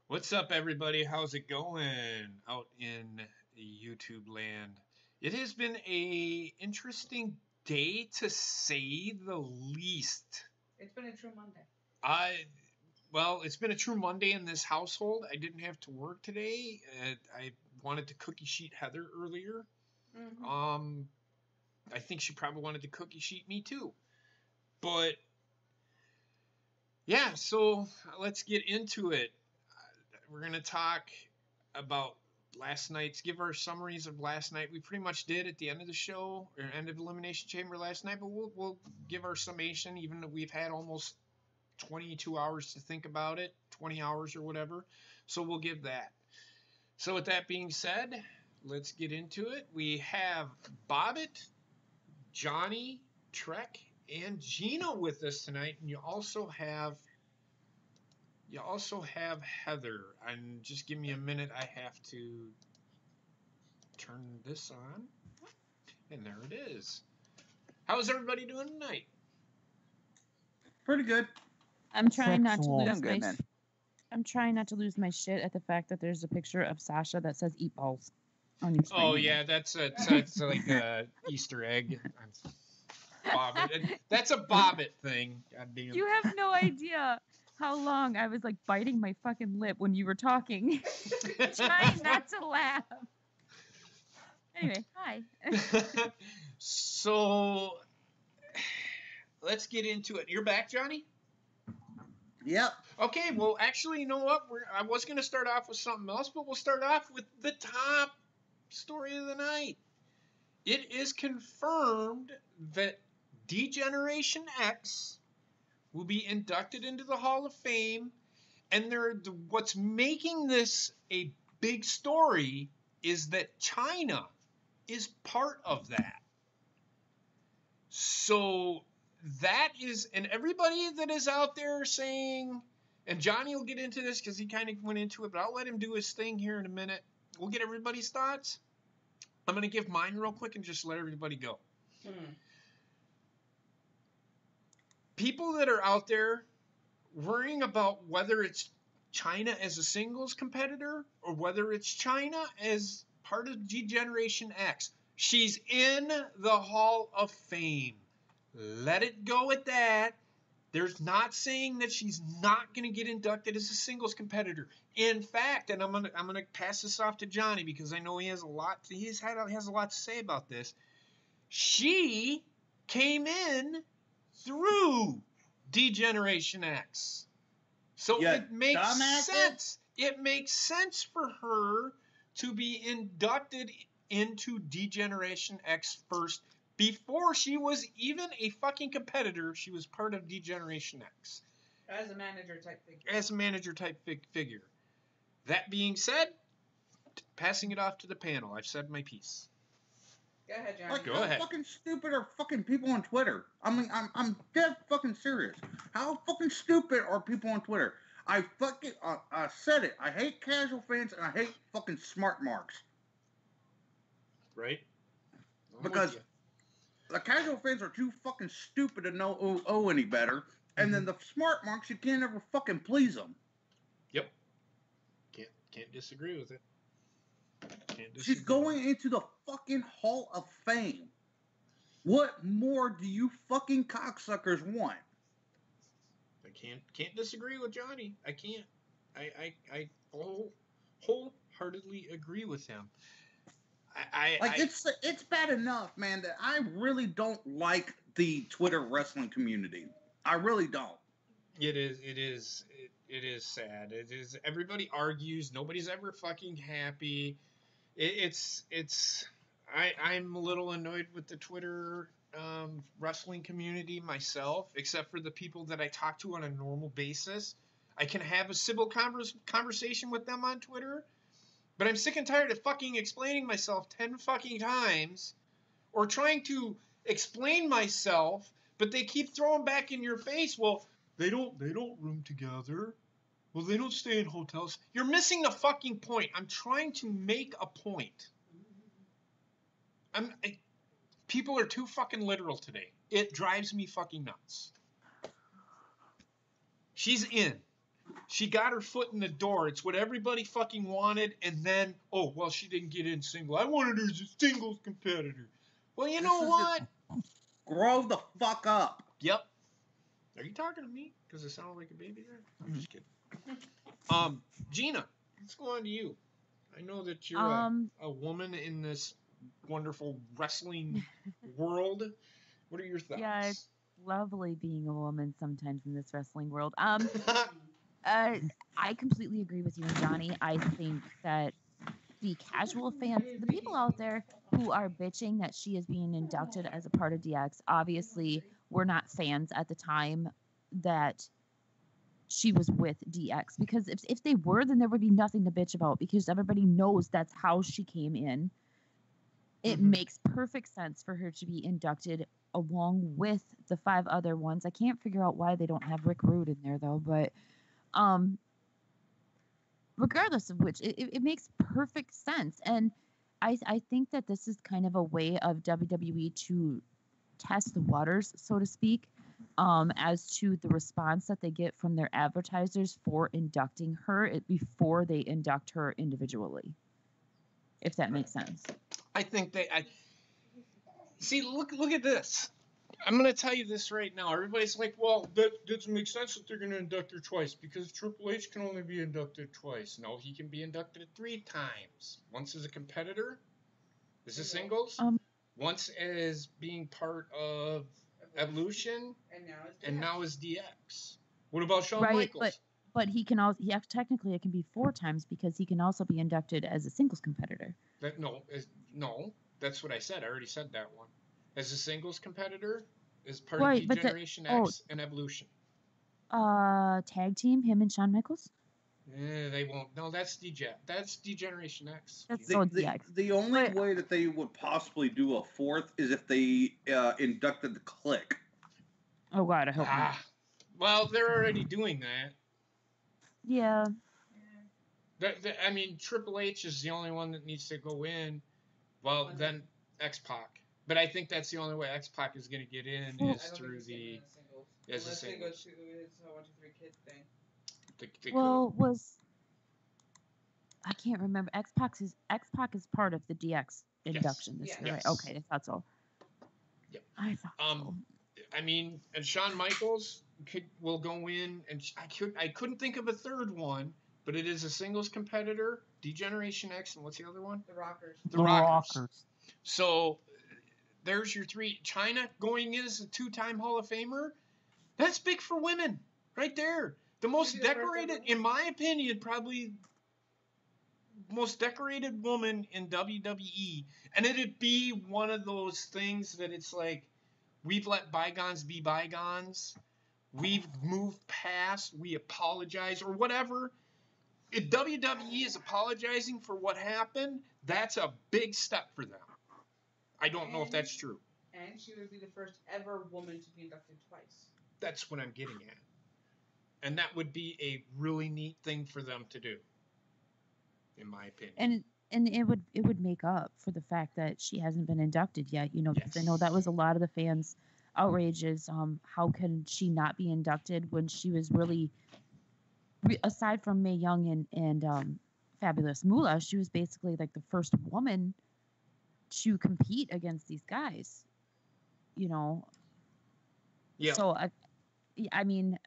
What's up, everybody? How's it going out in YouTube land? It has been a interesting day, to say the least. It's been a true Monday. Well, it's been a true Monday in this household. I didn't have to work today. I wanted to cookie sheet Heather earlier. Mm-hmm. I think she probably wanted to cookie sheet me too. But yeah, so let's get into it. We're going to talk about last night's, give our summaries of last night. We pretty much did at the end of the show, or end of Elimination Chamber last night, but we'll give our summation, even though we've had almost 22 hours to think about it, 20 hours or whatever. So we'll give that. So with that being said, let's get into it. We have Bobbit, Johnny, Trek, and Gina with us tonight, and you also have Heather. And just give me a minute. I have to turn this on. And there it is. How's everybody doing tonight? Pretty good. I'm trying not to lose I'm trying not to lose my shit at the fact that there's a picture of Sasha that says "eat balls" on your screen. Oh yeah, that's like a Easter egg. Bobbit. That's a Bobbit thing. God damn. You have no idea how long I was like biting my fucking lip when you were talking, trying not to laugh. Anyway, hi. So let's get into it. You're back, Johnny? Yep. Okay, well, actually, you know what? I was going to start off with something else, but we'll start off with the top story of the night. It is confirmed that D-Generation X will be inducted into the Hall of Fame, and what's making this a big story is that China is part of that. So that is, and everybody that is out there saying, and Johnny will get into this because he kind of went into it, but I'll let him do his thing here in a minute. We'll get everybody's thoughts. I'm going to give mine real quick and just let everybody go. People that are out there worrying about whether it's China as a singles competitor or whether it's China as part of G-Generation X. She's in the Hall of Fame. Let it go at that. There's not saying that she's not going to get inducted as a singles competitor. In fact, and I'm gonna pass this off to Johnny because I know he has a lot to say about this. She came in through D-Generation X. So it makes sense. It makes sense for her to be inducted into D-Generation X first. Before she was even a fucking competitor, she was part of D-Generation X. As a manager type figure. That being said, passing it off to the panel. I've said my piece. Go ahead, Johnny. Like, Go how ahead. fucking stupid are fucking people on Twitter? I mean, I'm dead fucking serious. How fucking stupid are people on Twitter? I fucking said it. I hate casual fans and I hate fucking smart marks. Right? Because the casual fans are too fucking stupid to know any better. And then the smart marks, you can't ever fucking please them. Yep. Can't disagree with it. She's going into the fucking Hall of Fame. What more do you fucking cocksuckers want? I can't disagree with Johnny. I can't. I wholeheartedly agree with him. It's bad enough, man, that I really don't like the Twitter wrestling community. I really don't. It is sad. It is. Everybody argues. Nobody's ever fucking happy. I'm a little annoyed with the Twitter wrestling community myself, except for the people that I talk to on a normal basis. I can have a civil conversation with them on Twitter, But I'm sick and tired of fucking explaining myself 10 fucking times or trying to explain myself, but they keep throwing back in your face, well, they don't room together. Well, they don't stay in hotels. You're missing the fucking point. I'm trying to make a point. People are too fucking literal today. It drives me fucking nuts. She's in. She got her foot in the door. It's what everybody fucking wanted. And then, oh, well, she didn't get in single. I wanted her as a singles competitor. Well, you know what? Grow the fuck up. Yep. Are you talking to me? Because it sounded like a baby there? I'm just kidding. Gina, let's go on to you. I know that you're a woman in this wonderful wrestling world. What are your thoughts? Yeah, it's lovely being a woman sometimes in this wrestling world. I completely agree with you and Johnny. I think that the casual fans, the people out there who are bitching that she is being inducted as a part of DX, obviously were not fans at the time that she was with DX. Because if they were, then there would be nothing to bitch about because everybody knows that's how she came in. It makes perfect sense for her to be inducted along with the 5 other ones. I can't figure out why they don't have Rick Rude in there, though. But regardless of which, it makes perfect sense. And I think that this is kind of a way of WWE to test the waters, so to speak, as to the response that they get from their advertisers for inducting her before they induct her individually. If that makes sense. I think see. Look at this. I'm gonna tell you this right now. Everybody's like, "Well, that doesn't make sense that they're gonna induct her twice because Triple H can only be inducted twice." No, he can be inducted 3 times. Once as a competitor, as a singles. Once as being part of Evolution, and now as DX. What about Shawn Michaels? But he can also, technically it can be 4 times because he can also be inducted as a singles competitor. No, that's what I said. I already said that one. As a singles competitor, as part of Generation X and Evolution. Tag team, him and Shawn Michaels? They won't. No, that's D-Generation X. The only way that they would possibly do a 4th is if they inducted the Clique. Oh, God, I hope not. Well, they're already doing that. Yeah. I mean, Triple H is the only one that needs to go in. Well, then X-Pac. But I think that's the only way X-Pac is going to get in is through as a singles. I can't remember. X-Pac is part of the DX induction this year, right? Okay, I thought so. Yep. I thought so. I mean, and Shawn Michaels will go in, and I couldn't think of a third one, but it is a singles competitor, D-Generation X, and what's the other one? The Rockers. The Rockers. So there's your 3. China going in as a 2-time Hall of Famer. That's big for women, right there. The most decorated, in my opinion, probably most decorated woman in WWE, and it'd be one of those things that it's like, we've let bygones be bygones. We've moved past. We apologize or whatever. If WWE is apologizing for what happened, that's a big step for them. I don't know if that's true. And she would be the first ever woman to be inducted twice. That's what I'm getting at. And that would be a really neat thing for them to do, in my opinion. And it would make up for the fact that she hasn't been inducted yet, because I know that was a lot of the fans' outrages. How can she not be inducted when she was really, aside from Mae Young and Fabulous Moolah, she was basically like the first woman to compete against these guys, Yeah. So I mean,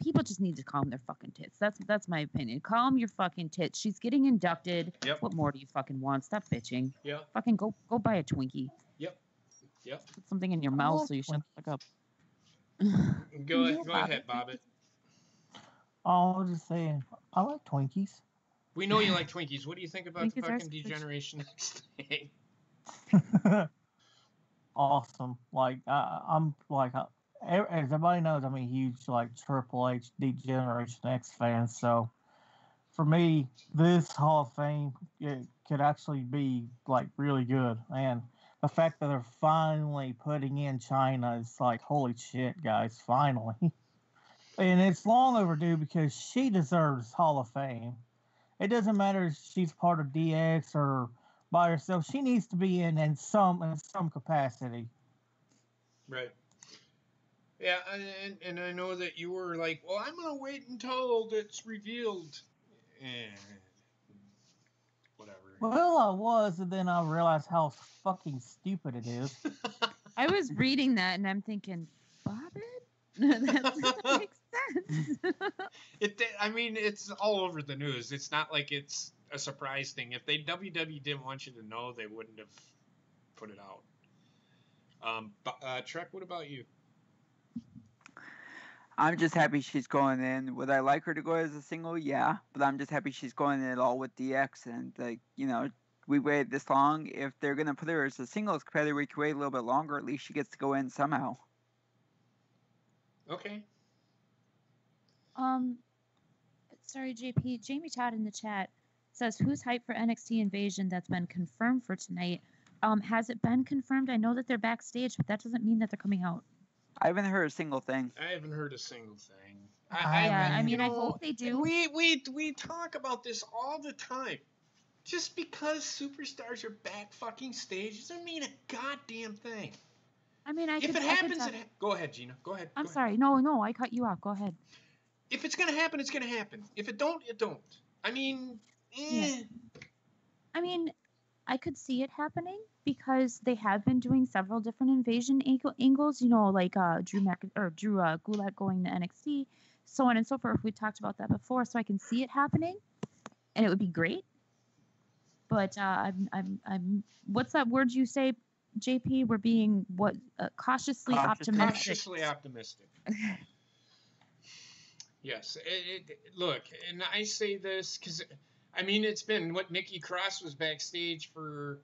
people just need to calm their fucking tits. That's my opinion. Calm your fucking tits. She's getting inducted. Yep. What more do you fucking want? Stop bitching. Yeah. Fucking go buy a Twinkie. Yep. Put something in your mouth so you shut the fuck up. Go ahead, Bobbit. Oh, I was just saying, I like Twinkies. We know you like Twinkies. What do you think about Twinkies the are fucking D-Generation X thing? Awesome. Like, I'm like, as everybody knows, I'm a huge Triple H D-Generation X fan. So for me, this Hall of Fame could actually be like really good, and the fact that they're finally putting in China is like, holy shit, guys, finally. And it's long overdue because she deserves Hall of Fame. It doesn't matter if she's part of DX or by herself. She needs to be in some capacity. Right. Yeah, and I know that you were like, well, I'm gonna wait until it's revealed. Whatever. Well, I was, and then I realized how fucking stupid it is. I was reading that and I'm thinking, Bobbin? That doesn't make sense. I mean, it's all over the news. It's not like it's a surprise thing. If WWE didn't want you to know, they wouldn't have put it out. Trek, what about you? I'm just happy she's going in. Would I like her to go as a single? Yeah, but I'm just happy she's going in it all with DX. And like, you know, we waited this long. If they're gonna put her as a singles competitor, we can wait a little bit longer. At least she gets to go in somehow. Okay. Sorry, JP. Jamie Todd in the chat says, "Who's hyped for NXT Invasion that's been confirmed for tonight?" Has it been confirmed? I know that they're backstage, but that doesn't mean that they're coming out. I haven't heard a single thing. I haven't heard a single thing. I hope they do. We talk about this all the time. Just because superstars are back fucking stage doesn't mean a goddamn thing. I mean, if it happens, go ahead, Gina. Go ahead. I'm sorry. No, I cut you off. Go ahead. If it's gonna happen, it's gonna happen. If it don't, it don't. I mean, Yeah. I mean, I could see it happening because they have been doing several different invasion angles. You know, like Drew Gulak going to NXT, so on and so forth. We talked about that before, so I can see it happening, and it would be great. But I'm. What's that word you say, JP? We're being cautiously optimistic. Cautiously optimistic. Yes. Look, and I say this because, I mean, it's been what Nikki Cross was backstage for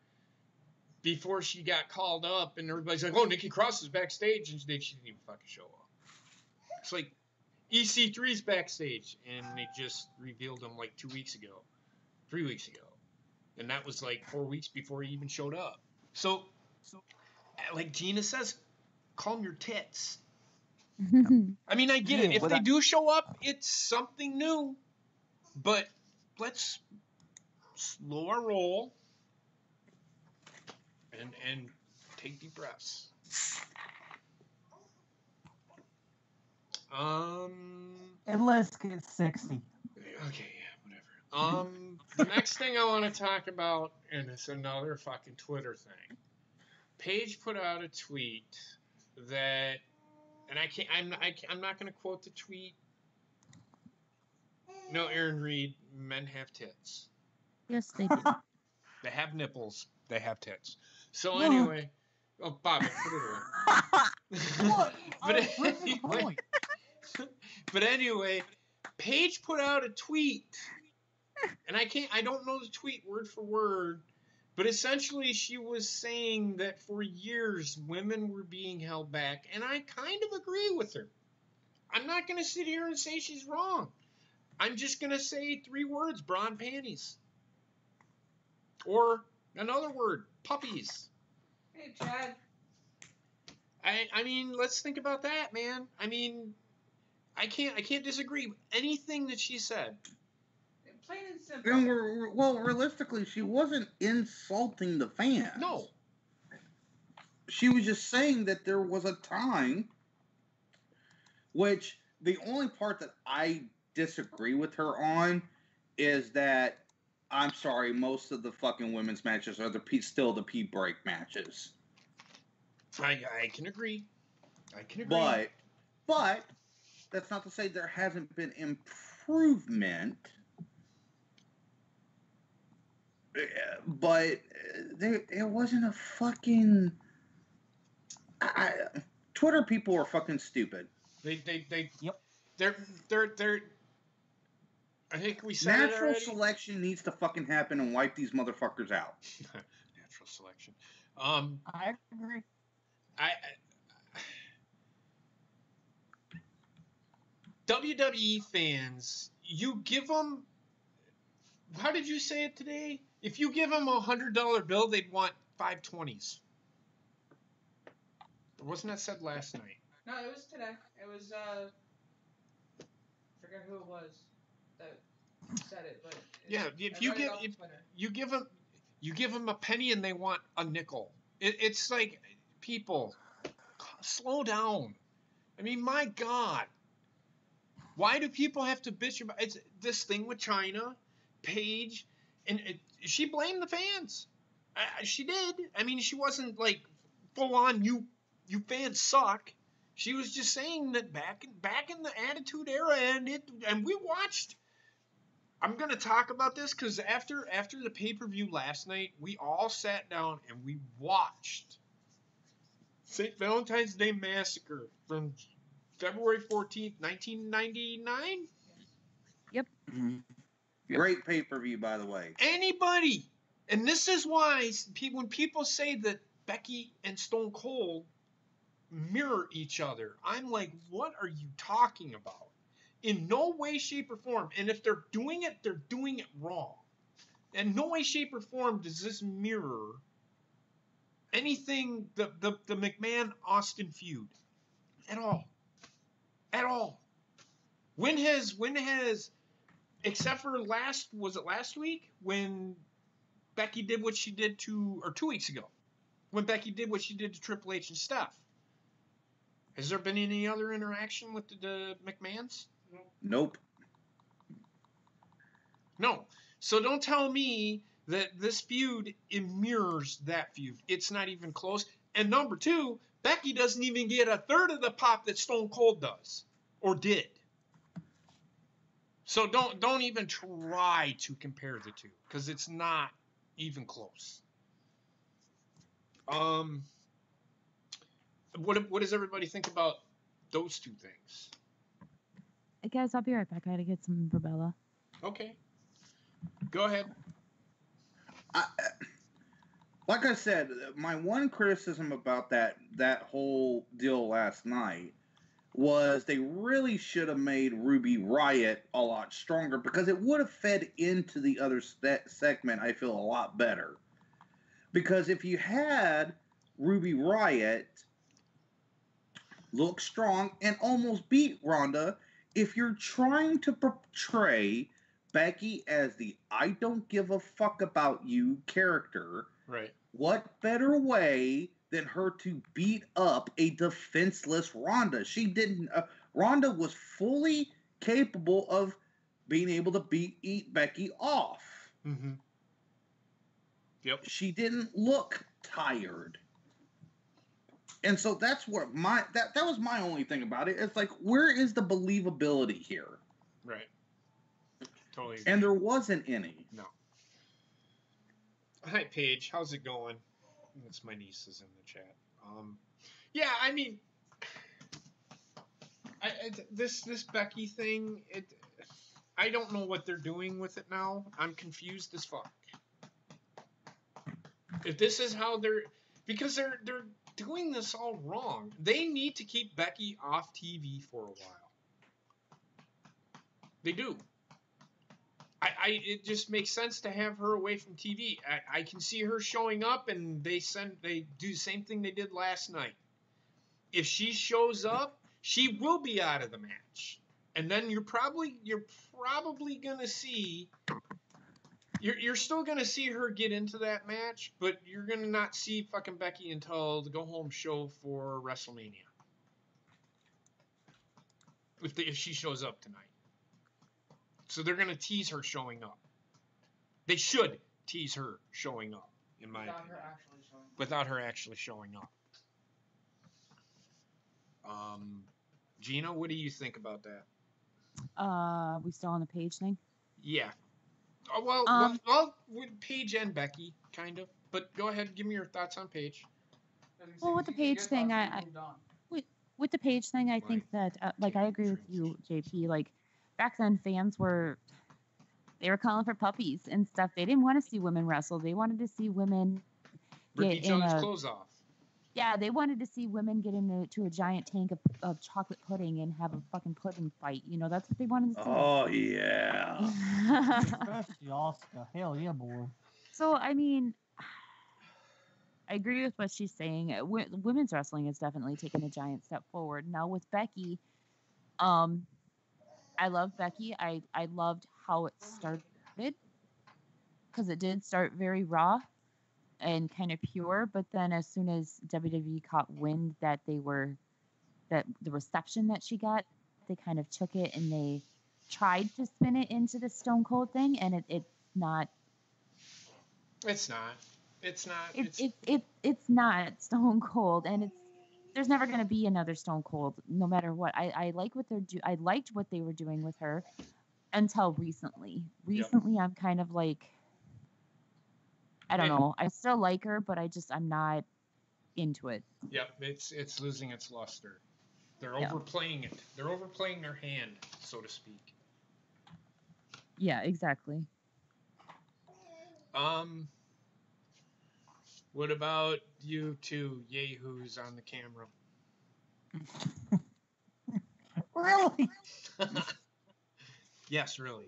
before she got called up, and everybody's like, "Oh, Nikki Cross is backstage," and she didn't even fucking show up. It's like EC3's backstage, and they just revealed him like 3 weeks ago, and that was like 4 weeks before he even showed up. So like Gina says, calm your tits. I mean, I get it. If they do show up, it's something new. But let's slow our roll and take deep breaths. And let's get 60. Okay, yeah, whatever. The next thing I want to talk about, and it's another fucking Twitter thing. Paige put out a tweet that, and I'm not going to quote the tweet. No, Aaron Reed, men have tits. Yes, they do. They have nipples. They have tits. So anyway, Bob, put it away. But anyway, Paige put out a tweet, and I don't know the tweet word for word, but essentially she was saying that for years women were being held back, and I kind of agree with her. I'm not going to sit here and say she's wrong. I'm just going to say 3 words: bra and panties. Or another word: puppies. Hey, Chad. I mean, let's think about that, man. I mean, I can't disagree with anything that she said. Plain and simple. And well, realistically, she wasn't insulting the fans. No. She was just saying that there was a time, which the only part that I disagree with her on is that, I'm sorry, most of the fucking women's matches are still the pee break matches. I can agree. But that's not to say there hasn't been improvement. But it wasn't a fucking. Twitter people are fucking stupid. Yep. They're. I think we said natural it already. Selection needs to fucking happen and wipe these motherfuckers out. Natural selection. I agree. WWE fans, you give them How did you say it today? If you give them $100 bill, they'd want 5 20s. Wasn't that said last night? No, it was today. It was forget who it was that said it, but Yeah, if you give them a penny and they want a nickel. It's like, people, slow down. I mean, my God. Why do people have to bitch about it's this thing with China, Paige, and she blamed the fans. She did. I mean, she wasn't like full on you fans suck. She was just saying that back in the Attitude Era, and we watched. I'm gonna talk about this because after the pay-per-view last night, we all sat down and we watched St. Valentine's Day Massacre from February 14th, 1999. Yep. Great pay-per-view, by the way. Anybody, and this is why when people say that Becky and Stone Cold mirror each other, I'm like, what are you talking about? In no way, shape, or form. And if they're doing it wrong. In no way, shape, or form does this mirror anything, the McMahon-Austin feud. At all. At all. When has, except for last week? When Becky did what she did or 2 weeks ago. When Becky did what she did to Triple H and Steph. Has there been any other interaction with the McMahons? Nope. No. So don't tell me that this feud, it mirrors that feud. It's not even close. And number 2, Becky doesn't even get a third of the pop that Stone Cold does. Or did. So don't even try to compare the two. Because it's not even close. What does everybody think about those two things? Hey guys, I'll be right back. I gotta get some Barbella. Okay. Go ahead. Like I said, my one criticism about that whole deal last night was they really should have made Ruby Riott a lot stronger because it would have fed into the other segment, I feel, a lot better. Because if you had Ruby Riott look strong and almost beat Ronda, if you're trying to portray Becky as the I don't give a fuck about you character, right? What better way than her to beat up a defenseless Ronda? She didn't. Ronda was fully capable of being able to eat Becky off. Mm-hmm. Yep. She didn't look tired. And so that's what that was my only thing about it. It's like, where is the believability here? Right. Totally. And there wasn't any. No. Hi, Paige. How's it going? That's my nieces in the chat. Yeah, I mean, this Becky thing, I don't know what they're doing with it now. I'm confused as fuck. If this is how because they're doing this all wrong. They need to keep Becky off TV for a while. They do. It just makes sense to have her away from TV. I can see her showing up, and they do the same thing they did last night. If she shows up, she will be out of the match, and then you're probably gonna see. You're still gonna see her get into that match, but you're gonna not see fucking Becky until the go home show for WrestleMania. If she shows up tonight. So they're going to tease her showing up. They should tease her showing up, in my opinion. Without her actually showing up. Gina, what do you think about that? We still on the Paige thing? Yeah. Well, with Paige and Becky, kind of. But go ahead, give me your thoughts on Paige. Well, with the Paige thing, with the Paige thing, I think that, I agree with you, JP. Like, back then, fans they were calling for puppies and stuff. They didn't want to see women wrestle. They wanted to see women rip each other's clothes off. Yeah, they wanted to see women get into a giant tank of chocolate pudding and have a fucking pudding fight. You know, that's what they wanted to see. Oh yeah. Especially Oscar. Hell yeah, boy. So, I mean, I agree with what she's saying. Women's wrestling has definitely taken a giant step forward. Now with Becky, I love Becky. I loved how it started because it did start very raw and kind of pure. But then as soon as WWE caught wind that that the reception that she got, they kind of took it and they tried to spin it into the Stone Cold thing, and it's not. It's not. It's not. It's not Stone Cold, and there's never going to be another Stone Cold, no matter what. I like what I liked what they were doing with her until recently. Recently, I'm kind of like, I don't know. I still like her, but I'm not into it. Yep, it's losing its luster. They're overplaying it. They're overplaying their hand, so to speak. Yeah, exactly. What about you two yahoos on the camera? Really? Yes, really.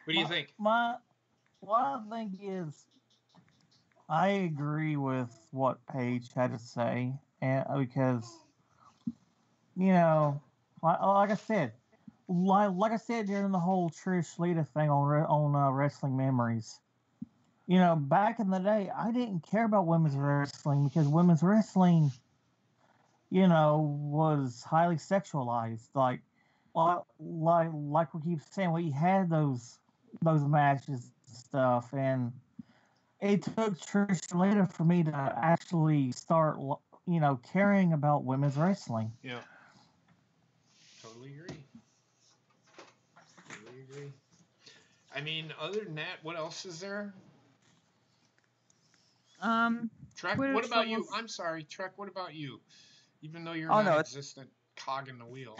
What do you think? What I think is, I agree with what Paige had to say, and because, you know, like I said, like I said during the whole Trish Lita thing on Wrestling Memories. You know, back in the day, I didn't care about women's wrestling because women's wrestling, you know, was highly sexualized. Like we keep saying, we had those matches and stuff, and it took Trish later for me to actually start, you know, caring about women's wrestling. Yeah. Totally agree. I mean, other than that, what else is there? Trek, what about you? I'm sorry, Trek, what about you? Even though you're not existent cog in the wheel.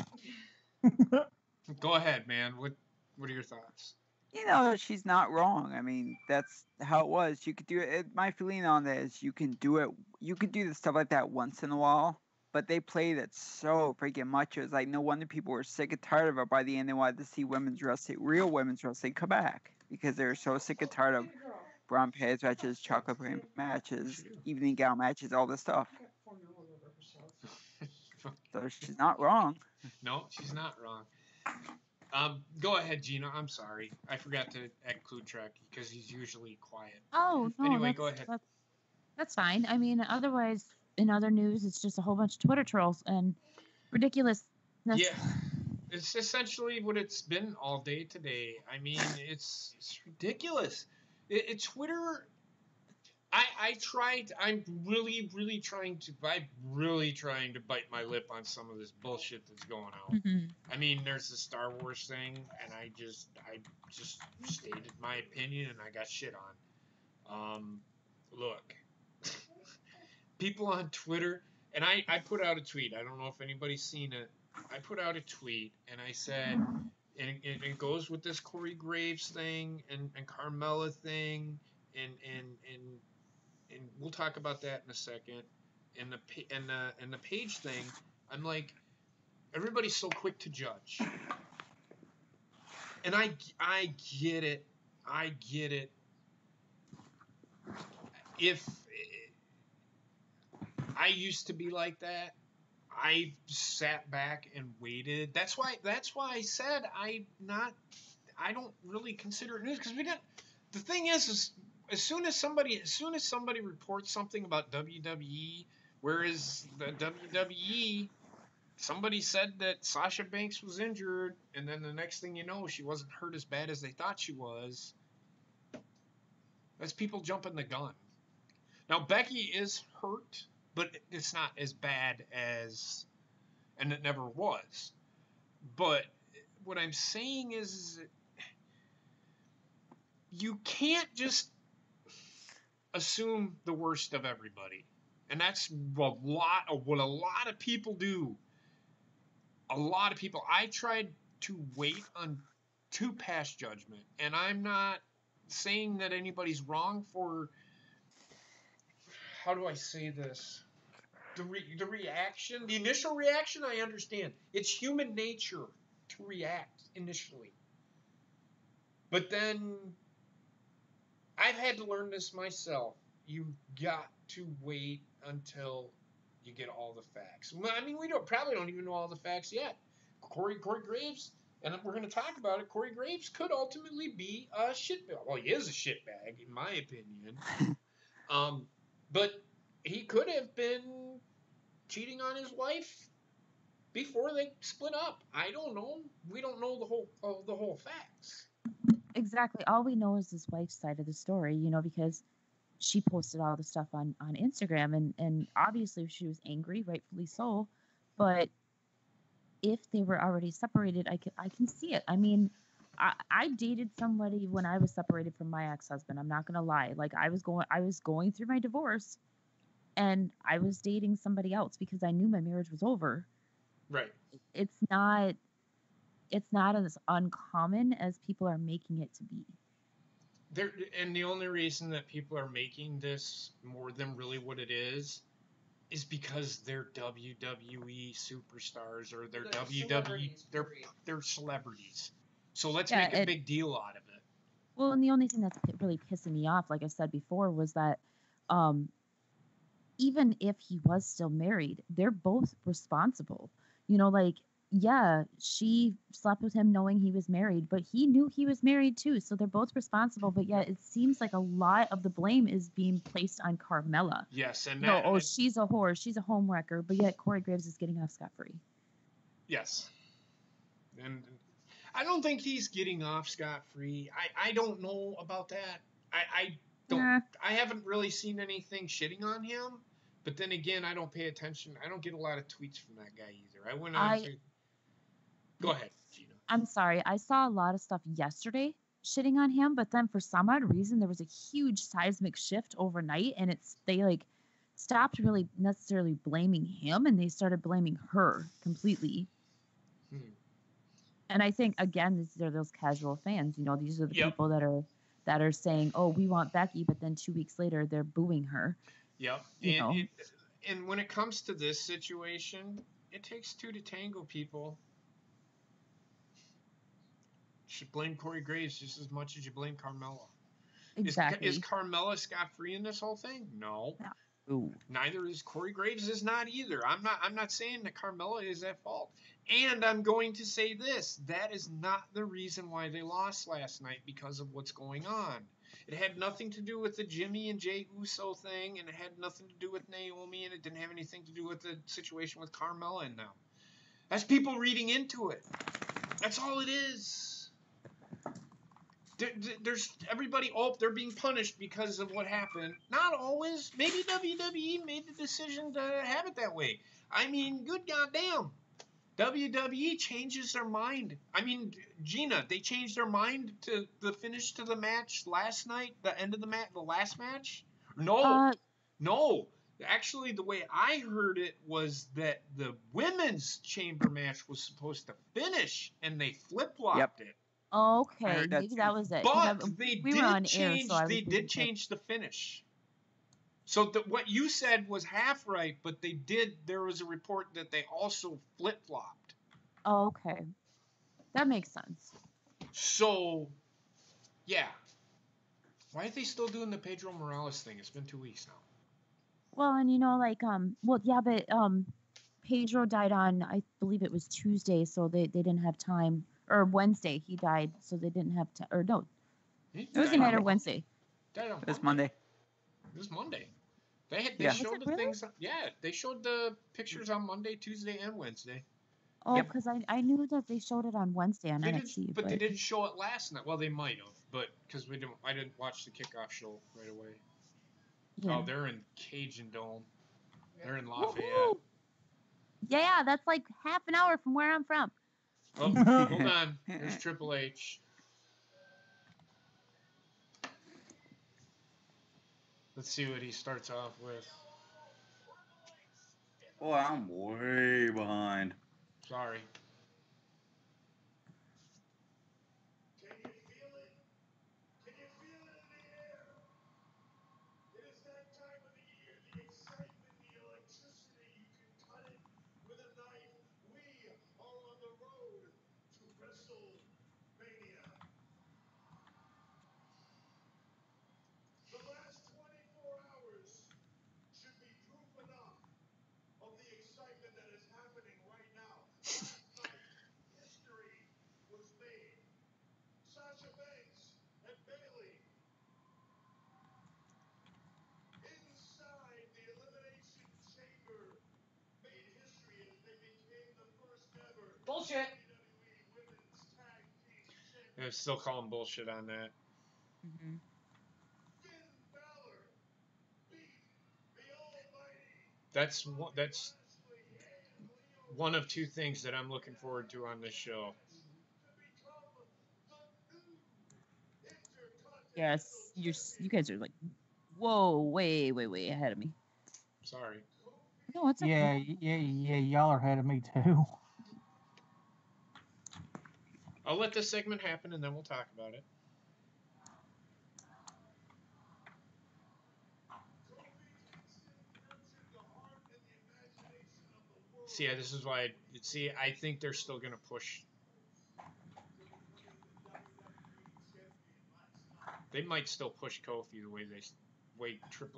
Go ahead, man. What are your thoughts? You know, she's not wrong. I mean, that's how it was. You could do it. My feeling on that is you can do it. You could do the stuff like that once in a while, but they played it so freaking much. It was like no wonder people were sick and tired of it. By the end, they wanted to see women's wrestling, real women's wrestling, come back because they were so sick and tired of brown pants matches, chocolate cream matches, evening gown matches, all this stuff. So she's not wrong. No, she's not wrong. Go ahead, Gina. I'm sorry. I forgot to include Trek because he's usually quiet. Oh, no. Anyway, go ahead. That's fine. I mean, otherwise, in other news, it's just a whole bunch of Twitter trolls and ridiculousness. Yeah. It's essentially what it's been all day today. I mean, it's ridiculous. Twitter... I'm really trying to bite my lip on some of this bullshit that's going out. Mm-hmm. I mean, there's the Star Wars thing, and I just stated my opinion, and I got shit on. Look, people on Twitter, and I put out a tweet. I don't know if anybody's seen it. I put out a tweet, and I said, and it goes with this Corey Graves thing and Carmella thing, and we'll talk about that in a second. And the Page thing, I'm like, everybody's so quick to judge, and I get it. I get it. If I used to be like that, I sat back and waited. That's why I said I don't really consider it news because we didn't. The thing is as soon as somebody reports something about WWE, whereas the WWE, somebody said that Sasha Banks was injured, and then the next thing you know, she wasn't hurt as bad as they thought she was. That's people jumping the gun. Now Becky is hurt, but it's not as bad as, and it never was. But what I'm saying is, you can't just assume the worst of everybody, and that's what a lot of people do. A lot of people. I tried to wait to pass judgment, and I'm not saying that anybody's wrong for. How do I say this? the reaction, the initial reaction, I understand. It's human nature to react initially. But then I've had to learn this myself. You've got to wait until you get all the facts. I mean, we probably don't even know all the facts yet. Corey Graves, and we're going to talk about it. Corey Graves could ultimately be a shitbag. Well, he is a shitbag, in my opinion. But he could have been cheating on his wife before they split up. I don't know. We don't know the whole facts. Exactly. All we know is his wife's side of the story, because she posted all the stuff on Instagram, and obviously she was angry, rightfully so. But if they were already separated, I can see it. I mean, I dated somebody when I was separated from my ex-husband. I'm not gonna lie. Like I was going through my divorce, and I was dating somebody else because I knew my marriage was over. Right. It's not as uncommon as people are making it to be. And the only reason that people are making this more than really what it is because they're WWE superstars or they're WWE they're celebrities. So let's make a big deal out of it. Well, and the only thing that's really pissing me off, like I said before, was that even if he was still married, they're both responsible. Like, yeah, she slept with him knowing he was married, but he knew he was married too. So they're both responsible. But yet it seems like a lot of the blame is being placed on Carmella. Yes, and she's a whore, she's a homewrecker, but yet Corey Graves is getting off scot-free. Yes. And I don't think he's getting off scot-free. I don't know about that. I don't. Nah. I haven't really seen anything shitting on him. But then again, I don't pay attention. I don't get a lot of tweets from that guy either. I went on to... Go ahead, Gina. I'm sorry. I saw a lot of stuff yesterday shitting on him, but then for some odd reason, there was a huge seismic shift overnight, and they stopped really necessarily blaming him, and they started blaming her completely. And I think, again, these are those casual fans. These are the people that are saying, "Oh, we want Becky," but then 2 weeks later, they're booing her. Yep. And when it comes to this situation, it takes two to tango, people. You should blame Corey Graves just as much as you blame Carmella. Exactly. Is Carmella scot-free in this whole thing? No. Ooh. Neither is Corey Graves is not either. I'm not saying that Carmella is at fault. And I'm going to say this. That is not the reason why they lost last night because of what's going on. It had nothing to do with the Jimmy and Jey Uso thing, and it had nothing to do with Naomi, and it didn't have anything to do with the situation with Carmella and them. That's people reading into it. That's all it is. There's everybody, they're being punished because of what happened. Not always. Maybe WWE made the decision to have it that way. I mean, good goddamn. WWE changes their mind. I mean, Gina, they changed their mind to the finish to the match last night, the end of the match, the last match? No. No. Actually, the way I heard it was that the women's chamber match was supposed to finish, and they flip-flopped it. Okay, maybe that was it. But they did change the finish. So what you said was half right, but there was a report that they also flip-flopped. Oh, okay. That makes sense. So, yeah. Why are they still doing the Pedro Morales thing? It's been 2 weeks now. Well, and Pedro died on, I believe it was Tuesday, so they didn't have time. Or Wednesday, he died, so they didn't have time. Or no, it was Night or Wednesday. It was Monday. It was Monday. They showed the things. Yeah, they showed the pictures on Monday, Tuesday, and Wednesday. Oh, because I knew that they showed it on Wednesday on NXT. But they didn't show it last night. Well, they might have, but because I didn't watch the kickoff show right away. Yeah. Oh, they're in Cajun Dome. They're in Lafayette. Woo-hoo! Yeah, that's like half an hour from where I'm from. Oh, hold on. There's Triple H. Let's see what he starts off with. Boy, I'm way behind. Sorry. History was made. Sasha Banks and Bayley inside the Elimination Chamber made history as they became the first ever Bullshit. WWE Women's Tag Team I Champions. still call him bullshit on that. Hmm. Finn Balor beat the Almighty That's Bobby that's Lashley and Leo one of two Rush things that I'm looking forward to on this show. to become the new Intercontinental Yes, you Champion. guys are like, whoa, way ahead of me. Sorry. No, it's okay. Yeah, y'all are ahead of me too. I'll let this segment happen and then we'll talk about it. Kofi Kingston captured the heart and the imagination of the world. See, this is why. I think they're still gonna push. After becoming the WWE champion last night. They might still push Kofi the way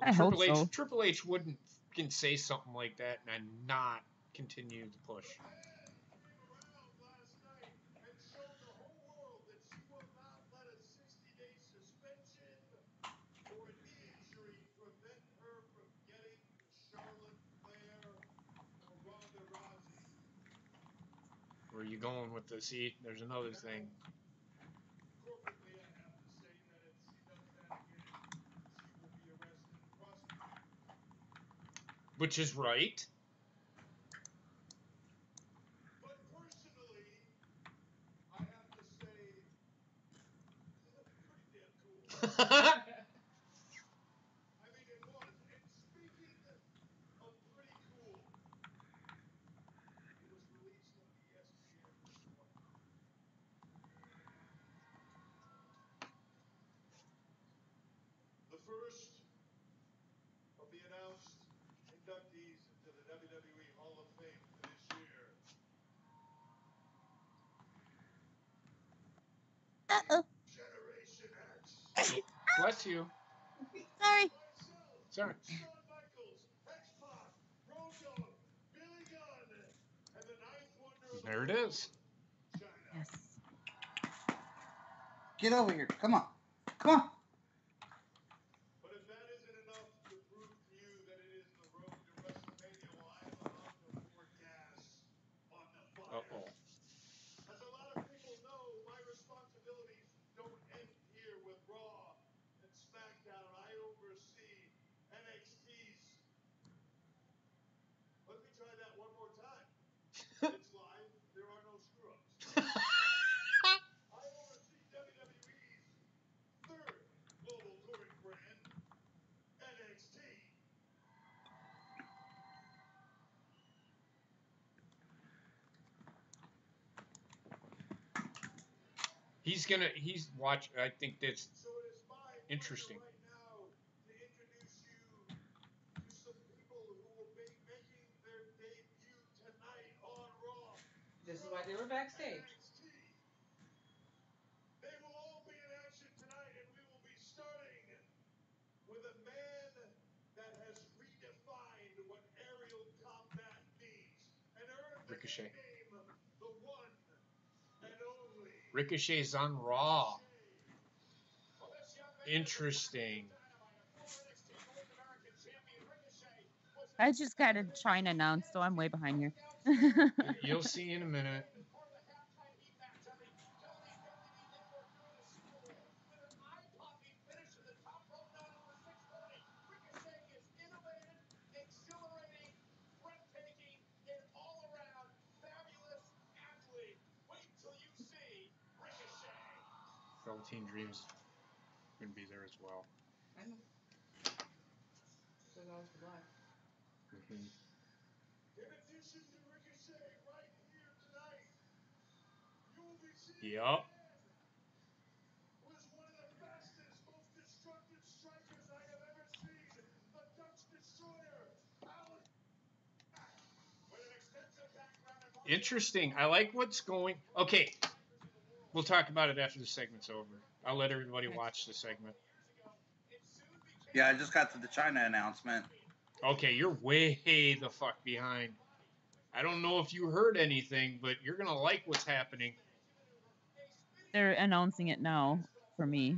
I hope Triple H. so. Triple H wouldn't can say something like that and not continue to push. The man came around last night and showed the whole world that she will not let a 60-day suspension or a knee injury prevent her from getting to Charlotte Flair or Ronda Rousey. Where are you going with this? See, there's another thing. Corporately, I have to say that if she does that again, she will be arrested and prosecuted. Which is right. But personally, I have to say, pretty damn cool. I mean, it was. And speaking of pretty cool, it was released on ESPN this morning. The first of the announced inductees into the WWE Hall of Fame for this year. Uh-oh. Generation X. Bless you. Sorry. Myself, Sorry. Shawn Michaels, X-Pac, Road Dogg, Billy Gunn, and the ninth wonder of the There it world, is. China. Yes. Get over here. Come on. Come on. But if that isn't enough to prove to you that it is the road to WrestleMania, well, I am about to pour gas on the fire. Uh-oh. As a lot of people know, my responsibilities don't end here with Raw and SmackDown. I oversee NXT's. Let me try that one more time. It's live. There are no screw-ups. I oversee WWE's third global touring brand, NXT. I think that's So it is my interesting. pleasure right now to introduce you to some people who will be making their debut tonight on Raw. This is why they were backstage. NXT. They will all be in action tonight, and we will be starting with a man that has redefined what aerial combat means and earned the Ricochet. nickname the one and only. Ricochet's on Raw. Interesting. I just got a China announced, so I'm way behind here. You'll see in a minute. Velveteen Dream's gonna be there as well. I know. So that was the black. Mm-hmm. In addition to Ricochet, right here tonight, you will be seeing Yup. a man who is one of the fastest, most destructive strikers I have ever seen, the Dutch Destroyer, Alan. With an extensive background in Interesting. I like what's going. Okay, we'll talk about it after the segment's over. I'll let everybody watch the segment. Yeah, I just got to the China announcement. Okay, you're way the fuck behind. I don't know if you heard anything, but you're gonna like what's happening. They're announcing it now for me.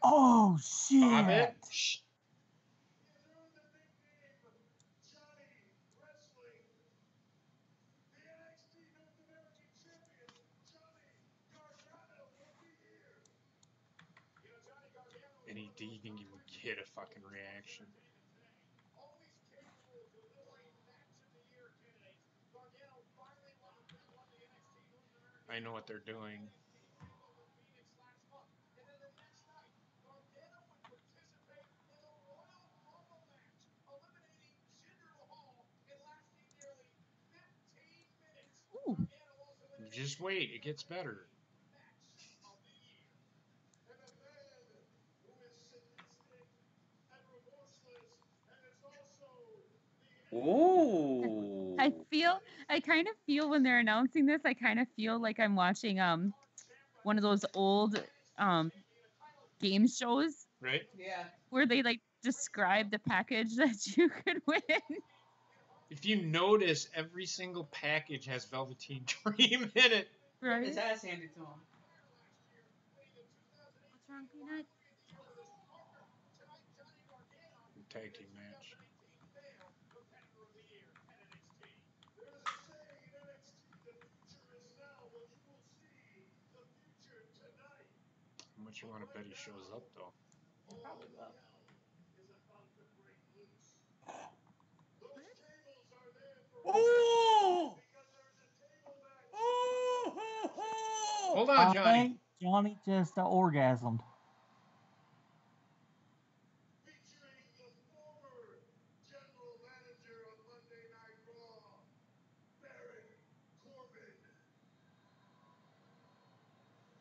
Oh Stop it. shit! Shh. And he didn't even get a fucking reaction. I know what they're doing. Ooh. Just wait, it gets better. Oh. I kind of feel when they're announcing this, I kind of feel like I'm watching one of those old game shows Right? Yeah. where they like describe the package that you could win. If you notice, every single package has Velveteen Dream in it. Right? His ass handed to him. What's wrong, Peanut? Tag team match. How much you want to bet he shows up, though? Probably will. Oh! Oh! Hold on, I Johnny. think Johnny just orgasmed. Featuring the former general manager of Monday Night Raw, Baron Corbin.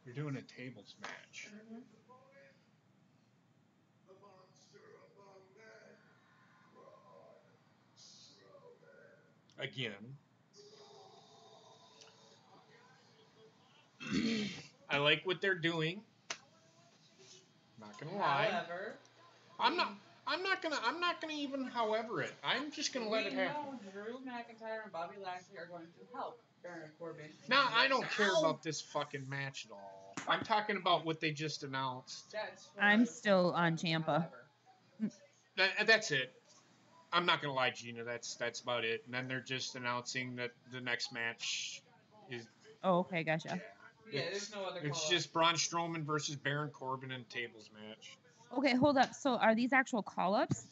You're doing a tables match. Opponent, the monster among men, Braun Strowman. Again. I like what they're doing. Not gonna lie. However, I'm not gonna even however it. I'm just gonna let it happen. know Drew McIntyre and Bobby Lashley are going to help Baron Corbin. Now I don't care about this fucking match at all. I'm talking about what they just announced. That's what I'm I was still thinking. on Ciampa. However, That's it. I'm not gonna lie, Gina. That's about it. And then they're just announcing that the next match is. Oh, okay, gotcha. yeah, there's no other. It's call-up. just Braun Strowman versus Baron Corbin in a tables match. Okay, hold up. So are these actual call-ups?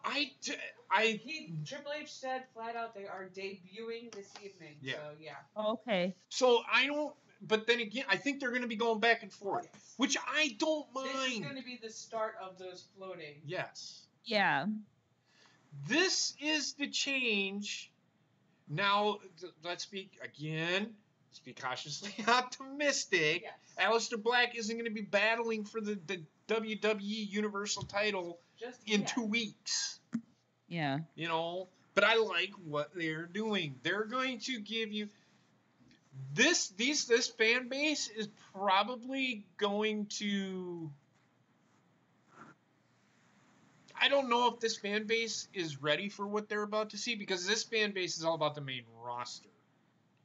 Triple H said flat out they are debuting this evening. Yeah. So yeah. Okay. So I don't. But then again, I think they're going to be going back and forth, Yes. which I don't This is mind. going to be the start of those floating. Yes. Yeah. This is the change. Now, let's be cautiously optimistic. Yes. Aleister Black isn't going to be battling for the WWE Universal title Just in yet. 2 weeks. Yeah. You know, but I like what they're doing. They're going to give you this fan base is probably going to. I don't know if this fan base is ready for what they're about to see because this fan base is all about the main roster.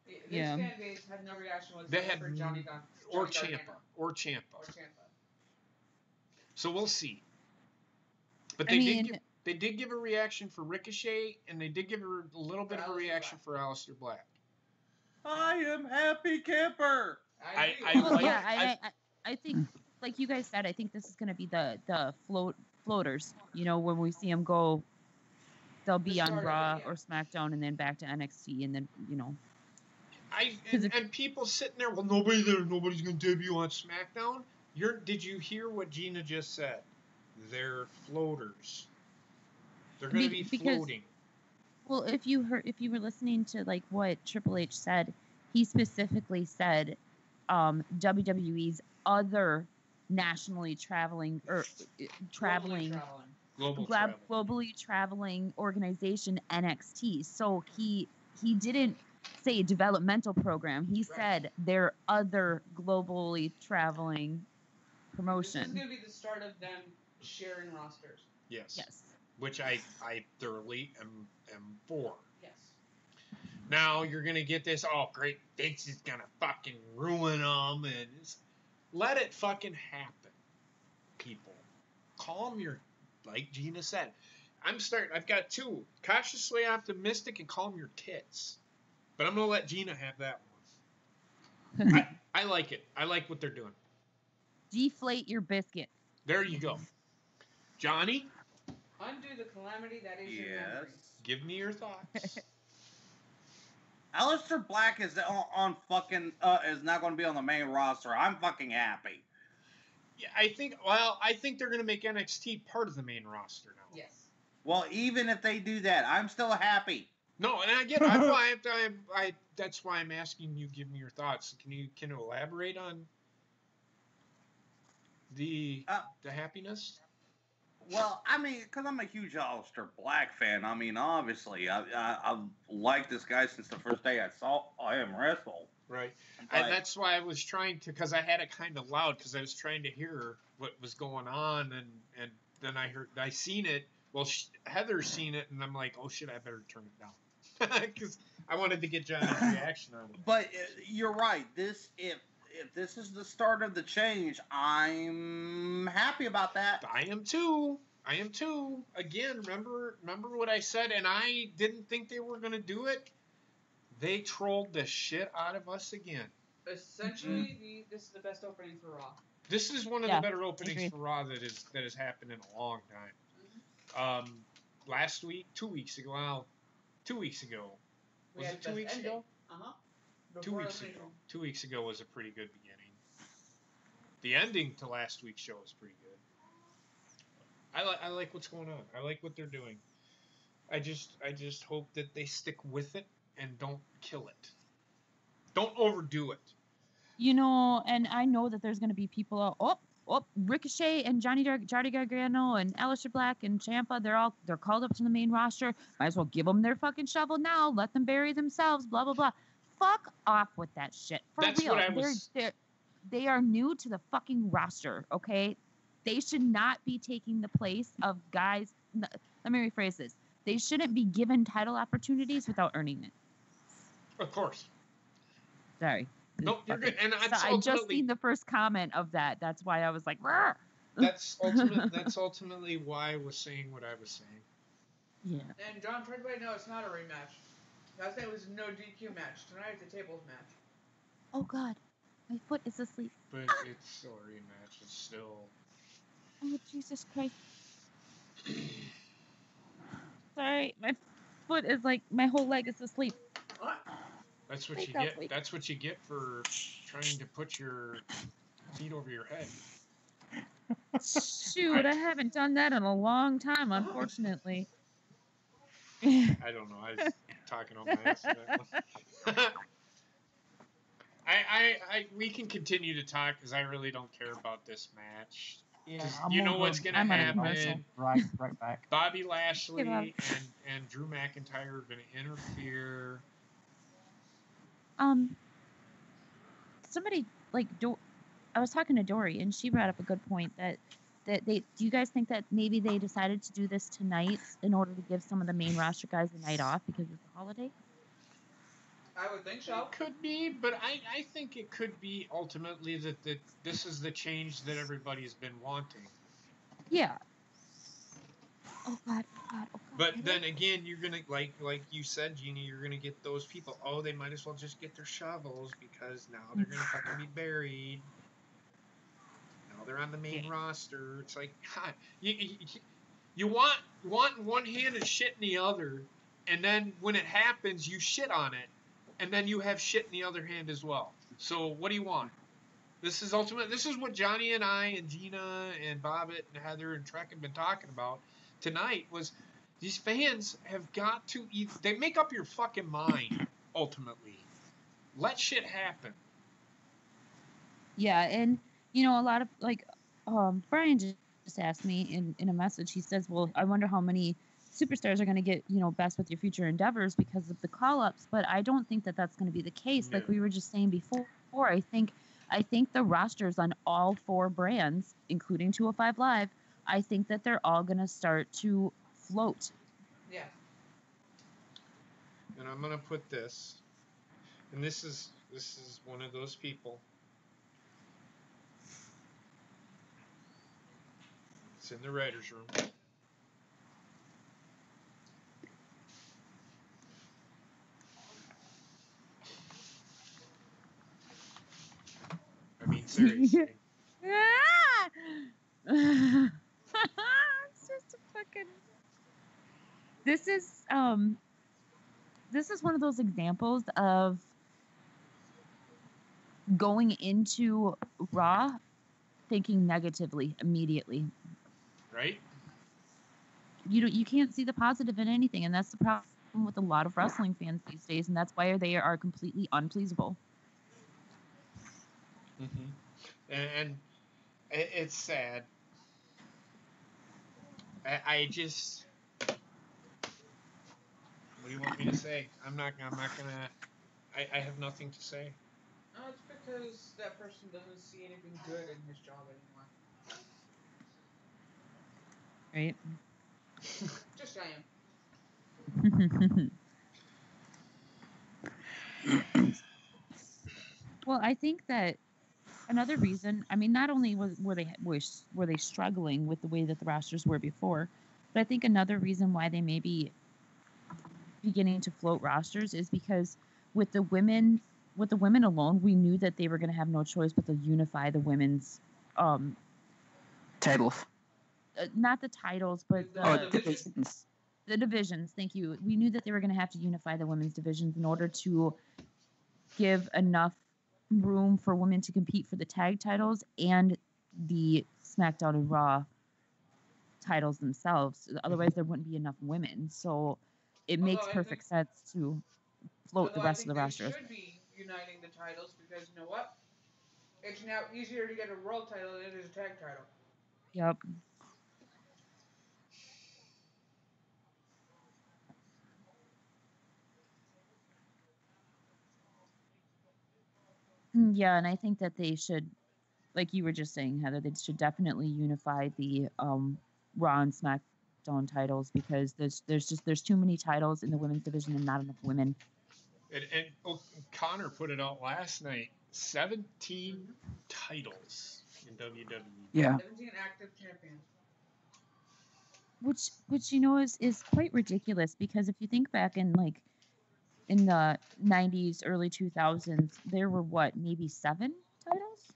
This Yeah. fan base had no reaction They whatsoever had for Johnny or Gargano. Ciampa or Ciampa. Or Ciampa. So we'll see. But I they mean, did give a reaction for Ricochet, and they did give a little bit of a Aleister reaction Black. for Aleister Black. I am happy camper. I well, like- yeah, I think, like you guys said, I think this is going to be the floaters. You know, when we see them go, they'll be The on start of it, Raw yeah. or SmackDown and then back to NXT and then, you know. And people sitting there, well, nobody's going to debut on SmackDown. Did you hear what Gina just said? They're floaters. They're going to be Because- floating. Well, if you were listening to like what Triple H said, he specifically said WWE's other nationally traveling globally traveling organization NXT. So he didn't say developmental program. He Right. said they're other globally traveling This is promotion. going to be the start of them sharing rosters. Yes. Yes. Which I thoroughly am for. Yes. Now you're gonna get this. Oh, great! Vince is gonna fucking ruin them, and let it fucking happen, people. Calm your, like Gina said. I've got two: cautiously optimistic and calm your tits. But I'm gonna let Gina have that one. I like it. I like what they're doing. Deflate your biscuit. There you go, Johnny. Undo the calamity that is your memory. Give me your thoughts. Aleister Black is on fucking is not going to be on the main roster. I'm fucking happy. Yeah, I think they're gonna make NXT part of the main roster now. Yes. Well, even if they do that, I'm still happy. No, and that's why I'm asking you. Give me your thoughts. Can you elaborate on the happiness? Well, I mean, because I'm a huge Aleister Black fan. I mean, obviously, I've liked this guy since the first day I saw him wrestle. Right. But- And that's why I was trying to, because I had it kind of loud, because I was trying to hear what was going on, and then I seen it. Well, Heather's seen it, and I'm like, oh shit, I better turn it down, because I wanted to get Johnny's reaction on it. But you're right. If this is the start of the change, I'm happy about that. I am too. Again, remember what I said, and I didn't think they were gonna do it. They trolled the shit out of us again. Essentially, this is the best opening for Raw. This is one of the better openings for Raw that has happened in a long time. Last week, 2 weeks ago. Well, 2 weeks ago. Was it 2 weeks ago? Uh-huh. 2 weeks ago. 2 weeks ago was a pretty good beginning. The ending to last week's show was pretty good. I like what's going on. I like what they're doing. I just hope that they stick with it and don't kill it. Don't overdo it. You know, and I know that there's going to be people out, Ricochet and Johnny Gargano and Aleister Black and Ciampa, they're called up to the main roster. Might as well give them their fucking shovel now. Let them bury themselves, blah, blah, blah. Fuck off with that shit. For That's real. what I was... They are new to the fucking roster, okay? They should not be taking the place of guys. Let me rephrase this. They shouldn't be given title opportunities without earning it. Of course. Sorry. No, you're good. And I just seen the first comment of that. That's why I was like, "Rah!" That's ultimately why I was saying what I was saying. Yeah. And John, for everybody know, it's not a rematch. Last night was no DQ match. Tonight it's a tables match. Oh God, my foot is asleep. But it's still a rematch. It's still... Oh Jesus Christ. Sorry, my foot is like, my whole leg is asleep. What? That's what Wake you up, get. wake. That's what you get for trying to put your feet over your head. Shoot, I haven't done that in a long time, unfortunately. I don't know. I was talking on my ass on that one. We can continue to talk because I really don't care about this match. Yeah, 'Cause I'm you gonna know go what's get gonna I'm on a commercial. happen. right back. Bobby Lashley Give up. and Drew McIntyre are gonna interfere. Somebody I was talking to Dory, and she brought up a good point that they. Do you guys think that maybe they decided to do this tonight in order to give some of the main roster guys a night off because it's a holiday? I would think so. It could be, but I think it could be ultimately that this is the change that everybody's been wanting. Yeah. Oh God, oh God, oh God. But then again, you're gonna like you said, Jeannie, you're gonna get those people. Oh, they might as well just get their shovels because now they're gonna fucking be buried. Now they're on the main roster. It's like, God, you want one hand and shit in the other, and then when it happens, you shit on it, and then you have shit in the other hand as well. So what do you want? This is ultimate. This is what Johnny and I and Gina and Bobbitt and Heather and Trek have been talking about tonight. Was these fans have got to they make up your fucking mind ultimately. Let shit happen. Yeah, and you know, a lot of Brian just asked me in a message. He says, "Well, I wonder how many superstars are going to get, best with your future endeavors because of the call-ups, but I don't think that that's going to be the case. No. Like we were just saying before, I think the rosters on all 4 brands, including 205 Live, I think that they're all going to start to float. Yeah. And I'm gonna put this, and this is one of those people. It's in the writers' room. I mean, seriously. It's just a fucking. This is one of those examples of going into Raw thinking negatively immediately. Right? You can't see the positive in anything, and that's the problem with a lot of wrestling fans these days, and that's why they are completely unpleasable. Mm-hmm. And it's sad. I just. What do you want me to say? I'm not gonna. I have nothing to say. No, it's because that person doesn't see anything good in his job anymore. Right? Just saying. Well, I think that another reason, I mean, not only were they struggling with the way that the rosters were before, but I think another reason why they may be beginning to float rosters is because with the women alone, we knew that they were going to have no choice but to unify the women's Titles. not the titles, but The divisions. the divisions. Thank you. We knew that they were going to have to unify the women's divisions in order to give enough room for women to compete for the tag titles and the SmackDown and Raw titles themselves. Otherwise, there wouldn't be enough women. So it makes Although I perfect think- sense to float the rest of the rosters. They should be uniting the titles because you know what? It's now easier to get a world title than it is a tag title. Yep. Yeah, and I think that they should, like you were just saying, Heather, they should definitely unify the Raw and SmackDown titles because there's too many titles in the women's division and not enough women. And Connor put it out last night. 17 titles in WWE. Yeah. 17 active champions. Which is quite ridiculous because if you think back in the 90s, early 2000s, there were maybe 7 titles?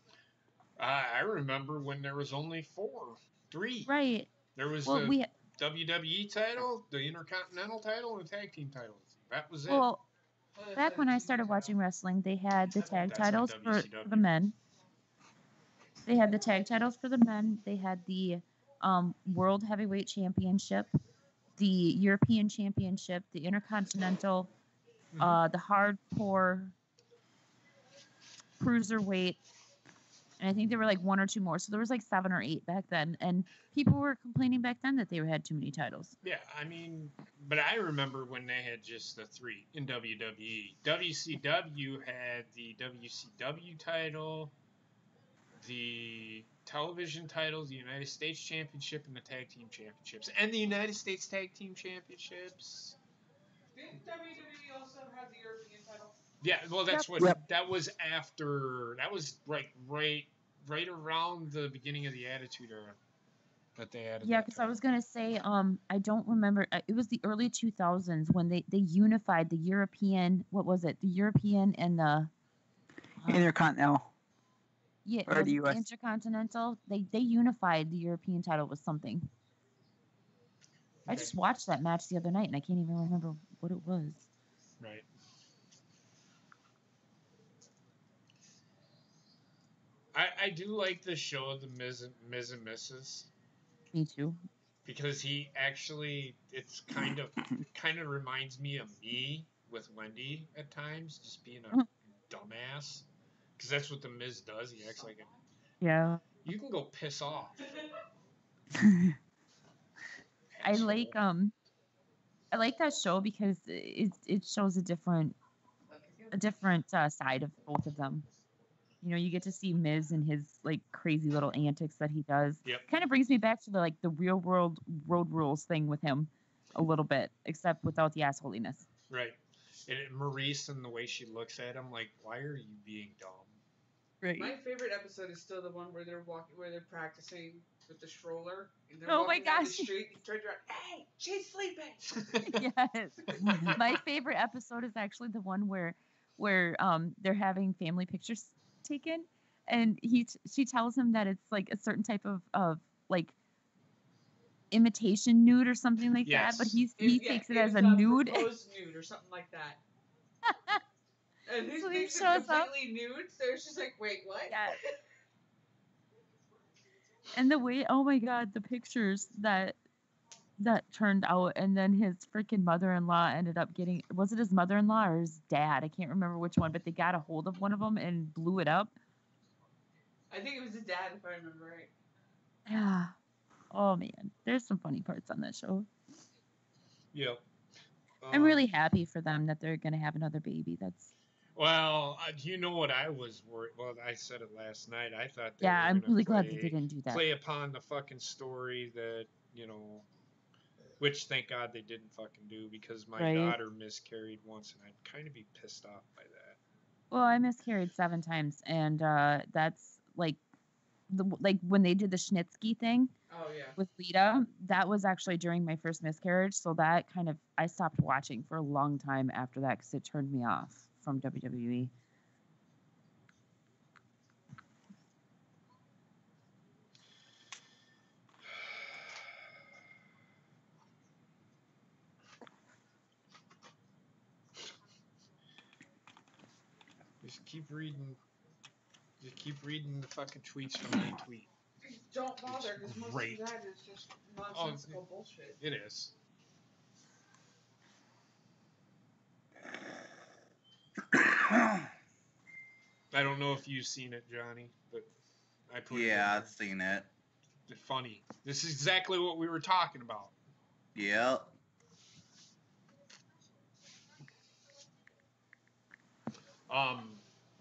I remember when there was only 3. Right. There was Well, the WWE title, the Intercontinental title, and the tag team titles. That was it. Well, back when I started watching wrestling, they had the tag titles for the men. They had the tag titles for the men. They had the World Heavyweight Championship, the European Championship, the Intercontinental, the Hardcore Cruiserweight, and I think there were 1 or 2 more. So there was 7 or 8 back then, and people were complaining back then that they had too many titles. Yeah, I mean, but I remember when they had just the 3 in WWE. WCW had the WCW title, the television titles, the United States Championship, and the Tag Team Championships. And the United States Tag Team Championships. Didn't WWE also have the European title? Yeah, well, that's Yep. what that was after. That was right around the beginning of the Attitude Era that they added. Yeah, because I was gonna say, I don't remember. It was the early 2000s when they unified the European. What was it? The European and the Intercontinental. Yeah, Or was the it US. Intercontinental. They unified the European title with something. I just watched that match the other night and I can't even remember what it was. Right. I do like the show The Miz and Mrs. Me too. Because he actually, it's kind of reminds me of me with Wendy at times, just being a dumbass. Because that's what The Miz does. He acts like a... Yeah. You can go piss off. I like I like that show because it shows a different side of both of them. You know, you get to see Miz and his like crazy little antics that he does. Yep. Kind of brings me back to the real world road rules thing with him a little bit, except without the assholiness. Right. And Maurice and the way she looks at him, like, why are you being dumb? Right. My favorite episode is still the one where they're practicing with the stroller and they're Oh my walking down the gosh. street. He turns around, hey, she's sleeping. Yes. My favorite episode is actually the one where they're having family pictures taken, and she tells him that it's like a certain type of like imitation nude or something like Yes. that, but he takes it as a was nude. proposed nude or something like that. And these So he things are shows up. completely nude, so it's just like, wait, what? Yeah. And the way, oh my god, the pictures that turned out, and then his freaking mother-in-law ended up getting, was it his mother-in-law or his dad? I can't remember which one, but they got a hold of one of them and blew it up. I think it was his dad, if I remember right. Yeah. Oh man, there's some funny parts on that show. Yep. I'm really happy for them that they're gonna have another baby. That's Well, you know what I was worried. Well, I said it last night. I thought. I'm really glad that they didn't do that. Play upon the fucking story that which thank God they didn't fucking do, because my daughter miscarried once, and I'd kind of be pissed off by that. Well, I miscarried 7 times, and that's like when they did the Schnitzky thing. Oh yeah. With Lita, that was actually during my first miscarriage, so that I stopped watching for a long time after that because it turned me off from WWE. Just keep reading the fucking tweets from my tweet. Don't bother, because most of Great. that is just nonsensical bullshit. It is. I don't know if you've seen it, Johnny, but I put it in Yeah, there. I've seen it. It's funny. This is exactly what we were talking about. Yep.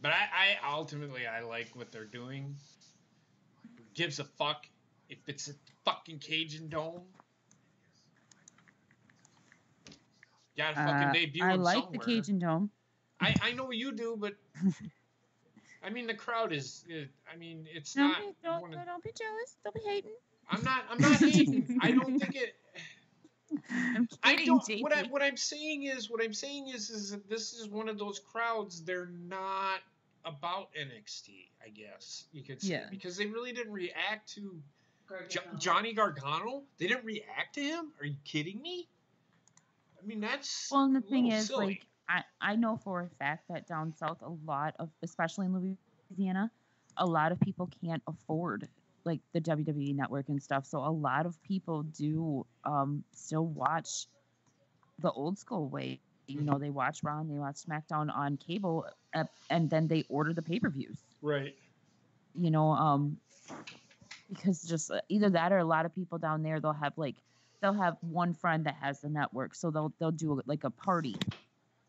But I ultimately I like what they're doing. Who gives a fuck if it's a fucking Cajun Dome? Got to fucking debut I him like somewhere. the Cajun Dome. I know you do, but I mean the crowd is. I mean it's not. Don't be jealous. Don't be hating. I'm not hating. I don't think it. I'm I kidding, don't. JP. What I'm saying is that this is one of those crowds. They're not about NXT. I guess you could say, because they really didn't react to Johnny Gargano. They didn't react to him. Are you kidding me? I mean that's. Well, and the thing is, silly. like, I know for a fact that down south, a lot of, especially in Louisiana, a lot of people can't afford like the WWE network and stuff. So a lot of people do still watch the old school way. You know, they watch Raw and they watch SmackDown on cable, and then they order the pay-per-views. Right. You know, because just either that or a lot of people down there, they'll have one friend that has the network, so they'll do like a party.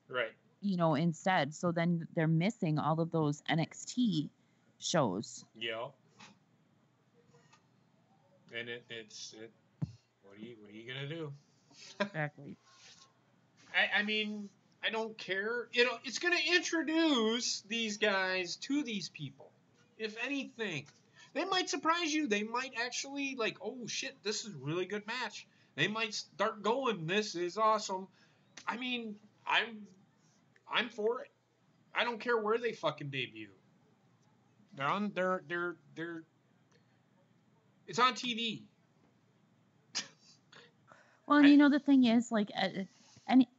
Right. You know, instead. So then they're missing all of those NXT shows. Yeah. And it's what are you gonna do? Exactly. I mean, I don't care. It's gonna introduce these guys to these people. If anything, they might surprise you. They might actually like, oh shit, this is a really good match. They might start going, this is awesome. I mean, I'm for it. I don't care where they fucking debut. They're it's on TV. Well, and you know, the thing is, like,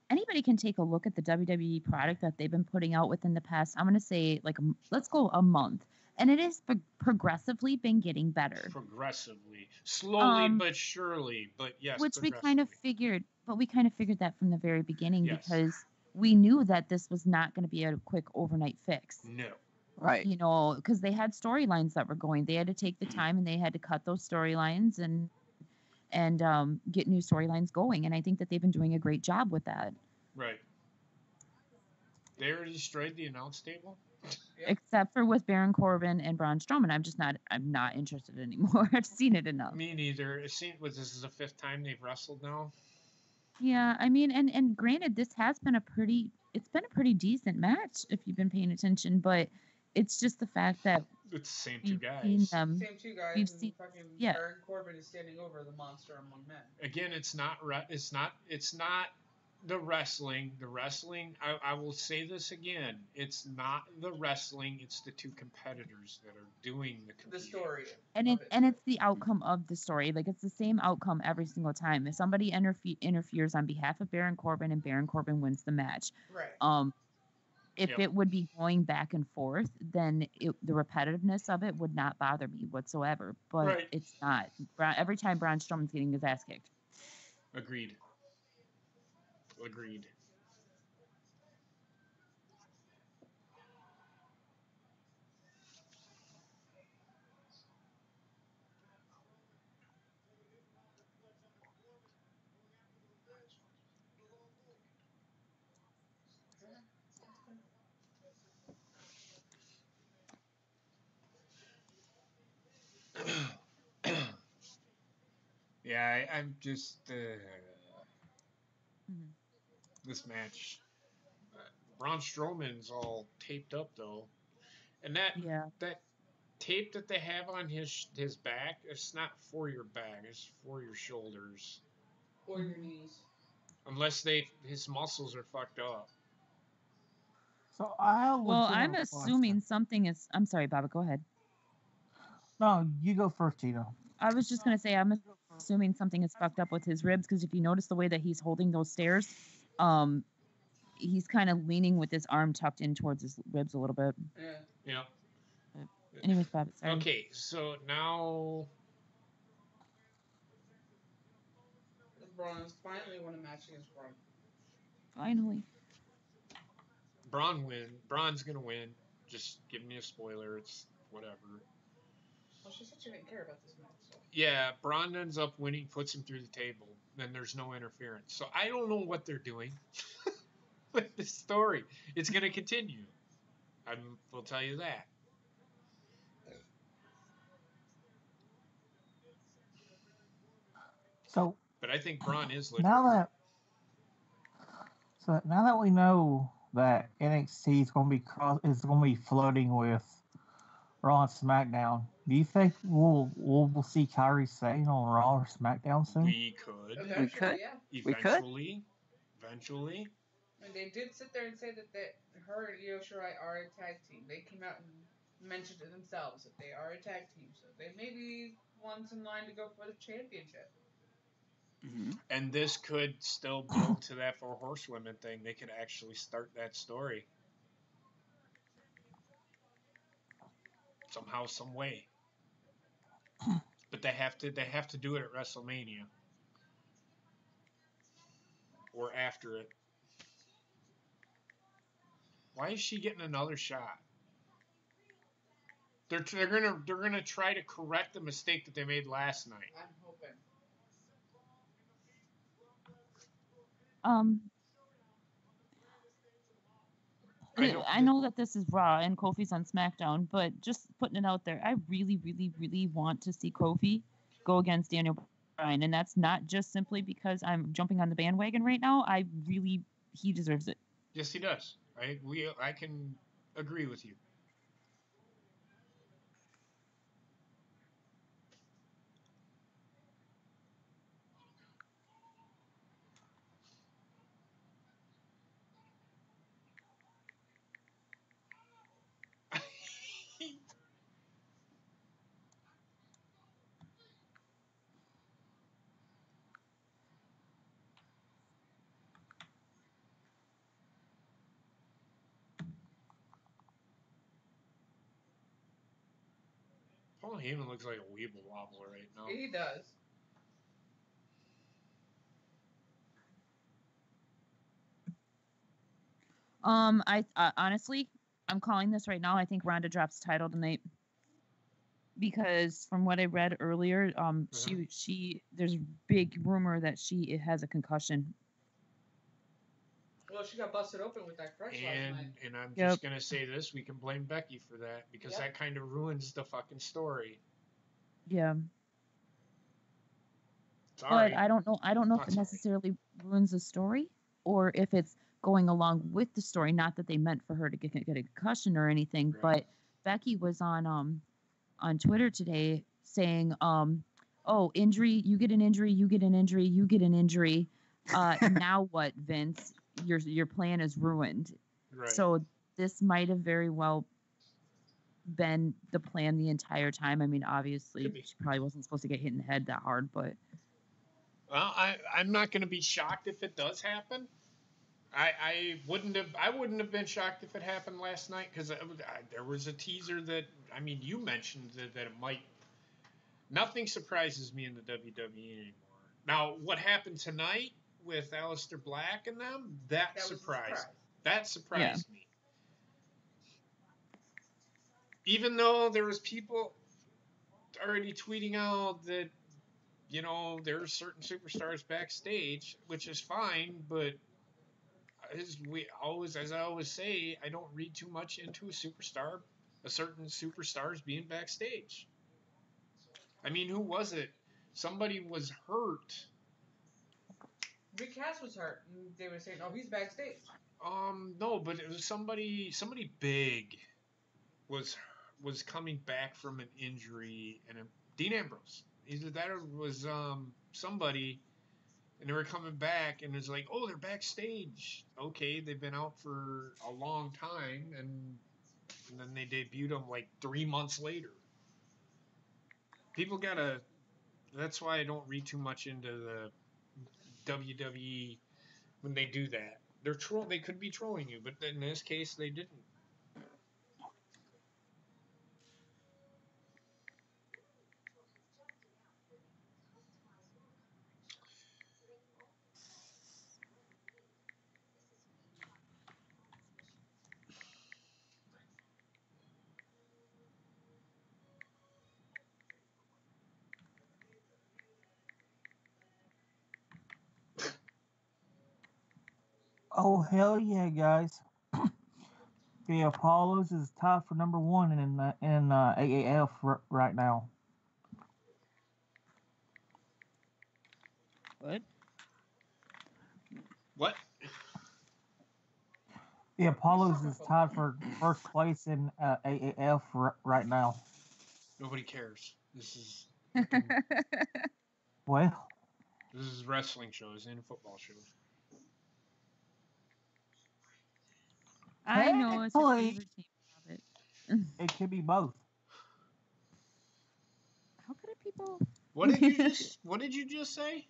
anybody can take a look at the WWE product that they've been putting out within the past, I'm going to say, like, let's go a month. And it has progressively been getting better. Progressively. Slowly but surely. But yes, which we kind of figured that from the very beginning, because we knew that this was not going to be a quick overnight fix. No. Right. You know, because they had storylines that were going. They had to take the time and they had to cut those storylines and and get new storylines going. And I think that they've been doing a great job with that. Right. They already destroyed the announce table? Yep. Except for with Baron Corbin and Braun Strowman, I'm not interested anymore. I've seen it enough. Me neither. It seems this is the 5th time they've wrestled now. Yeah, I mean, and granted, this has been it's been a pretty decent match if you've been paying attention, but it's just the fact that It's the same two we've guys. seen them. Same two guys, We've and seen- fucking yeah. Baron Corbin is standing over the monster among men. Again, it's not the wrestling. The wrestling, I will say this again, it's not the wrestling, it's the two competitors that are doing the The competing. story. And it's the outcome of the story. Like, it's the same outcome every single time. If somebody interferes on behalf of Baron Corbin and Baron Corbin wins the match, Right. if Yep. it would be going back and forth, then the repetitiveness of it would not bother me whatsoever. But Right. it's not. Every time Braun Strowman's getting his ass kicked. Agreed. Yeah, I'm just Mhm. this match. Braun Strowman's all taped up though, and that Yeah. tape that they have on his back, it's not for your back, it's for your shoulders. Or your Mhm. knees. Unless his muscles are fucked up. So I have a Well, I'm legitimate assuming question. something is. I'm sorry, Baba. Go ahead. No, you go first, Tito. I was just gonna say I'm assuming something is fucked up with his ribs, because if you notice the way that he's holding those stairs, he's kind of leaning with his arm tucked in towards his ribs a little bit. Yeah. Yeah. Anyways, Baba, sorry. Okay, so now Braun finally won a match against Braun. Finally. Braun's gonna win. Just give me a spoiler. It's whatever. Well, she said she didn't care about this match, so. Yeah, Braun ends up winning, puts him through the table. Then there's no interference. So I don't know what they're doing with this story. It's gonna continue. I will tell you that. So But I think Braun is legit. now that we know that NXT is going to be floating with Raw and SmackDown, do you think we'll see Kyrie Sane on Raw or SmackDown soon? We could. Eventually, yeah. We could. Eventually. And they did sit there and say that her and Io Shirai are a tag team. They came out and mentioned it themselves that they are a tag team. So they may be ones in line to go for the championship. Mhm. And this could still build to that 4 Horsewomen thing. They could actually start that story. Somehow, some way. But they have to do it at WrestleMania. Or after it. Why is she getting another shot? They're gonna try to correct the mistake that they made last night. I'm hoping. I know that this is Raw and Kofi's on SmackDown, but just putting it out there, I really, really, really want to see Kofi go against Daniel Bryan, and that's not just simply because I'm jumping on the bandwagon right now. He deserves it. Yes, he does. I can agree with you. Paul Heyman looks like a weeble wobble right now. He does. I honestly, I'm calling this right now. I think Ronda drops the title tonight. because from what I read earlier, she there's big rumor that she has a concussion. Well, she got busted open with that crutch last night. And I'm just gonna say this: we can blame Becky for that because that kind of ruins the fucking story. Yeah. Sorry. But I don't know if it necessarily ruins the story or if it's going along with the story. Not that they meant for her to get a concussion or anything, but Becky was on Twitter today saying, oh, injury, you get an injury, you get an injury, you get an injury. Now what, Vince? Your plan is ruined. Right. So this might have very well been the plan the entire time. I mean, obviously, she probably wasn't supposed to get hit in the head that hard, but. Well, I'm not going to be shocked if it does happen. I wouldn't have been shocked if it happened last night because there was a teaser that, I mean, you mentioned that it might. Nothing surprises me in the WWE anymore. Now, what happened tonight with Aleister Black and them, that surprised me. Even though there was people already tweeting out that, you know, there are certain superstars backstage, which is fine, but as I always say, I don't read too much into a certain superstars being backstage. I mean, who was it? Somebody was hurt. Big Cass was hurt, and they were saying, "Oh, he's backstage." No, but it was somebody big was coming back from an injury, and Dean Ambrose. Either that or was somebody, and they were coming back, and it's like, oh, they're backstage. Okay, they've been out for a long time, and then they debuted them like 3 months later. People gotta. That's why I don't read too much into the WWE when they do that. They could be trolling you, but in this case, they didn't. Oh, hell yeah, guys. The Apollos is tied for number one in AAF right now. What? The Apollos is tied for first place in AAF right now. Nobody cares. This is Well, this is wrestling shows and football shows. I know it's your favorite team. It could be both. How could people? What did you just say?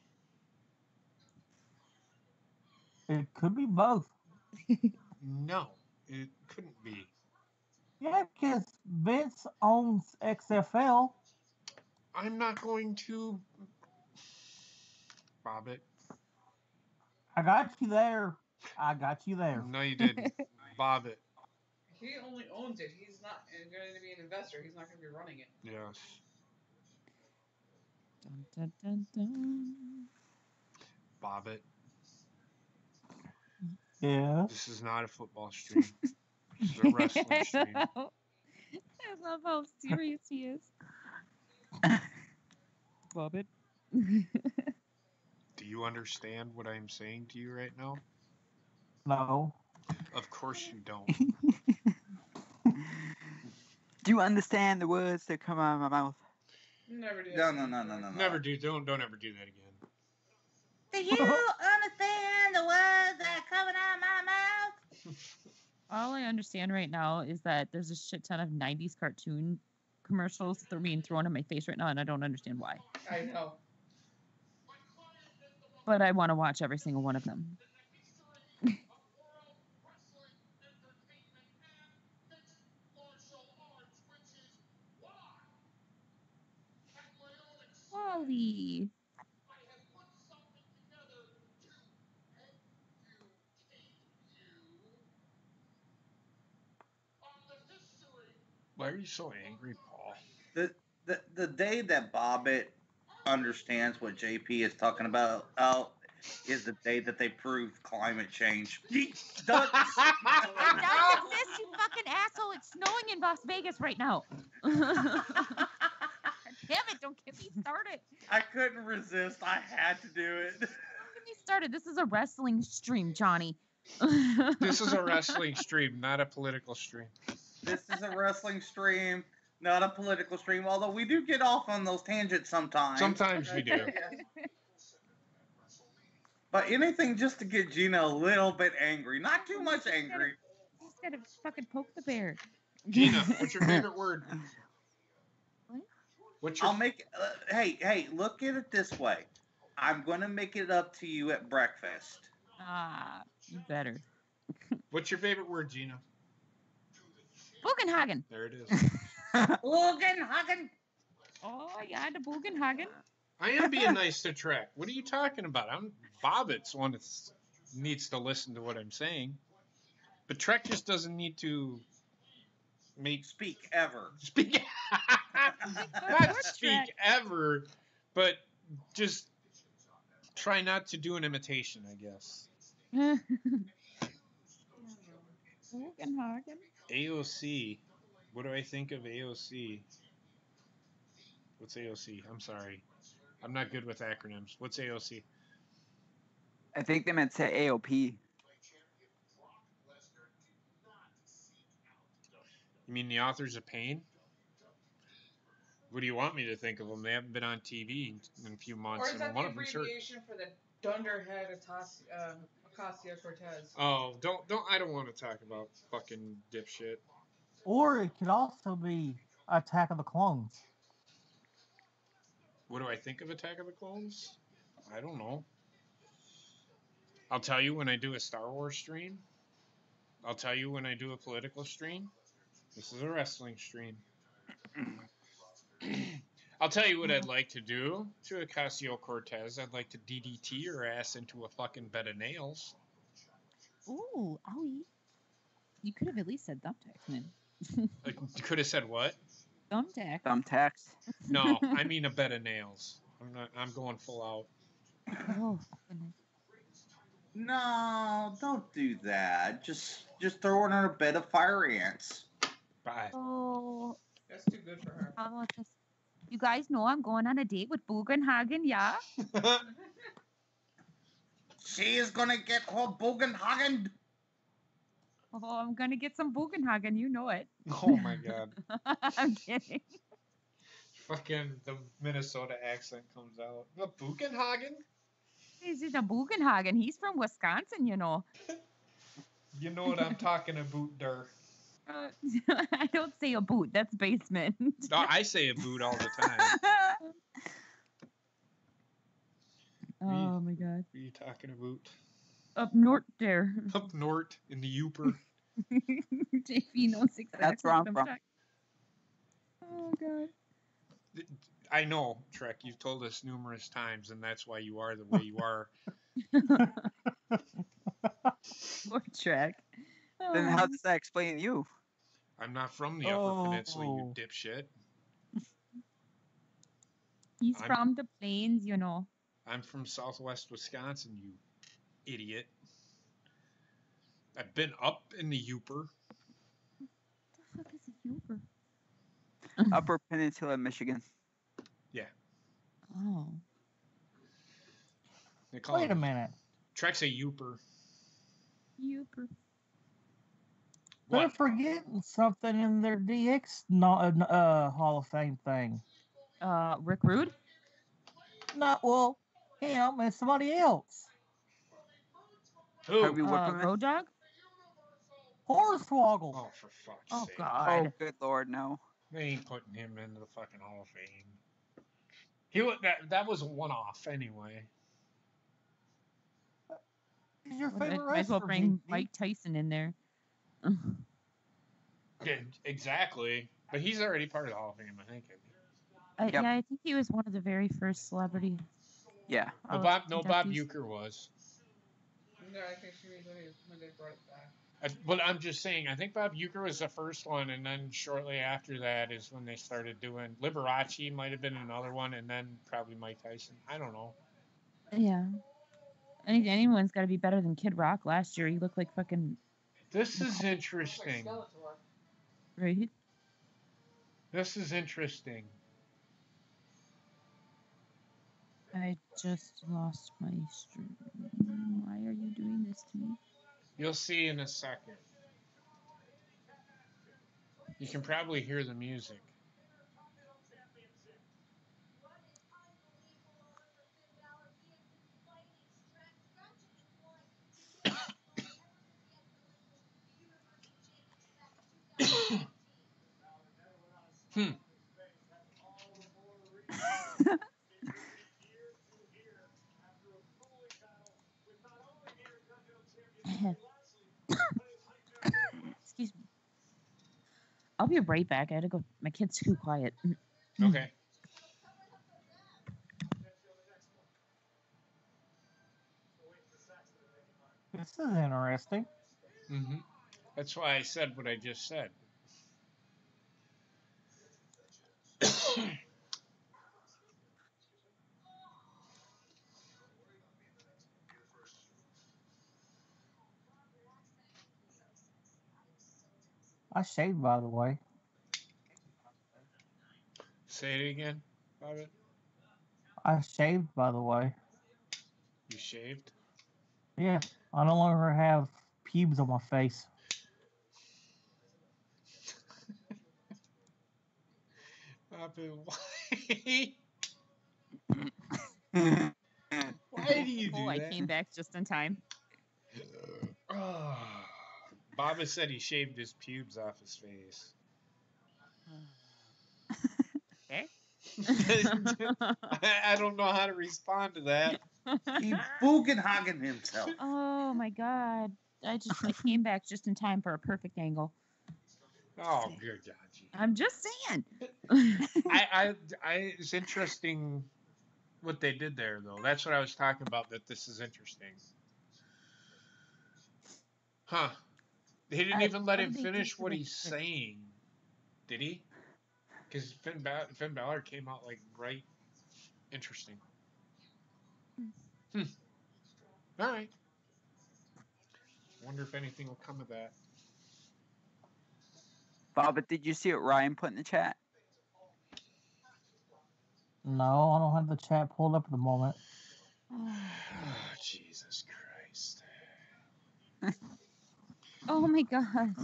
It could be both. No, it couldn't be. Yeah, because Vince owns XFL. I'm not going to bob it. I got you there. No, you didn't. Bob it. He only owns it. He's not going to be an investor. He's not going to be running it. Yes. Dun, dun, dun, dun. Bob it. Yeah. This is not a football stream. This is a wrestling stream. I love how serious he is. Bob it. Do you understand what I'm saying to you right now? No. Of course you don't. Do you understand the words that come out of my mouth? Never do. No. Never do. Don't ever do that again. Do you understand the words that are coming out of my mouth? All I understand right now is that there's a shit ton of 90s cartoon commercials that are being thrown in my face right now, and I don't understand why. I know. But I want to watch every single one of them. Wally. Why are you so angry, Paul? This the day that Bobbitt understands what JP is talking about is the day that they prove climate change. It does exist, you fucking asshole. It's snowing in Las Vegas right now. Damn it, don't get me started. I couldn't resist. I had to do it. Don't get me started. This is a wrestling stream, Johnny. This is a wrestling stream, not a political stream. This is a wrestling stream, not a political stream, although we do get off on those tangents sometimes. Sometimes we do. But anything just to get Gina a little bit angry. Not too much angry. You just gotta fucking poke the bear. Gina, what's your favorite word? What? What's your... I'll make... hey, look at it this way. I'm going to make it up to you at breakfast. Ah, you better. What's your favorite word, Gina? Bugenhagen. There it is. Bugenhagen. Oh, yeah, the Bugenhagen. I am being nice to Trek. What are you talking about? Bobbitt's one that needs to listen to what I'm saying. But Trek just doesn't need to speak ever. Speak. Not speak ever, but just try not to do an imitation, I guess. Bugenhagen. AOC. What do I think of AOC? What's AOC? I'm sorry. I'm not good with acronyms. What's AOC? I think they meant say AOP. You mean the Authors of Pain? What do you want me to think of them? They haven't been on TV in a few months. Or is that and the one of them's hurt. abbreviation for the Dunderhead Ocasio-Cortez? Oh, I don't want to talk about fucking dipshit. Or it could also be Attack of the Clones. What do I think of Attack of the Clones? I don't know. I'll tell you when I do a Star Wars stream. I'll tell you when I do a political stream. This is a wrestling stream. I'll tell you what I'd like to do to Ocasio-Cortez. I'd like to DDT her ass into a fucking bed of nails. Ooh, owie. You could have at least said thumbtacks, man. Like, you could have said what? Thumbtack. Thumbtacks. No, I mean a bed of nails. I'm going full out. Oh, goodness. No, don't do that. Just throw it on a bed of fire ants. Bye. Oh, That's too good for her. how about this? You guys know I'm going on a date with Bugenhagen, yeah? She is gonna get her Bugenhagen. Oh, I'm gonna get some Bugenhagen, you know it. Oh my god. I'm kidding. Fucking the Minnesota accent comes out. The Buchenhagen? This is a Bugenhagen. He's from Wisconsin, you know. You know what I'm talking about there. I don't say a boot. That's basement. No, I say a boot all the time. Oh my god. What are you talking about? Up north there. Up north in the Yooper. JP knows exactly That's where I'm what from. talking- Oh god. I know, Trek. You've told us numerous times, and that's why you are the way you are. Poor Trek. Then how does that explain you? I'm not from the Upper Peninsula, you dipshit. He's from the plains, you know. I'm from Southwest Wisconsin, you idiot. I've been up in the Yooper. What the fuck is a Uber? Upper Peninsula, Michigan. Yeah. Oh. They call Wait it a minute. Trek's a Yooper. Uber. They're What? forgetting something in their DX Hall of Fame thing. Rick Rude? Not well, him and somebody else. Who? Harvey Whippleman? Road Dog? Hornswoggle. Oh, for fuck's Oh sake. god. Oh, good lord, no. They ain't putting him into the fucking Hall of Fame. That was a one-off anyway. He's your Might favorite as well wrestler, bring JP. Mike Tyson in there. Yeah, exactly. But he's already part of the Hall of Fame, I think. Yep. Yeah, I think he was one of the very first celebrity. Yeah. No, Oh, Bob inductees. Uecker was. No, I think she means when they brought it back. But I'm just saying, I think Bob Uecker was the first one, and then shortly after that is when they started doing Liberace might have been another one, and then probably Mike Tyson. I don't know. Yeah. I think anyone's got to be better than Kid Rock last year. He looked like fucking This is interesting. right. This is interesting. I just lost my stream. Why are you doing this to me? You'll see in a second. You can probably hear the music. Hmm. Excuse me. I'll be right back. I had to go. My kid's too quiet. Okay. This is interesting. Mm-hmm. That's why I said what I just said. I shaved, by the way. Say it again, Bobby. I shaved, by the way. You shaved? Yeah, I no longer have pubes on my face. Bobby, why? Why do you do I that? came back just in time. Bobby said he shaved his pubes off his face. Okay. I don't know how to respond to that. He boogenhagen himself. Oh my god! I came back just in time for a perfect angle. Oh, good God. I'm just saying. It's interesting what they did there, though. That's what I was talking about, that this is interesting. Huh. They didn't even let him finish what he's saying. Did he? Because Finn Balor came out, like, right. Interesting. All right. Wonder if anything will come of that. Bob, but did you see what Ryan put in the chat? No, I don't have the chat pulled up at the moment. Oh, Jesus Christ. Oh my god.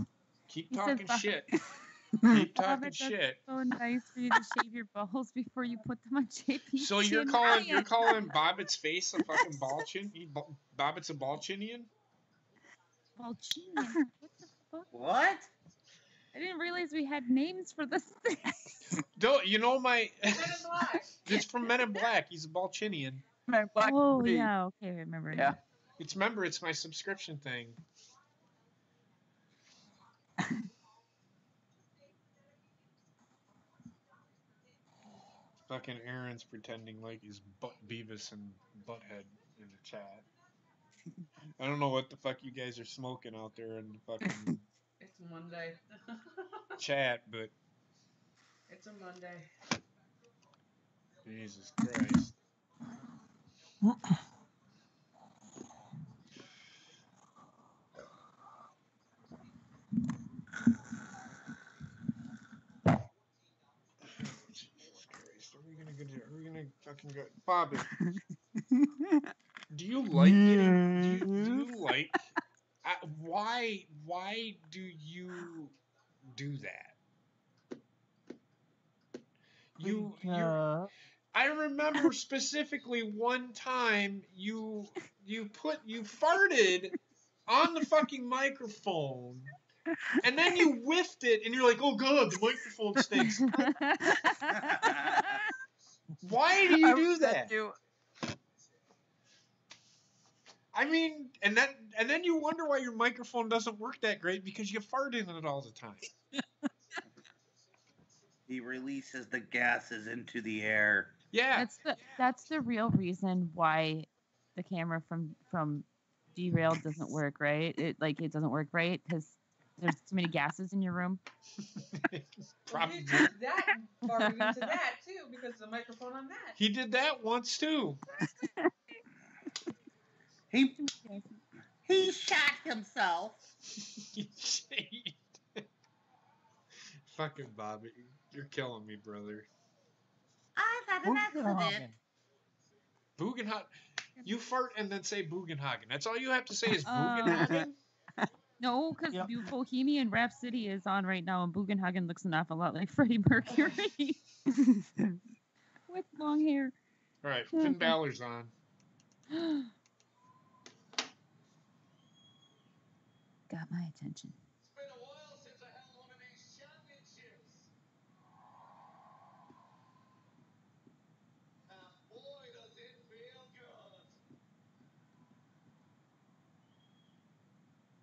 Keep He talking said, shit. Keep Bob, talking that's shit. so nice for you to shave your balls before you put them on JP. So you're calling Bobbitt's face a fucking ball chin? Bobbitt's a ball chinian? Balchinian. What the fuck? What? I didn't realize we had names for this thing. Don't you know my? Men in Black. It's from Men in Black. He's a Balchinian. Oh yeah, okay, I remember. Yeah. It's my subscription thing. Fucking Aaron's pretending like he's Beavis and Butthead in the chat. I don't know what the fuck you guys are smoking out there in the fucking It's Monday. chat, but It's a Monday. Jesus Christ. Jesus Christ. Are we gonna fucking go Bobby? Do you like getting do you like why do you do that? You I remember specifically one time you farted on the fucking microphone, and then you whiffed it, and you're like, "Oh God, the microphone stinks." Why do you do that? I mean, and then you wonder why your microphone doesn't work that great because you fart in it all the time. He releases the gases into the air. Yeah. That's the real reason why the camera from derailed doesn't work, right? It doesn't work right because there's too many gases in your room. Probably. He did that farted into that too because of the microphone on that. He did that once too. He shot himself. Fucking Bobby, you're killing me, brother. I've had an accident. Bugenhagen. You fart and then say Bugenhagen. That's all you have to say is Bugenhagen? No, because Bohemian Rhapsody is on right now, and Bugenhagen looks an awful lot like Freddie Mercury. With long hair. All right, Finn Balor's on. Got my attention. It's been a while since I held one of these championships. And boy, does it feel good.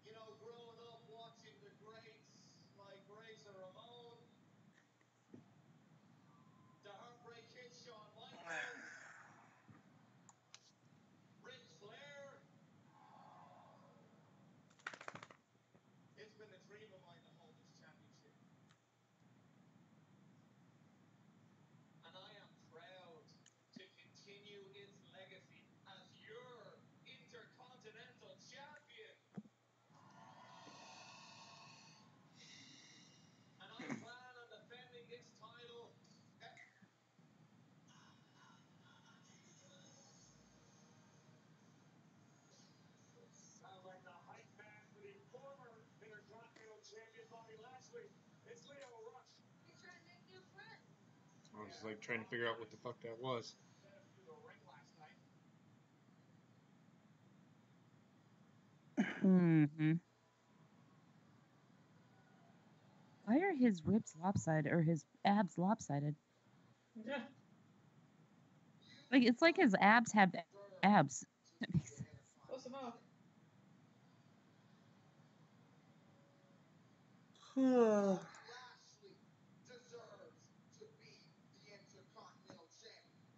You know, growing up watching the greats like Razor Ramon, the Heartbreak Kid Shawn Michaels, Ric Flair. It's been a dream of mine to hold this championship. And I am proud to continue its legacy as your Intercontinental Champion. And I plan on defending this title. Sounds like the hype man for the former Intercontinental Champion Bobby Lashley. It's Leo Rush. You're trying to make new friends. I was like trying to figure out what the fuck that was. Sent him through the ring last night. Mm-hmm. Why are his ribs lopsided or his abs lopsided? Yeah. Like it's like his abs have abs. That makes sense. Close them up. Lashley deserves to be the Intercontinental Champion.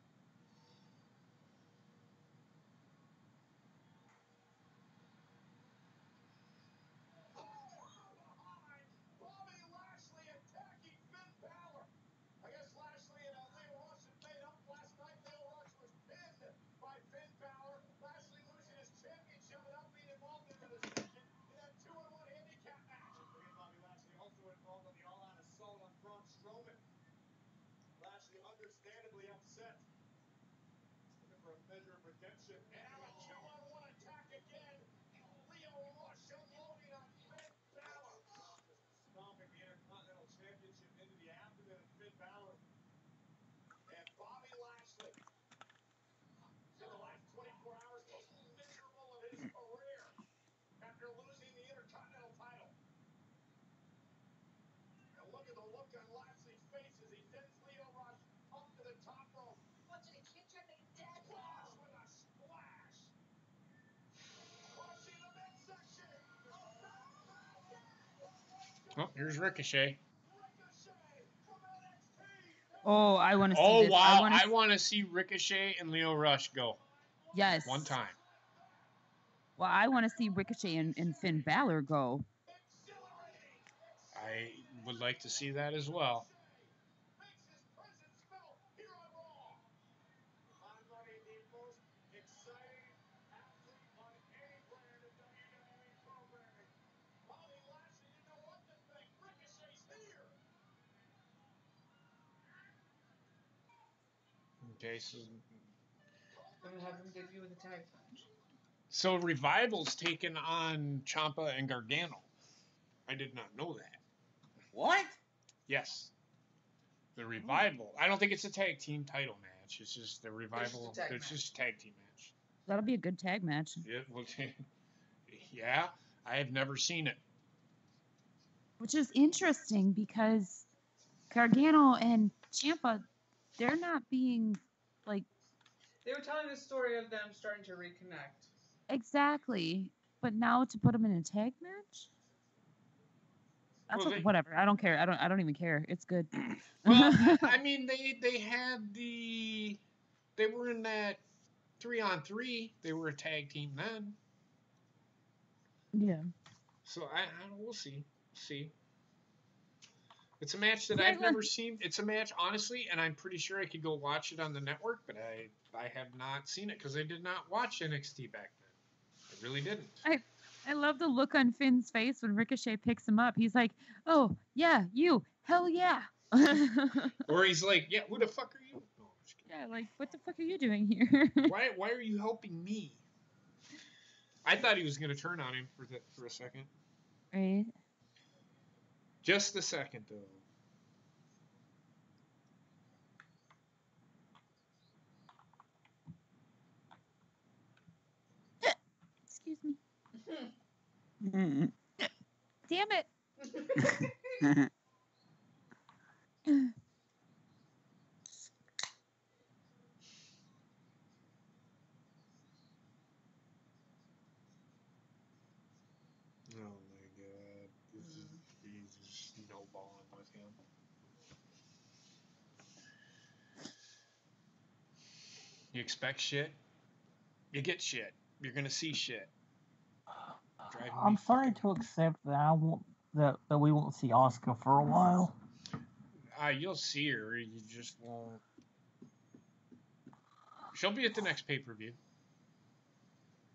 Bobby Lashley attacking Finn Balor. I guess Lashley and Leo Rush had made up last night. Leo Rush was pinned by Finn Balor. Lashley losing his championship without being involved in the decision in that 2-on-1 handicap match. Don't forget Bobby Lashley also involved on the all-out assault on Braun Strowman. Lashley understandably upset. Looking for a measure of redemption. Now a 2-on-1 attack again. Leo Rush unloading on Finn Balor. Just stomping the Intercontinental Championship into the abdomen of Finn Balor. And Bobby Lashley, in the last 24 hours, most miserable of his career after losing the Intercontinental title. And look at the look on Lashley's face as he sends Leo Rush up to the top rope. Watching a kid try to make a dad Rush with a splash. Crushing the midsection. Oh, here's Ricochet. Ricochet from NXT. Oh, I want to see Oh this. wow, I I want to see Ricochet and Leo Rush go yes. one time. Well, I want to see Ricochet and Finn Balor go. I would like to see that as well. Makes his presence felt here on Raw. On Monday, the most exciting athlete on any brand of WWE programming. Bobby Lashley didn't know what to think. Ricochet's here. Okay, so I'm gonna have him debut with a tag match. Revival's taken on Ciampa and Gargano. I did not know that. What? Yes. The Revival. I don't think it's a tag team title match. It's just the Revival. It's just a tag team match. That'll be a good tag match. Yeah, well, yeah, I have never seen it. Which is interesting because Gargano and Ciampa, they're not being like They were telling the story of them starting to reconnect. exactly, but now to put them in a tag match. That's Well, whatever. I don't care. I don't even care. It's good. Well, I mean, they had they were in that 3-on-3. They were a tag team then. Yeah. So we'll see. See. It's a match that Yeah, I've never seen. It's a match, honestly, and I'm pretty sure I could go watch it on the network, but I have not seen it because I did not watch NXT back then. I really didn't. I love the look on Finn's face when Ricochet picks him up. He's like, "Oh yeah, you, hell yeah." Or he's like, "Yeah, who the fuck are you?" No, I'm just kidding. Yeah, like, what the fuck are you doing here? Why are you helping me? I thought he was gonna turn on him for a second. Right. Just a second though. Excuse me. Mm. Damn it. Oh my god. He's just snowballing with him. You expect shit, you get shit. You're gonna see shit. Driving me I'm starting fucking- to accept that we won't see Oscar for a while. You'll see her. You just won't. She'll be at the next pay-per-view.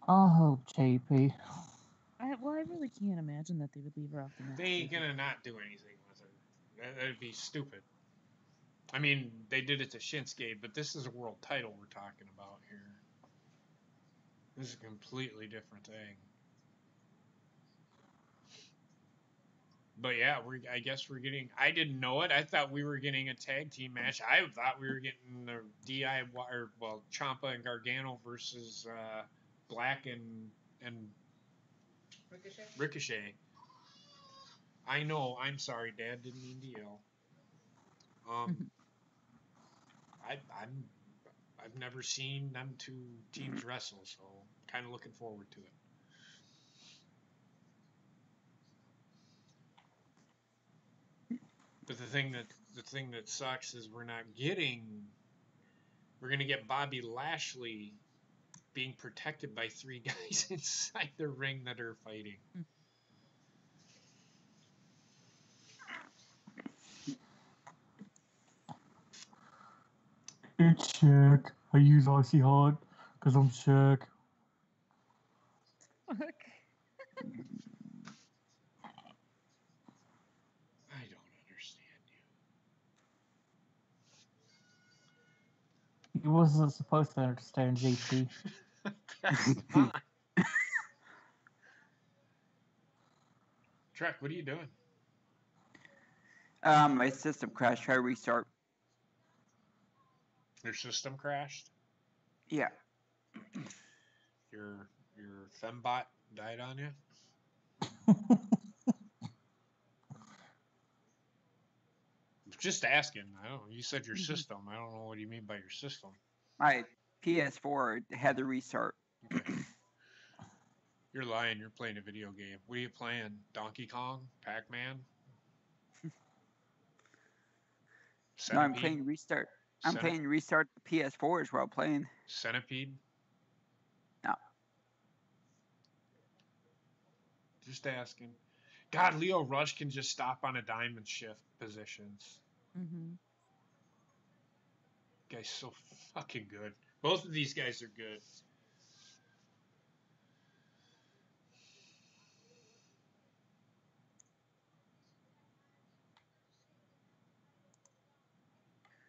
I hope, JP. I really can't imagine that they would leave her off the match. They ain't gonna not do anything with her. That'd be stupid. I mean, they did it to Shinsuke, but this is a world title we're talking about here. This is a completely different thing. But yeah, I guess we're getting. I didn't know it. I thought we were getting a tag team match. I thought we were getting the Ciampa and Gargano versus Black and Ricochet. I know. I'm sorry, Dad. Didn't mean to yell. I've never seen them two teams wrestle, so kind of looking forward to it. But the thing that sucks is we're gonna get Bobby Lashley being protected by three guys inside the ring that are fighting. It's Shaq. I use Icy Hot because I'm Shaq. Fuck. I don't understand you. He wasn't supposed to understand, JP. That's fine. Trek, what are you doing? My system crashed. Try to restart. Your system crashed? Yeah. Your fembot died on you? Just asking. I don't know. You said your system. I don't know what you mean by your system. My PS4 had to restart. Okay. You're lying. You're playing a video game. What are you playing? Donkey Kong? Pac-Man? No, I'm playing restart. I'm playing restart the PS4 is what I'm playing. Centipede? No. Just asking. God, Leo Rush can just stop on a dime and shift positions. Mm-hmm. Guy's so fucking good. Both of these guys are good.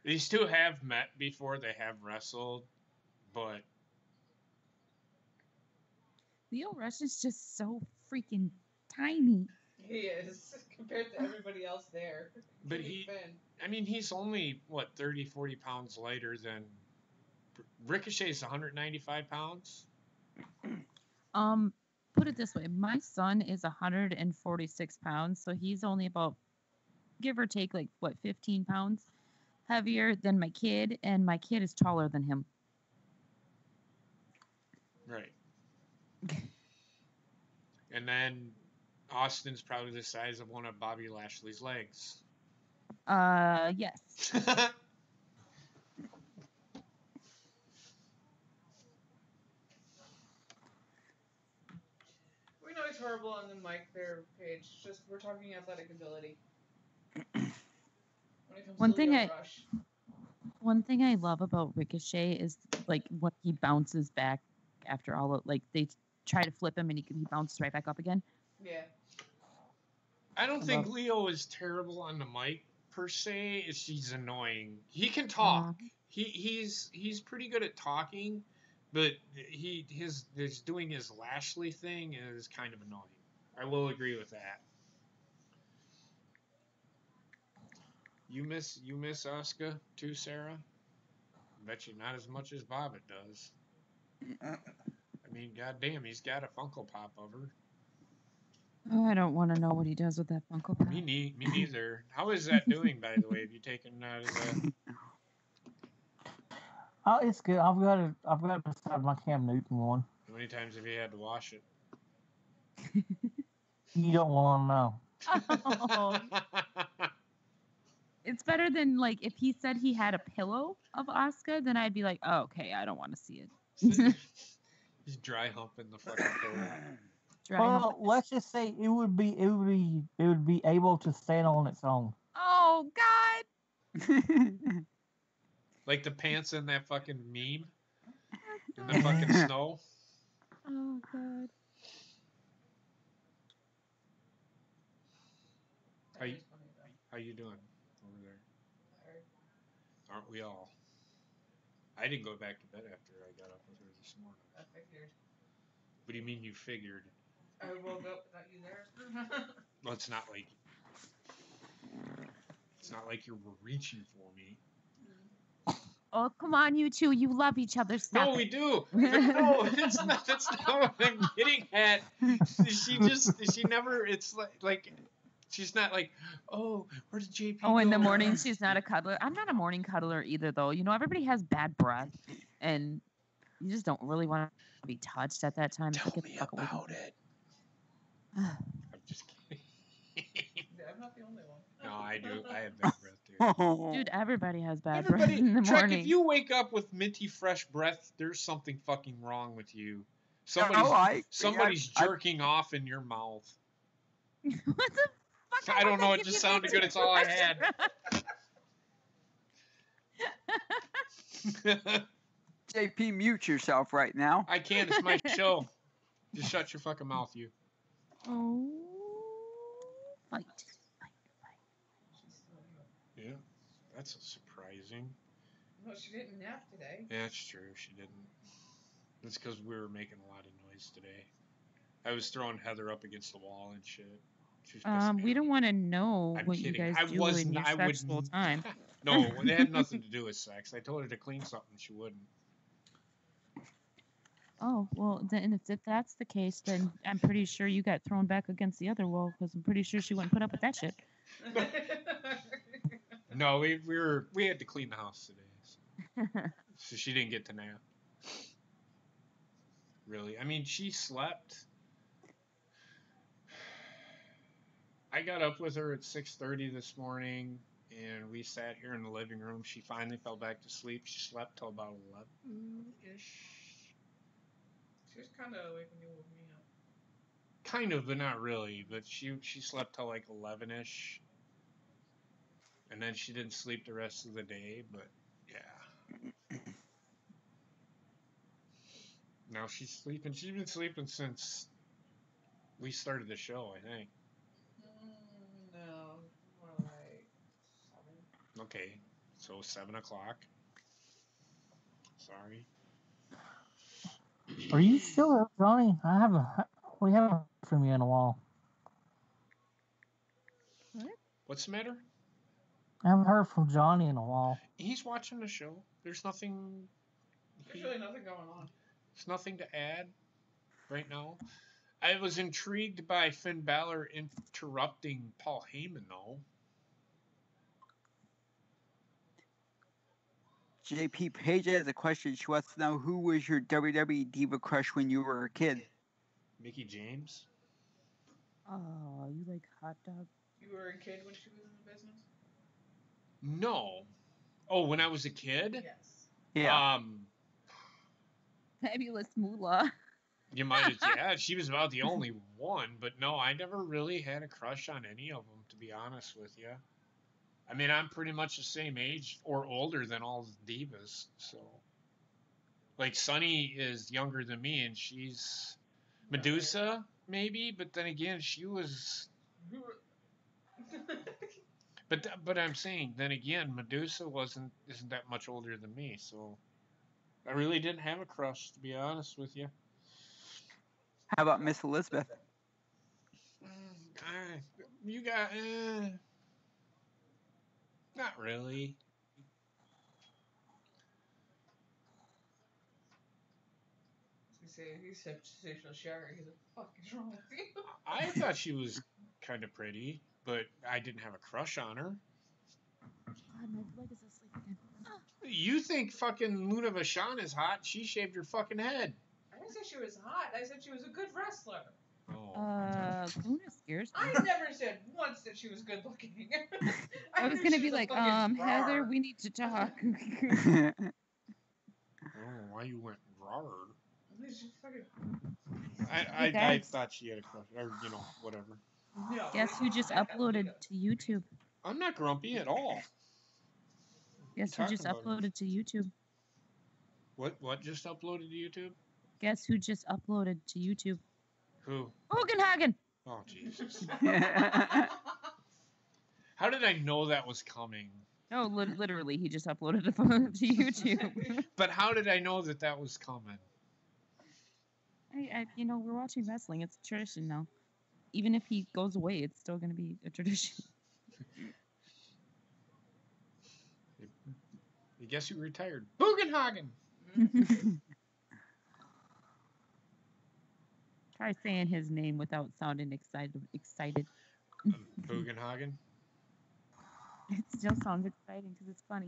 These two have met before. They have wrestled, but Leo Rush is just so freaking tiny. He is compared to everybody else there. But including Finn. I mean, he's only, 30, 40 pounds lighter than Ricochet's 195 pounds. Put it this way. My son is 146 pounds, so he's only about, give or take, 15 pounds heavier than my kid, and my kid is taller than him. Right. And then Austin's probably the size of one of Bobby Lashley's legs. Yes. We know he's horrible terrible on the mic there, Paige. Just we're talking athletic ability. When it comes One to thing Leo I- Rush. One thing I love about Ricochet is like when he bounces back after all of, like they try to flip him and he bounces right back up again. Yeah. I don't I think love- Leo is terrible on the mic per se. It's he's annoying. He can talk. He's pretty good at talking, but his doing his Lashley thing is kind of annoying. I will agree with that. You miss Asuka too, Sarah? Bet you not as much as Bobbit does. I mean, goddamn, he's got a Funko Pop of her. Oh, I don't want to know what he does with that Funko Pop. Me neither. How is that doing, by the way? Have you taken the... Oh, it's good. I've got it beside my Cam Newton one. How many times have you had to wash it? You don't want to know. Oh. It's better than like if he said he had a pillow of Asuka, then I'd be like, oh, okay, I don't want to see it. He's dry humping the fucking pillow. Well, let's just say it would be able to stand on its own. Oh God! Like the pants in that fucking meme in the fucking snow. Oh God! How you doing over there? Aren't we all? I didn't go back to bed after I got up with her this morning. I figured. What do you mean you figured? I woke up without you there. Well, it's not like you were reaching for me. Oh come on, you two! You love each other. Stop No, it. we do. No, that's not what I'm getting at. She never. It's like she's not like, oh, where did JP Oh, in go? the morning she's not a cuddler. I'm not a morning cuddler either, though. You know, everybody has bad breath, and you just don't really want to be touched at that time. Tell Get the me fuck away from about it. me. I'm just kidding. I'm not the only one. No, I do. I have bad breath too. Dude, everybody has bad Everybody, breath in the Trek, morning. if you wake up with minty fresh breath, there's something fucking wrong with you. Somebody's jerking off in your mouth. What the fuck? I don't wasn't know. It giving just you sounded good. It's all I had. JP, mute yourself right now. I can't. It's my show. Just shut your fucking mouth, you. Oh, fight. Yeah, that's surprising. No, she didn't nap today. Yeah, that's true. She didn't. It's because we were making a lot of noise today. I was throwing Heather up against the wall and shit. She was pissing me We off. don't want to know I'm what you kidding. guys I do wasn't. in your I sexual wouldn't. time. No, it had nothing to do with sex. I told her to clean something. She wouldn't. Oh, well, then if that's the case, then I'm pretty sure you got thrown back against the other wall because I'm pretty sure she wouldn't put up with that shit. No, we had to clean the house today, so she didn't get to nap. Really, I mean, she slept. I got up with her at 6:30 this morning, and we sat here in the living room. She finally fell back to sleep. She slept till about 11-ish. She was kind of awake when you woke me up. Kind of, but not really. But she slept till like 11-ish. And then she didn't sleep the rest of the day, but yeah. Now she's sleeping. She's been sleeping since we started the show, I think. No, more like 7. Okay, so 7 o'clock. Sorry. Are you sure, Johnny? We haven't heard from you in a while. What's the matter? I haven't heard from Johnny in a while. He's watching the show. There's nothing. There's really nothing going on. There's nothing to add right now. I was intrigued by Finn Balor interrupting Paul Heyman, though. JP Paige has a question. She wants to know, who was your WWE Diva crush when you were a kid? Mickey James. Oh, you like hot dog? You were a kid when she was in the business? No. Oh, when I was a kid? Yes. Yeah. Fabulous moolah. You might, yeah, she was about the only one, but no, I never really had a crush on any of them, to be honest with you. I mean, I'm pretty much the same age or older than all the divas, so. Like, Sunny is younger than me, and she's Medusa, maybe, but then again, she was. But I'm saying, then again, Medusa isn't that much older than me, so I really didn't have a crush, to be honest with you. How about Miss Elizabeth? You got not really. He's sensational shower. He's like, "Fuck is wrong with you?" I thought she was kind of pretty, but I didn't have a crush on her. God, my leg is asleep again. You think fucking Luna Vachon is hot? She shaved her fucking head. I didn't say she was hot. I said she was a good wrestler. Oh. Luna scares me. I never said once that she was good looking. I was knew gonna she be was a like, fucking Heather, rar. we need to talk. Oh, why you went rar? She's fucking. I guys. thought she had a crush, or whatever. No. Guess who just uploaded to YouTube? I'm not grumpy at all. Guess who just Talking about uploaded to YouTube? What just uploaded to YouTube? Guess who just uploaded to YouTube? Who? Hogenhagen! Oh, Jesus. How did I know that was coming? No, literally, he just uploaded a photo to YouTube. But how did I know that was coming? We're watching wrestling. It's a tradition now. Even if he goes away, it's still going to be a tradition. I guess you retired. Bugenhagen! Try saying his name without sounding excited. Bugenhagen? It still sounds exciting because it's funny.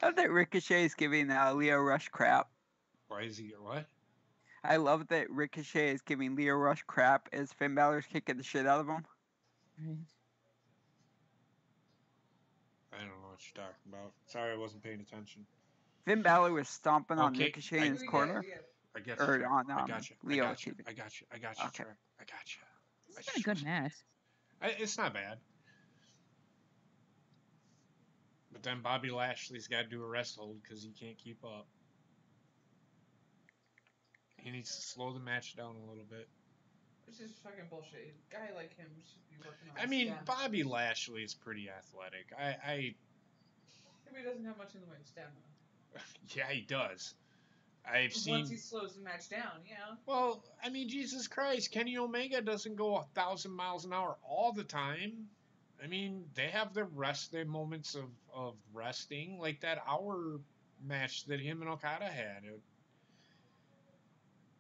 I love that Ricochet is giving Leo Rush crap. Why is he what? I love that Ricochet is giving Leo Rush crap as Finn Balor's kicking the shit out of him. Right. I don't know what you're talking about. Sorry, I wasn't paying attention. Finn Balor was stomping on Okay, Ricochet in his corner. I got Or you. on I got you. Leo. I got you. I got you. I got you. Okay. Trek. I got you. It's been a good match. It's not bad. But then Bobby Lashley's got to do a rest hold because he can't keep up. He needs to slow the match down a little bit. Which is fucking bullshit. A guy like him should be working on I mean, stamina. Bobby Lashley is pretty athletic. Maybe he doesn't have much in the way of stamina. Yeah, he does. I've seen. Once he slows the match down, yeah. Well, I mean, Jesus Christ, Kenny Omega doesn't go 1,000 miles an hour all the time. I mean, they have their moments of resting, like that hour match that him and Okada had.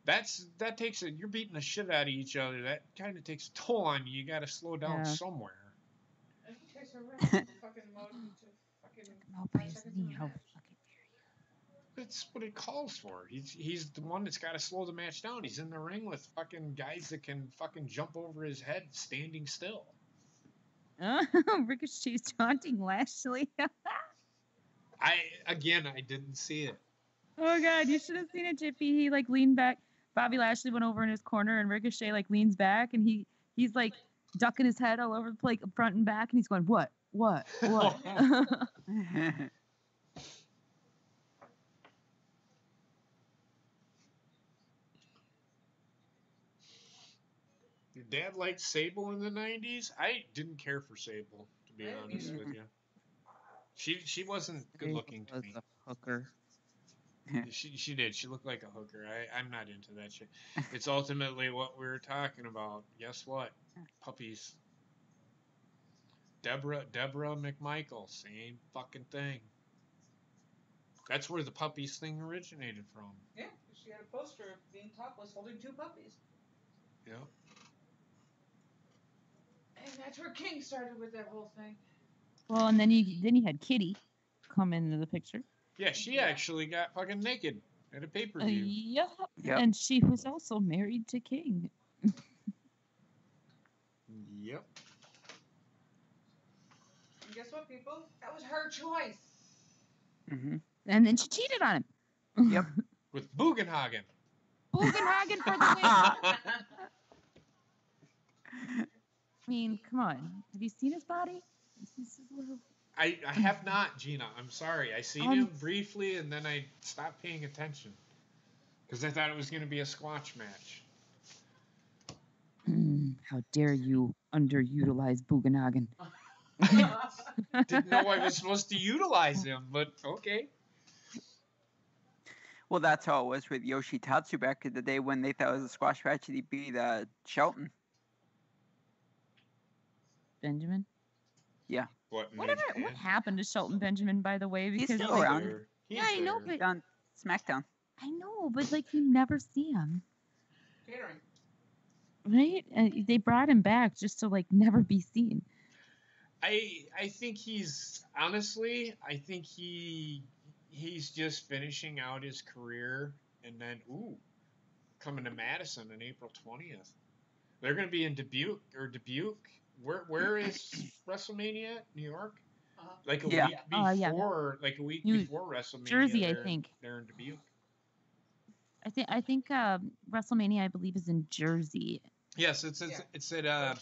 That takes it. You're beating the shit out of each other. That kind of takes a toll on you. You got to slow down somewhere. I think he takes a rest fucking mode to fucking. Oh, 5 please, seconds me, in the how match. fucking That's what it calls for. He's the one that's got to slow the match down. He's in the ring with fucking guys that can fucking jump over his head standing still. Ricochet's taunting Lashley. I didn't see it. Oh god, you should have seen it, Jippy. He leaned back. Bobby Lashley went over in his corner, and Ricochet leans back, and he's ducking his head all over the place, front and back, and he's going, "What? Your dad liked Sable in the 90s? I didn't care for Sable, to be honest with you. She wasn't good looking to me. A hooker. She did. She looked like a hooker. I'm not into that shit. It's ultimately what we were talking about. Guess what? Puppies. Deborah McMichael. Same fucking thing. That's where the puppies thing originated from. Yeah, she had a poster of being topless holding 2 puppies. Yep. And that's where King started with that whole thing. Well, and then you had Kitty come into the picture. Yeah, she actually got fucking naked at a pay-per-view. Yep. Yep. And she was also married to King. Yep. And guess what, people? That was her choice. Mm-hmm. And then she cheated on him. Yep. with Bugenhagen. Bugenhagen for the win. I mean, come on. Have you seen his body? This is a little... I have not, Gina. I'm sorry. I seen him briefly, and then I stopped paying attention because I thought it was going to be a squash match. How dare you underutilize Bugenhagen? Didn't know I was supposed to utilize him, but okay. Well, that's how it was with Yoshitatsu back in the day when they thought it was a squash match and he beat Shelton. Benjamin? Yeah. What happened to Shelton Benjamin, by the way? Because he's still around. I know, but on SmackDown. I know, but like you never see him. Catering. Right? And they brought him back just to like never be seen. I think he's just finishing out his career, and then coming to Madison on April 20th. They're going to be in Dubuque. Where is WrestleMania at? New York? Like a week before, like a week before WrestleMania. Jersey, I think. They're in Dubuque. I think WrestleMania, I believe, is in Jersey. Yes, it's at Giant Stadium.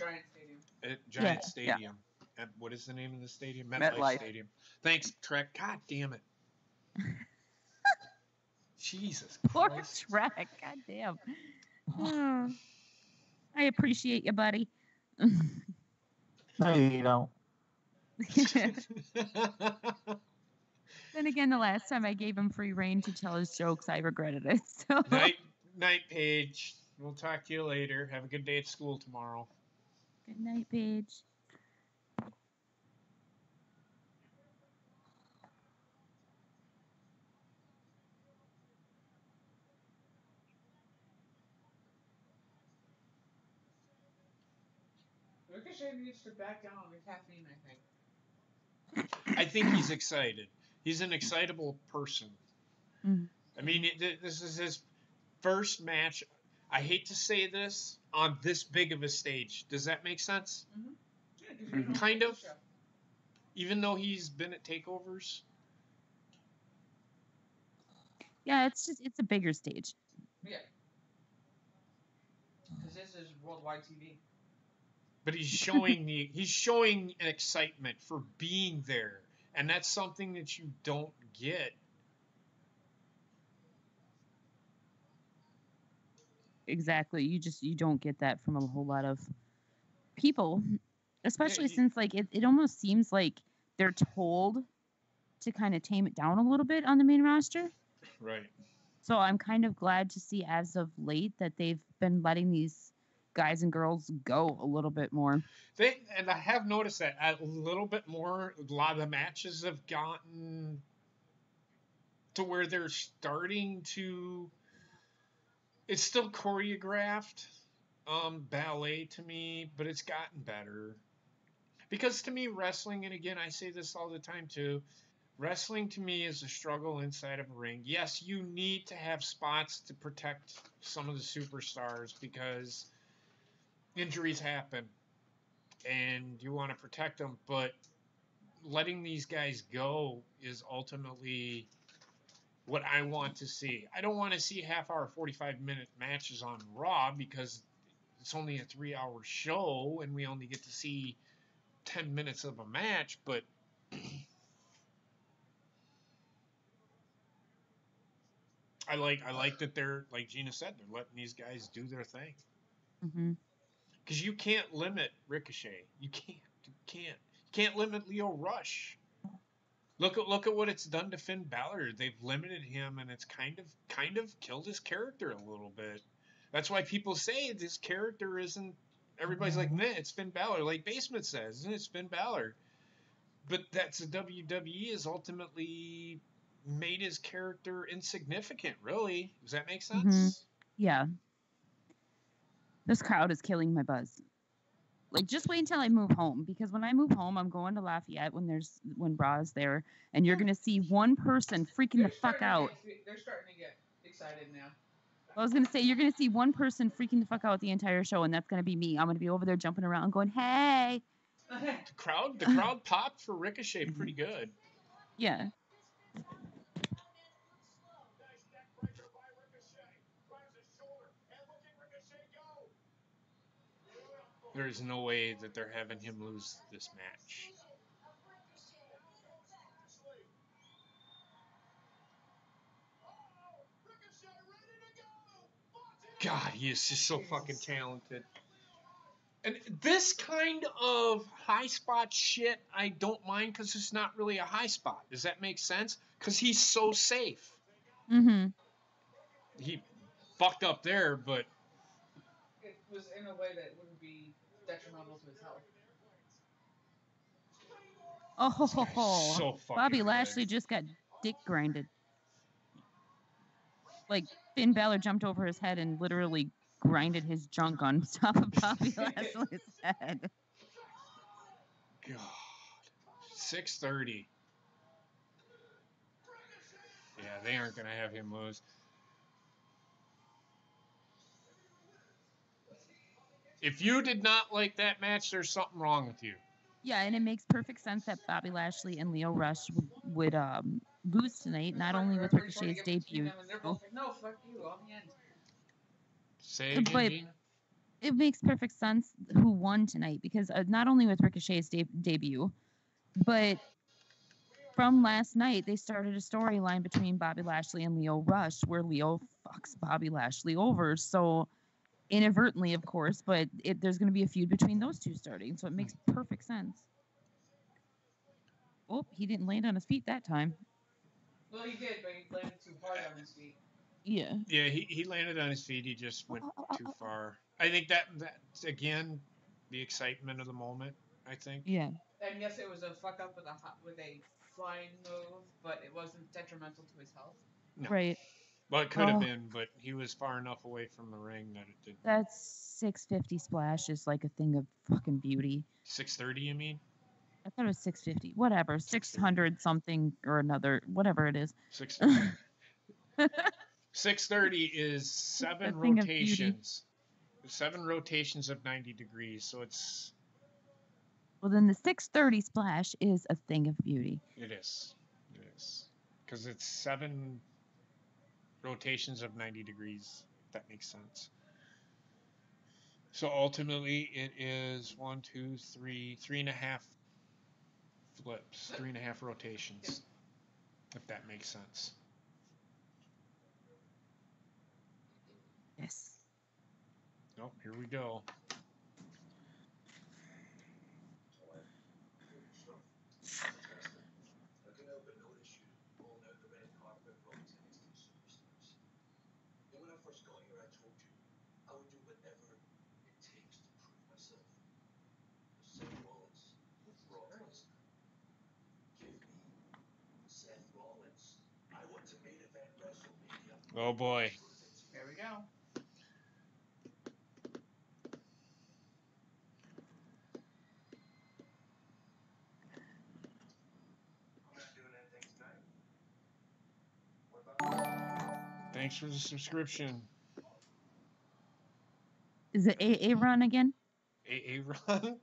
At Giant Stadium. And what is the name of the stadium? MetLife Stadium. Thanks, Trek. God damn it. Jesus Poor Christ. Trek. God damn. Oh, I appreciate you, buddy. No, you don't. Then again, the last time I gave him free reign to tell his jokes, I regretted it. So. Night, Paige. We'll talk to you later. Have a good day at school tomorrow. Good night, Paige. Ricochet needs to back down on the caffeine, I think. I think he's excited. He's an excitable person. Mm. I mean, this is his first match. I hate to say this on this big of a stage. Does that make sense? Mm-hmm. Yeah, Kind of. Even though he's been at takeovers. Yeah, it's a bigger stage. Yeah. Because this is worldwide TV. But he's showing an excitement for being there, and that's something that you don't get. Exactly. You don't get that from a whole lot of people, especially since like it almost seems like they're told to kind of tame it down a little bit on the main roster. Right. So I'm kind of glad to see as of late that they've been letting these guys and girls go a little bit more. And I have noticed that a little bit more. A lot of the matches have gotten to where they're starting to. It's still choreographed ballet to me, but it's gotten better. Because to me, wrestling, and again, I say this all the time too, wrestling to me is a struggle inside of a ring. Yes, you need to have spots to protect some of the superstars because injuries happen and you want to protect them, but letting these guys go is ultimately what I want to see. I don't want to see half-hour, 45-minute matches on Raw because it's only a 3-hour show and we only get to see 10 minutes of a match, but I like that they're, like Gina said, they're letting these guys do their thing. Mm-hmm. Because you can't limit Ricochet. You can't limit Leo Rush. Look at what it's done to Finn Balor. They've limited him, and it's kind of killed his character a little bit. That's why people say this character isn't. Everybody's like, meh, it's Finn Balor. Like Basement says, isn't it? It's Finn Balor. But that's the WWE has ultimately made his character insignificant. Really, does that make sense? Mm-hmm. Yeah. This crowd is killing my buzz. Like, just wait until I move home, because when I move home, I'm going to Lafayette when Raw is there, and you're gonna see one person freaking the fuck out. They're starting to get excited now. I was gonna say you're gonna see one person freaking the fuck out the entire show, and that's gonna be me. I'm gonna be over there jumping around, going, "Hey!" The crowd popped for Ricochet pretty good. Yeah. There is no way that they're having him lose this match. God, he is just so fucking talented. And this kind of high spot shit, I don't mind because it's not really a high spot. Does that make sense? Because he's so safe. Mm-hmm. He fucked up there, but It was in a way that wouldn't be detrimental to his health. Oh, this guy's so fucking Bobby good. Lashley just got dick grinded. Like Finn Balor jumped over his head and literally grinded his junk on top of Bobby Lashley's head. God. 6:30. Yeah, they aren't going to have him lose. If you did not like that match, there's something wrong with you. Yeah, and it makes perfect sense that Bobby Lashley and Lio Rush would lose tonight, not only with Ricochet's debut. No, fuck you, on the end. Say again, But Gina? it makes perfect sense who won tonight because not only with Ricochet's debut, but from last night they started a storyline between Bobby Lashley and Lio Rush where Lio fucks Bobby Lashley over. So inadvertently, of course, but there's going to be a feud between those two starting, so it makes perfect sense. Oh, he didn't land on his feet that time. Well, he did, but he landed too hard on his feet. Yeah. Yeah, he landed on his feet. He just went too far. I think that's, again, the excitement of the moment, I think. Yeah. And yes, it was a fuck up with a flying move, but it wasn't detrimental to his health. No. Right. Well, it could have been, but he was far enough away from the ring that it didn't. That 650 splash is like a thing of fucking beauty. 6:30, you mean? I thought it was 650. Whatever. 600 something or another. Whatever it is. 6:30. 6:30 is 7 rotations. 7 rotations of 90 degrees, so it's... Well, then the 630 splash is a thing of beauty. It is. It is. Because it's 7 rotations of 90 degrees, if that makes sense. So ultimately, it is 1, 2, 3, 3.5 flips, 3.5 rotations, if that makes sense. Yes. Oh, here we go. Oh boy. Here we go. Thanks for the subscription. Is it AA run again? AA run?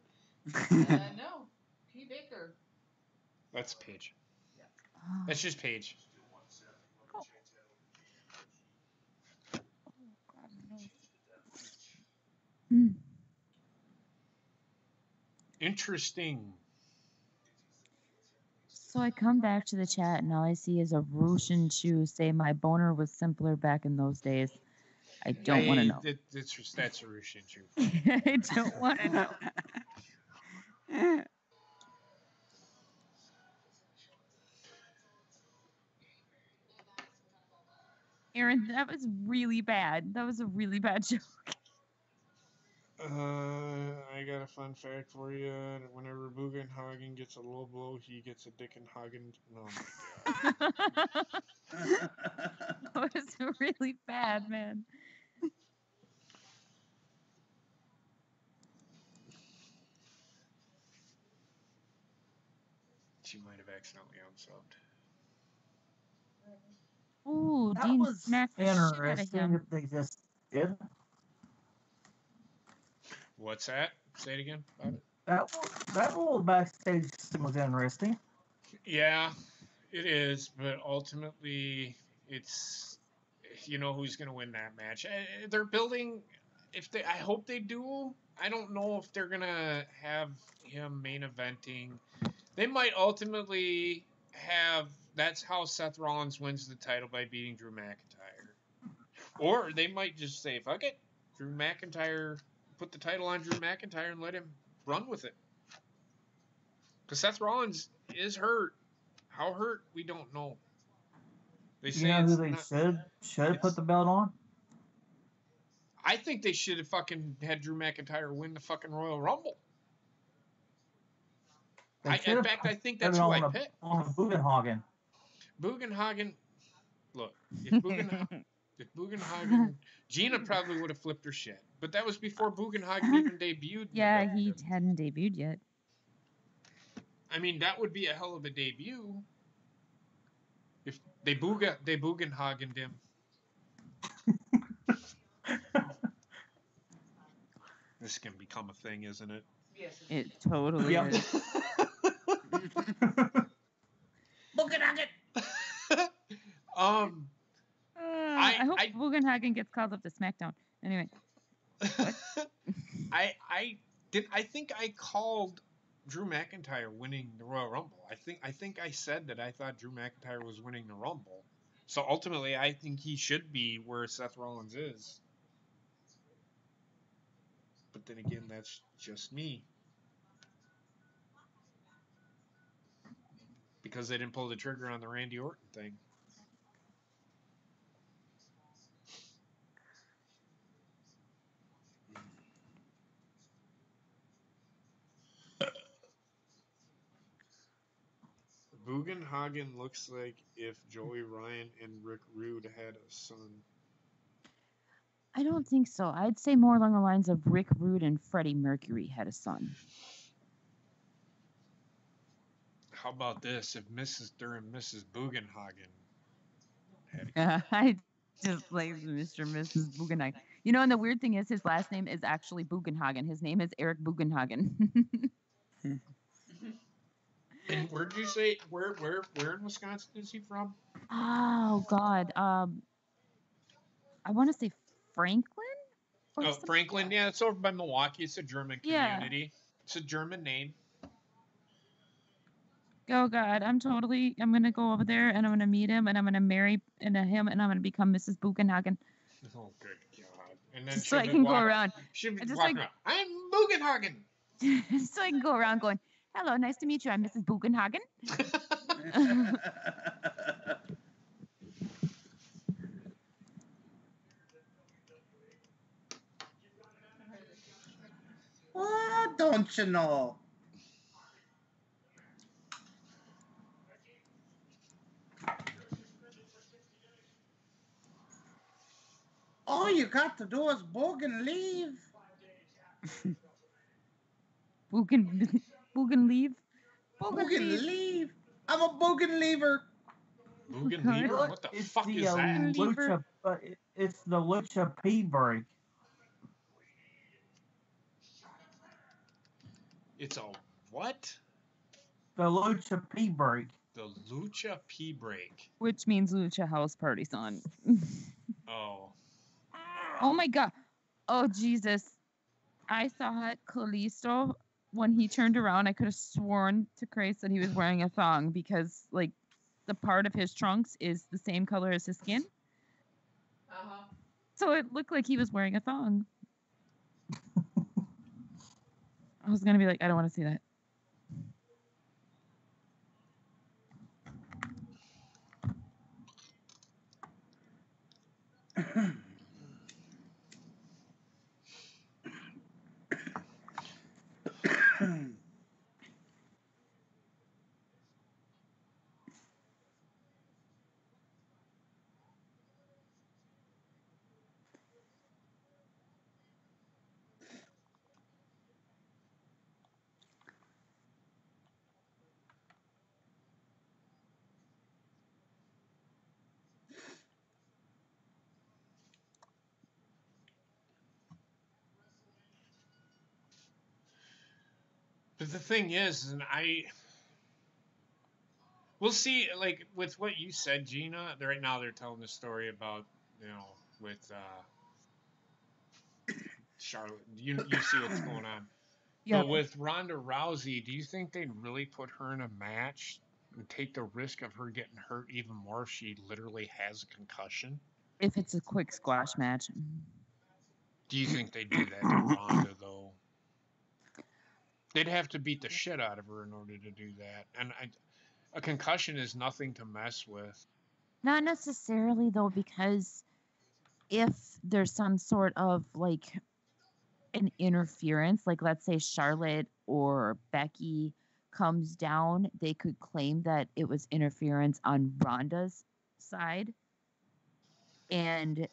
No. P. Baker. That's Paige. Yeah. Oh. That's just Paige. Mm. Interesting. So I come back to the chat and all I see is a Russian Chew say my boner was simpler back in those days. I don't want to know. That's a Russian Chew. I don't want to know. Aaron, that was really bad. That was a really bad joke. I got a fun fact for you. Whenever Bugenhagen gets a low blow, he gets a Dickenhagen. Oh my god. That was really bad, man. She might have accidentally unsubbed. Ooh, That Dean was smacked the shit out of interesting him. that they just did. What's that? Say it again, Bobby. That little backstage system was interesting. Yeah, it is, but ultimately, it's who's going to win that match. They're building. I hope they do. I don't know if they're gonna have him main eventing. They might ultimately have. That's how Seth Rollins wins the title, by beating Drew McIntyre. Or they might just say, "Fuck it, Drew McIntyre, put the title on Drew McIntyre and let him run with it." Because Seth Rollins is hurt. How hurt, we don't know. They You say know it's who they not, should put the belt on? I think they should have fucking had Drew McIntyre win the fucking Royal Rumble. They should In have fact, put I think it that's who I on picked. on Bugenhagen. Bugenhagen. Look, if Bugenhagen, Gina probably would have flipped her shit. But that was before Bugenhagen even debuted. Yeah, he hadn't debuted yet. I mean, that would be a hell of a debut. If they Bugenhagened him. This can become a thing, isn't it? Yes. It totally Yep. is. I hope Bugenhagen gets called up to SmackDown. Anyway, I think I called Drew McIntyre winning the Royal Rumble. I think I said that I thought Drew McIntyre was winning the Rumble. So ultimately, I think he should be where Seth Rollins is. But then again, that's just me. Because they didn't pull the trigger on the Randy Orton thing. Bugenhagen looks like if Joey Ryan and Rick Rude had a son. I don't think so. I'd say more along the lines of Rick Rude and Freddie Mercury had a son. How about this? If Mrs. Bugenhagen had a I just like Mr. and Mrs. Bugenhagen. You know, and the weird thing is his last name is actually Bugenhagen. His name is Eric Bugenhagen. And where did you say where in Wisconsin is he from? Oh God. I want to say Franklin. Or Oh, something? Franklin. Yeah, it's over by Milwaukee. It's a German Yeah. community. It's a German name. Oh God, I'm gonna go over there and I'm gonna meet him and I'm gonna marry him and I'm gonna become Mrs. Bugenhagen. Oh, good God. And then Just so I can go around. She'll be Just walking like- around. I'm Bugenhagen. So I can go around going, hello, nice to meet you. I'm Mrs. Bugenhagen. What don't you know? All you got to do is book and leave. Bugen leave. Book and leave. I'm a book and leaver. Bugenlever? What the It's fuck the is that? Lucha, it's the Lucha P break. It's a what? The Lucha P break. The Lucha P break. Which means Lucha House Party song. Oh. Oh my God. Oh Jesus. I saw Kalisto when he turned around. I could have sworn to Christ that he was wearing a thong because like the part of his trunks is the same color as his skin. Uh-huh. So it looked like he was wearing a thong. I was gonna be like, I don't want to see that. But the thing is, and we'll see, like, with what you said, Gina, right now they're telling the story about, with, Charlotte. You see what's going on. Yeah. But with Ronda Rousey, do you think they'd really put her in a match and take the risk of her getting hurt even more if she literally has a concussion? If it's a quick squash match. Do you think they'd do that to Ronda, though? They'd have to beat the shit out of her in order to do that. And a concussion is nothing to mess with. Not necessarily, though, because if there's some sort of, like, an interference, like, let's say Charlotte or Becky comes down, they could claim that it was interference on Ronda's side. And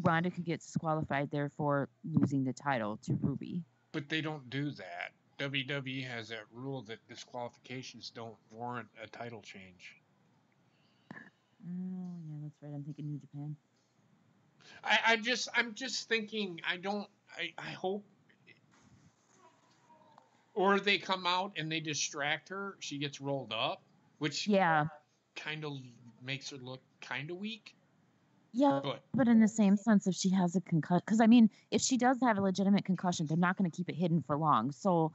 Ronda could get disqualified, therefore losing the title to Ruby. But they don't do that. WWE has that rule that disqualifications don't warrant a title change. Oh, yeah, that's right. I'm thinking New Japan. I'm just thinking, I hope, or they come out and they distract her, she gets rolled up, which kind of makes her look kind of weak. Yeah, but in the same sense, if she has a concussion, because I mean, if she does have a legitimate concussion, they're not going to keep it hidden for long. So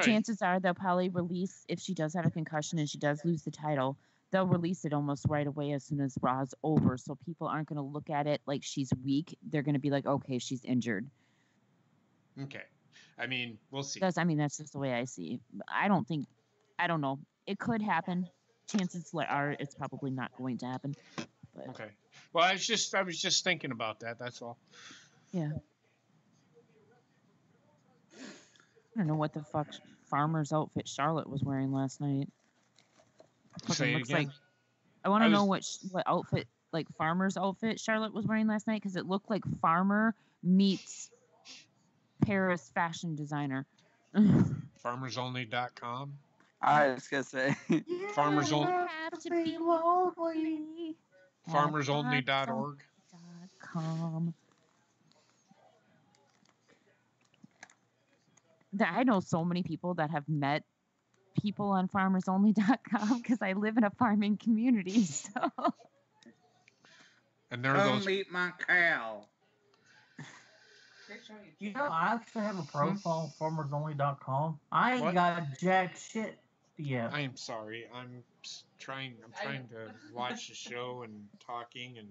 chances are they'll probably release, if she does have a concussion and she does lose the title, they'll release it almost right away as soon as Raw's over. So people aren't going to look at it like she's weak. They're going to be like, okay, she's injured. Okay. I mean, we'll see. That's just the way I see. I don't know. It could happen. Chances are it's probably not going to happen. But. Okay. Well, I was just thinking about that. That's all. Yeah. I don't know what the fuck farmer's outfit Charlotte was wearing last night. Say it again. Like, I want to know what outfit, like farmer's outfit Charlotte was wearing last night, because it looked like farmer meets Paris fashion designer. FarmersOnly.com. I was gonna say. Farmers Only. Have to be lonely. FarmersOnly.org. I know so many people that have met people on FarmersOnly.com because I live in a farming community. So. And there are Come those. meet my cow. You know, I actually have a profile on farmersonly.com. I ain't got jack shit yet. I am sorry. I'm trying to watch the show and talking and.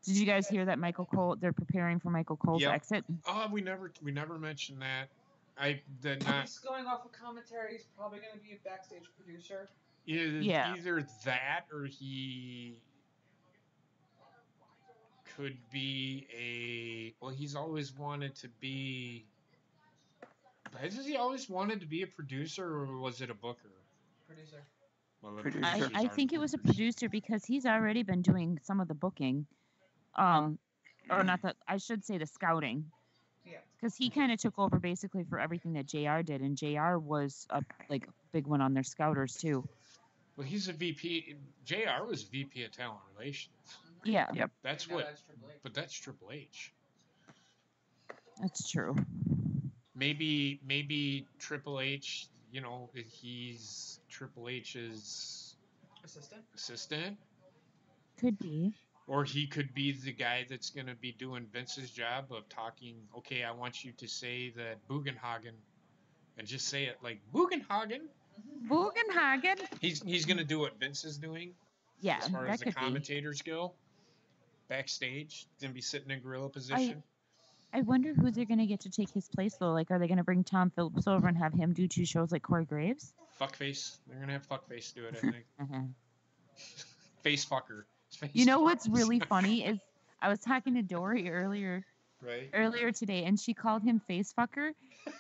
Did you guys hear that Michael Cole? They're preparing for Michael Cole's exit. Oh, we never mentioned that. He's going off of commentary. He's probably going to be a backstage producer. Either that or he could be a. Well, he's always wanted to be. Has he always wanted to be a producer, or was it a booker? Producer. Well, I think it was a producer because he's already been doing some of the booking. Or not that, I should say the scouting. Yeah. Because he kind of took over basically for everything that JR did, and JR was a big one on their scouters too. Well, he's a VP. JR was VP of Talent Relations. Yeah. Yep. That's but that's Triple H. That's true. Maybe Triple H, he's Triple H's assistant. Could be. Or he could be the guy that's going to be doing Vince's job of talking, okay, I want you to say that Bugenhagen, and just say it like Bugenhagen. Bugenhagen? He's going to do what Vince is doing. Yeah, as far as the commentators go. Backstage, going to be sitting in gorilla position. I wonder who they're going to get to take his place, though. Like, are they going to bring Tom Phillips over and have him do 2 shows like Corey Graves? Fuckface. They're going to have Fuckface do it, I think. Face fucker. You know what's really funny is I was talking to Dory earlier today, and she called him face fucker,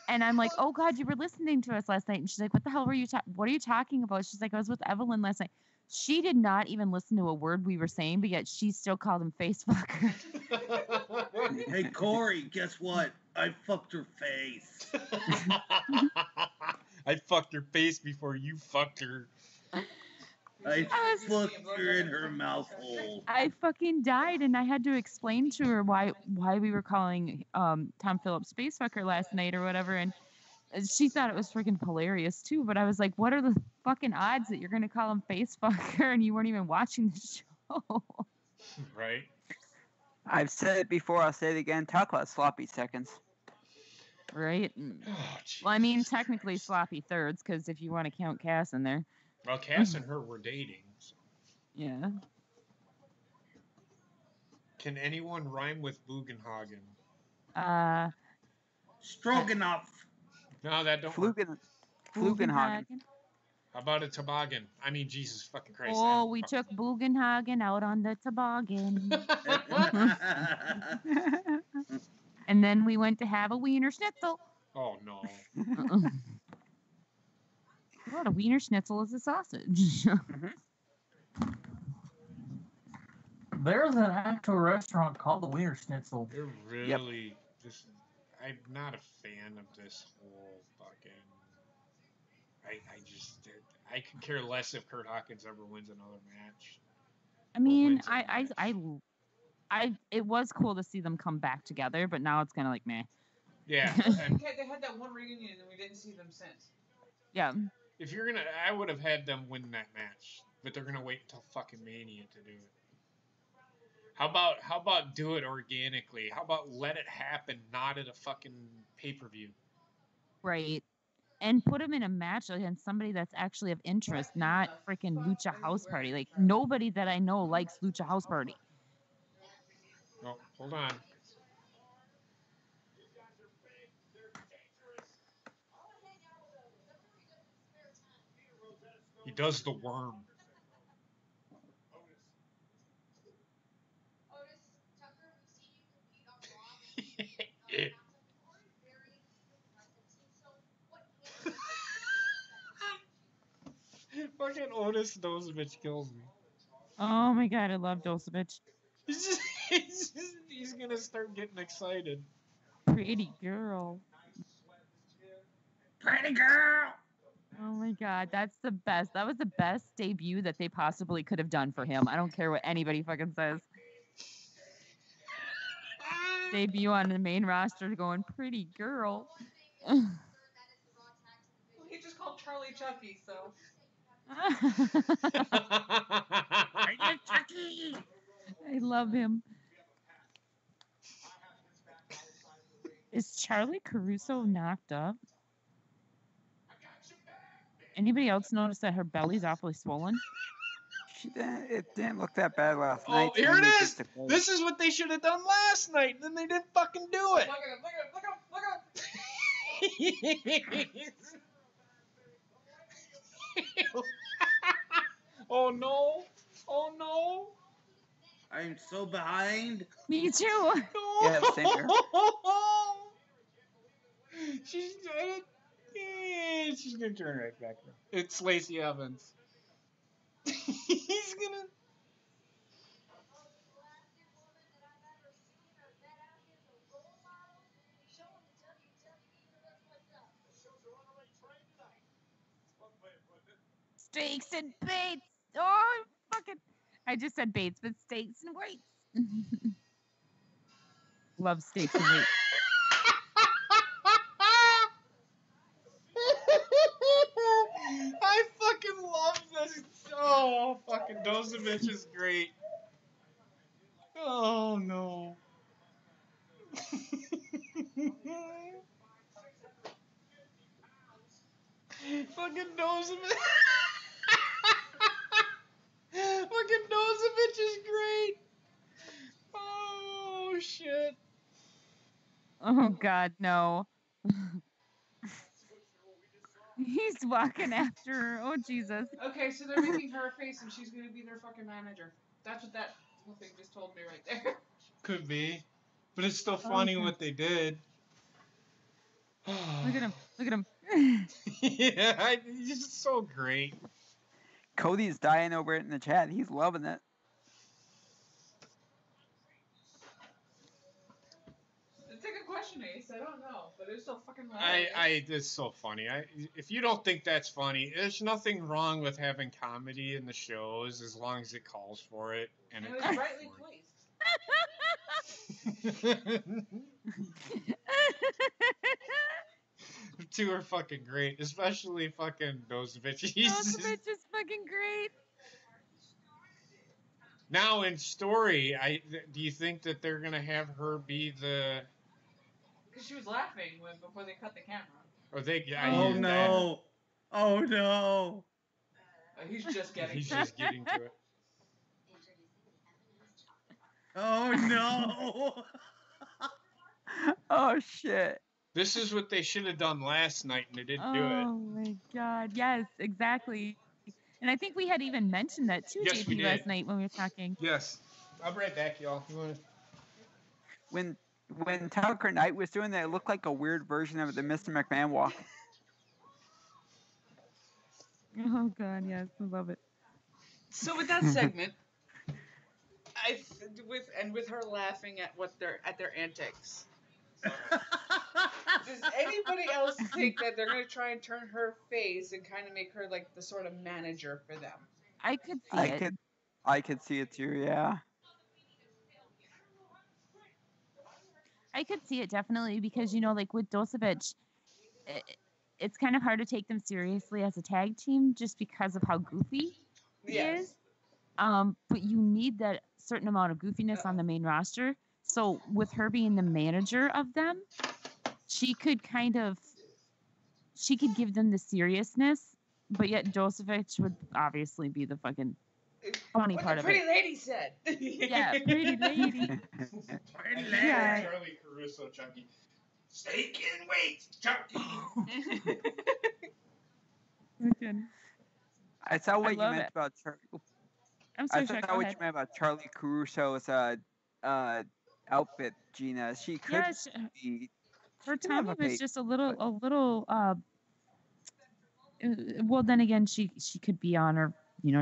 and I'm like, oh God, you were listening to us last night, and she's like, what the hell were you what are you talking about? She's like, I was with Evelyn last night. She did not even listen to a word we were saying, but yet she still called him face fucker. Hey Corey, guess what? I fucked her face. I fucked her face before you fucked her. I fucked her in her mouth hole. I fucking died, and I had to explain to her why we were calling Tom Phillips space fucker last night or whatever, and She thought it was freaking hilarious too, but I was like, what are the fucking odds that you're gonna call him face fucker and you weren't even watching the show? Right? I've said it before. I'll say it again. Talk about sloppy seconds. Right? Oh, Well, I mean, Jesus technically Christ. sloppy thirds, because if you want to count Cass in there. Well, Cass and her were dating. So. Yeah. Can anyone rhyme with Bugenhagen? Stroganoff. No, that don't work. Flugenhagen. How about a toboggan? I mean, Jesus fucking Christ. Oh, we took Bugenhagen out on the toboggan. And then we went to have a Wiener Schnitzel. Oh, no. What, a Wiener Schnitzel is a sausage. There's an actual restaurant called the Wiener Schnitzel. They're really... I'm not a fan of this whole fucking... I could care less if Kurt Hawkins ever wins another match. I mean, it was cool to see them come back together, but now it's kind of like meh. Yeah. They had that one reunion and we didn't see them since. Yeah. If you're gonna, I would have had them win that match, but they're gonna wait until fucking Mania to do it. How about do it organically? How about let it happen, not at a fucking pay-per-view? Right. And put him in a match against somebody that's actually of interest, not freaking Lucha House Party. Like, nobody that I know likes Lucha House Party. Oh, hold on. He does the worm. Fucking Otis Dozovich kills me. Oh my god, I love Dosovich. He's gonna start getting excited. Pretty girl. Pretty girl. Oh my god, that's the best. That was the best debut that they possibly could have done for him. I don't care what anybody fucking says. Debut on the main roster going, pretty girl. Well, he just called Charlie Chucky, so. I love him. Is Charlie Caruso knocked up? Anybody else notice that her belly's awfully swollen? It didn't look that bad last Oh, night. here it is! This is what they should have done last night, then they didn't fucking do it! Look at Oh no! Oh no! I'm so behind. Me too. Yeah, same here. She's gonna turn right back around. It's Lacey Evans. He's gonna. Steaks and Bates. Oh, fucking. I just said Bates, but steaks and weights. Love steaks and weights. I fucking love this. Oh, fucking Dozovich is great. Oh no. Fucking Dozovich. Fucking Dozovich is great. Oh shit. Oh god, no. He's walking after her. Oh Jesus. Okay, so they're making her a face and she's gonna be their fucking manager. That's what that whole thing just told me right there. Could be. But it's still funny what they did. Look at him. Look at him. Yeah, he's so great. Cody's dying over it in the chat. He's loving it. It's a good question, Ace. I don't know, but it's so fucking hilarious. It's so funny. If you don't think that's funny, there's nothing wrong with having comedy in the shows as long as it calls for it. And It it's was rightly placed. two are fucking great, especially fucking Dozovic. Dozovic is fucking great. Now in story, do you think that they're gonna have her be the? Because she was laughing before they cut the camera. Or they? Oh no! Oh no! He's just getting. He's just getting to it. Oh no! Oh shit! This is what they should have done last night, and they didn't do it. Oh my god! Yes, exactly. And I think we had even mentioned that too, Yes, we JP, did. last night when we were talking. Yes. I'll be right back, y'all. When Tucker Knight was doing that, it looked like a weird version of the Mr. McMahon walk. Oh god, yes, I love it. So with that segment, with her laughing at their antics. Does anybody else think that they're gonna try and turn her face and kind of make her like the sort of manager for them? I could see it. I could see it too. Yeah. I could see it definitely because like with Dozovic, it's kind of hard to take them seriously as a tag team just because of how goofy he is. But you need that certain amount of goofiness on the main roster. So with her being the manager of them, she could give them the seriousness, but yet Dozovic would obviously be the fucking funny part of it. Pretty lady said. Yeah, pretty lady. Pretty lady. Yeah. Charlie Caruso, Chunky. Steak and weight, Chunky. Okay. I saw what you love meant it. about Charlie. I'm sorry, I Shrek, saw go what ahead. you meant about Charlie Caruso's outfit, Gina. She could Yeah, be. her could have tummy a was face, just a little. Well, then again, she could be on her.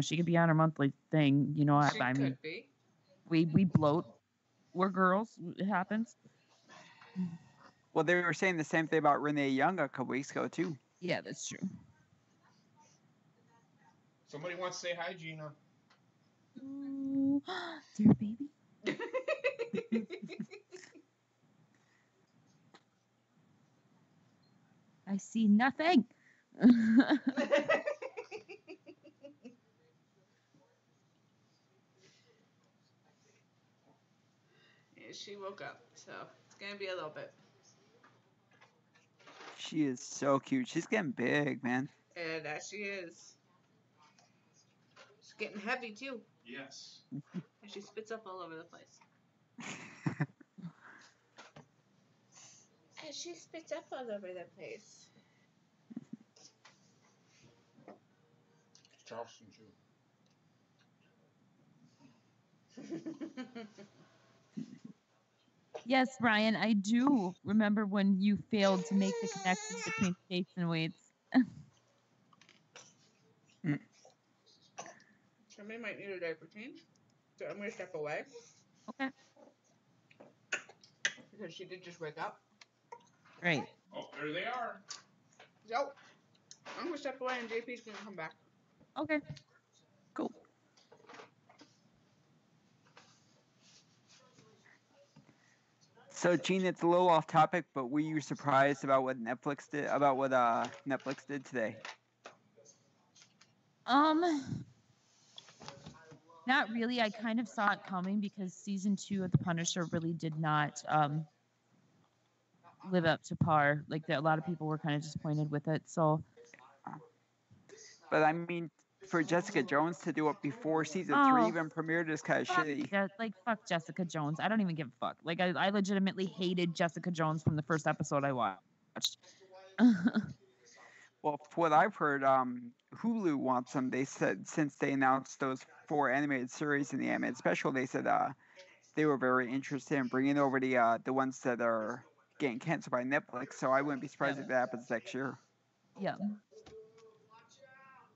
She could be on her monthly thing. She I mean, could be. we bloat. We're girls. It happens. Well, they were saying the same thing about Renee Young a couple weeks ago too. Yeah, that's true. Somebody wants to say hi, Gina. Ooh, dear baby. I see nothing. Yeah, she woke up, so it's gonna be a little bit. She is so cute. She's getting big, man. And that she is. She's getting heavy too. Yes. And she spits up all over the place. And she spits up all over the place. Charleston, too. Yes, Brian, I do remember when you failed to make the connection between states and weights. Somebody might need a diaper change, so I'm gonna step away. Okay. Because she did just wake up. Right. Oh, there they are. So, I'm gonna step away and JP's gonna come back. Okay. Cool. So, Gene, it's a little off topic, but were you surprised about what Netflix did? About what Netflix did today? Not really. I kind of saw it coming because season 2 of The Punisher really did not live up to par. Like a lot of people were kind of disappointed with it. So. But I mean, for Jessica Jones to do it before season 3 even premiered is kind of shitty. Fuck Jessica Jones. I don't even give a fuck. Like I legitimately hated Jessica Jones from the first episode I watched. Well, for what I've heard, Hulu wants them. They said since they announced those 4 animated series in the animated special, they said they were very interested in bringing over the ones that are getting canceled by Netflix. So I wouldn't be surprised if that happens next year. Yeah. Watch out,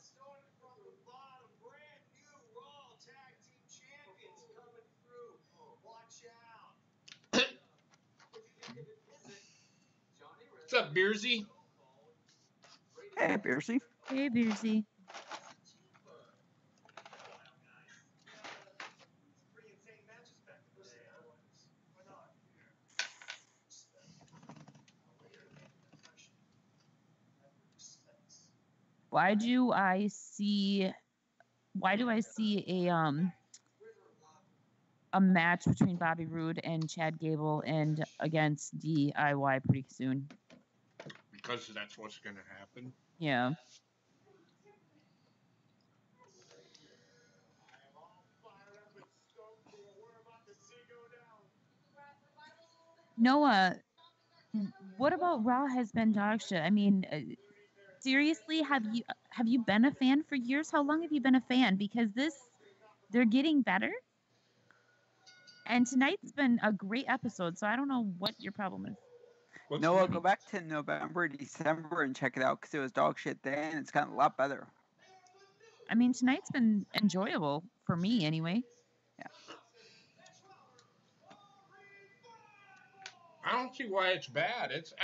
starting from the bottom, brand new Raw Tag Team Champions coming through. Watch out. What's up, Beersy? Hey, Beersy. Hey, Beersy. Why do I see a match between Bobby Roode and Chad Gable and against DIY pretty soon? Because that's what's going to happen. Yeah. Noah, what about Raw has been dog shit? I mean, seriously, have you been a fan for years? How long have you been a fan? Because they're getting better. And tonight's been a great episode, so I don't know what your problem is. Noah, go back to November, December, and check it out because it was dog shit then. It's gotten a lot better. I mean, tonight's been enjoyable for me, anyway. Yeah. I don't see why it's bad. It's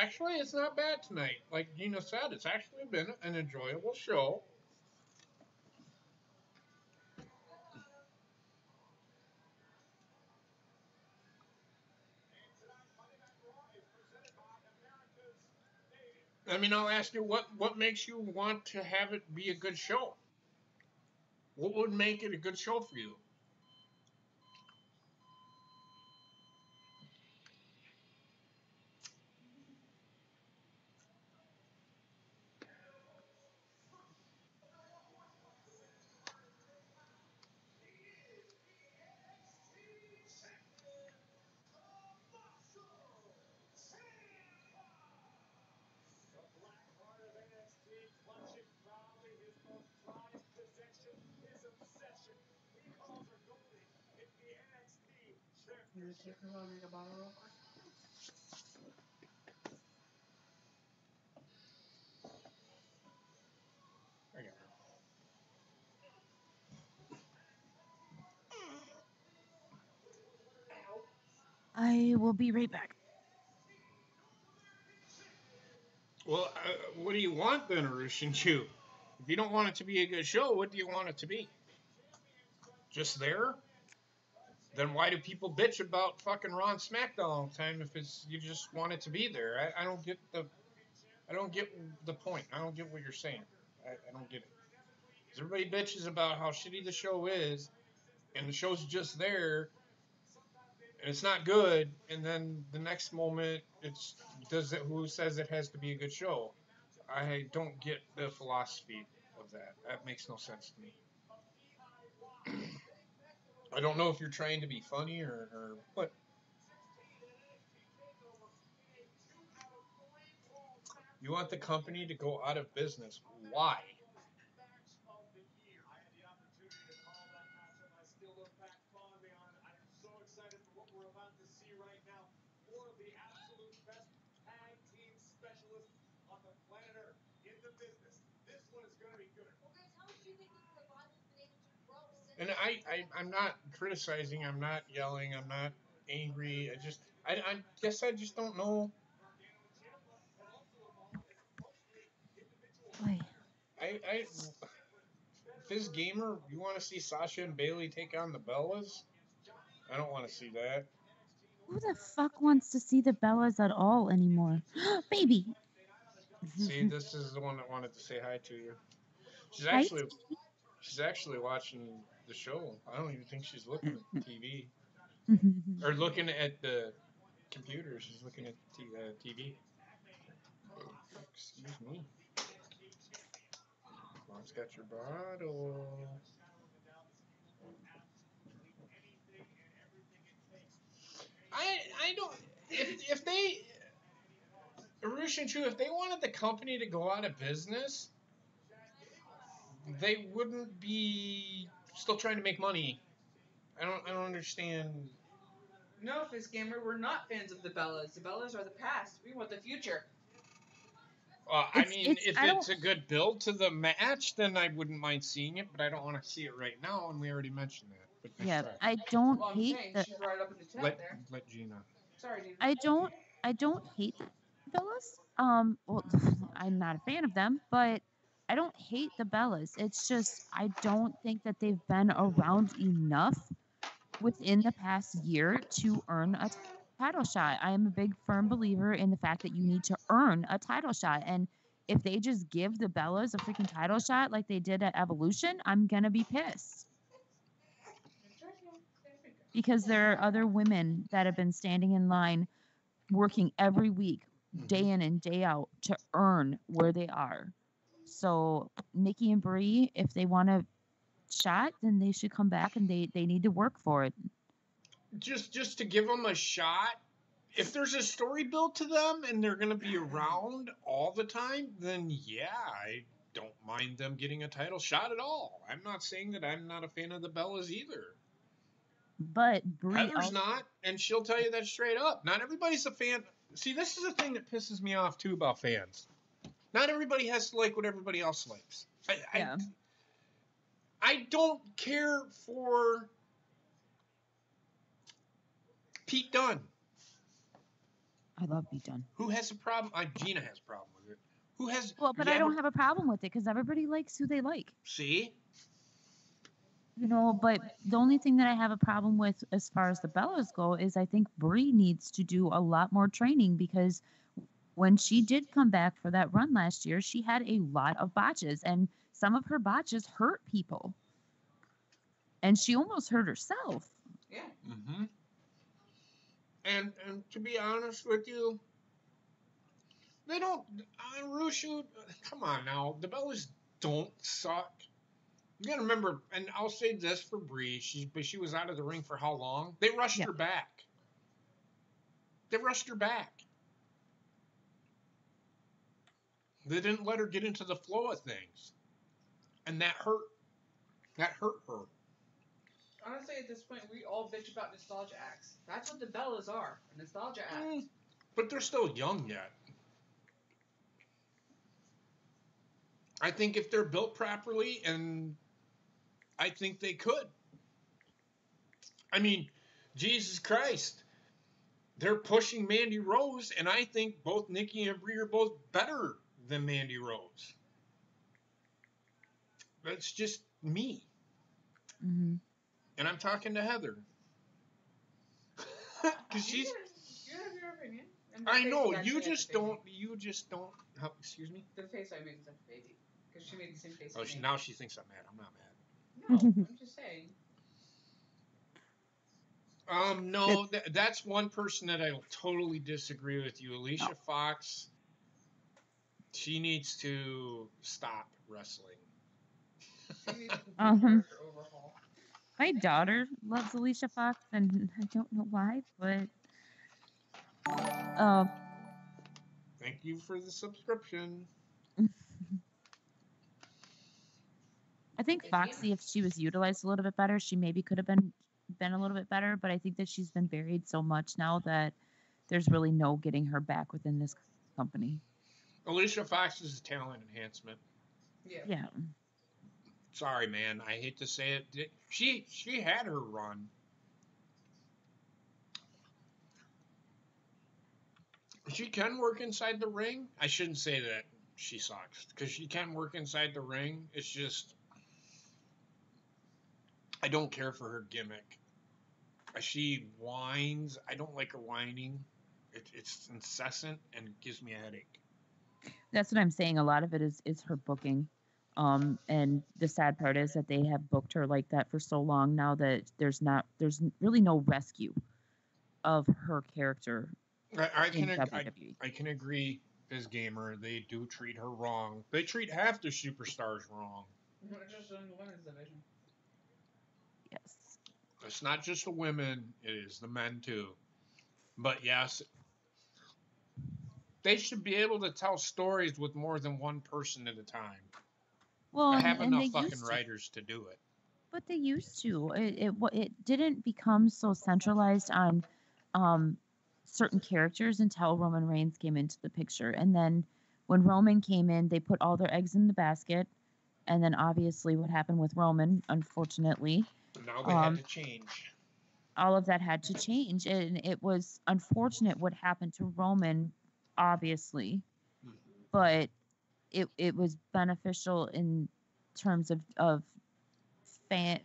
not bad tonight. Like Gina said, it's actually been an enjoyable show. I mean, I'll ask you, what makes you want to have it be a good show? What would make it a good show for you? I will be right back. Well, what do you want then, Arushin Chu? If you don't want it to be a good show, what do you want it to be? Just there? Then why do people bitch about fucking Raw and SmackDown all the time if it's you just want it to be there? I don't get the point. I don't get what you're saying. I don't get it. 'Cause everybody bitches about how shitty the show is, and the show's just there, and it's not good, and then the next moment who says it has to be a good show? I don't get the philosophy of that. That makes no sense to me. I don't know if you're trying to be funny or what. You want the company to go out of business. Why? And I'm not criticizing. I'm not yelling. I'm not angry. I guess I just don't know. Fizz Gamer, you want to see Sasha and Bayley take on the Bellas? I don't want to see that. Who the fuck wants to see the Bellas at all anymore? Baby! See, this is the one that wanted to say hi to you. She's actually watching the show. I don't even think she's looking at TV. Or looking at the computer. She's looking at TV. Excuse me. Mom's got your bottle. I don't. If they, Arusha and Chu, if they wanted the company to go out of business, they wouldn't be still trying to make money. I don't understand. No, Fizz Gamer, we're not fans of the Bellas. The Bellas are the past. We want the future. I mean, if it's a good build to the match, then I wouldn't mind seeing it, but I don't want to see it right now, and we already mentioned that. But yeah, I don't hate the. She's right up in the let there. let Gina. Sorry, Gina. I don't hate the Bellas. Well, I'm not a fan of them, but I don't hate the Bellas. It's just I don't think that they've been around enough within the past year to earn a title shot. I am a big firm believer in the fact that you need to earn a title shot, and if they just give the Bellas a freaking title shot like they did at Evolution, I'm going to be pissed. Because there are other women that have been standing in line working every week, day in and day out, to earn where they are. So Nikki and Brie, if they want a shot, then they should come back and they need to work for it. Just to give them a shot. If there's a story built to them and they're going to be around all the time, then yeah, I don't mind them getting a title shot at all. I'm not saying that I'm not a fan of the Bellas either. But Brie Heather's not, and she'll tell you that straight up. Not everybody's a fan. See, this is the thing that pisses me off too about fans. Not everybody has to like what everybody else likes. I don't care for Pete Dunne. I love Pete Dunne. Who has a problem? Gina has a problem with it. Who has? Well, but I don't have a problem with it because everybody likes who they like. See? You know, but the only thing that I have a problem with as far as the Bellas go is I think Brie needs to do a lot more training because when she did come back for that run last year, she had a lot of botches and some of her botches hurt people. And she almost hurt herself. Yeah. Mm-hmm. And to be honest with you, they don't. Rushu, come on now. The Bellas don't suck. You gotta remember, and I'll say this for Brie. She was out of the ring for how long? They rushed her back. They rushed her back. They didn't let her get into the flow of things, and that hurt. That hurt her. Honestly, at this point, we all bitch about nostalgia acts. That's what the Bellas are, a nostalgia act. But they're still young yet. I think if they're built properly, and I think they could. I mean, Jesus Christ. They're pushing Mandy Rose, and I think both Nikki and Brie are both better than Mandy Rose. That's just me. Mm-hmm. And I'm talking to Heather. Because she's... You have your opinion. I know, you just don't... Excuse me? The face I made is like a baby. Because she made the same face. Oh, now she thinks I'm mad. I'm not No, mad. I'm just saying. No, that's one person that I totally disagree with you. Alicia Fox, she needs to stop wrestling. She needs to character overhaul. My daughter loves Alicia Fox, and I don't know why, but Thank you for the subscription. I think Foxy, if she was utilized a little bit better, she maybe could have been a little bit better, but I think that she's been buried so much now that there's really no getting her back within this company. Alicia Fox is a talent enhancement. Yeah. Sorry, man. I hate to say it. She had her run. She can work inside the ring. I shouldn't say that she sucks, because she can work inside the ring. It's just, I don't care for her gimmick. She whines. I don't like her whining. It's incessant and it gives me a headache. That's what I'm saying. A lot of it is her booking. And the sad part is that they have booked her like that for so long now that there's really no rescue of her character. I can agree as Gamer. They do treat her wrong. They treat half the superstars wrong. Not just in the women's division. Yes. It's not just the women, it is the men too. But yes, they should be able to tell stories with more than one person at a time. Well, I have and enough they fucking used to. writers to do it. But they used to. It didn't become so centralized on certain characters until Roman Reigns came into the picture. And then when Roman came in, they put all their eggs in the basket. And then obviously what happened with Roman, unfortunately. Now they had to change. All of that had to change. And it was unfortunate what happened to Roman, obviously. Mm-hmm. But it was beneficial in terms of fan.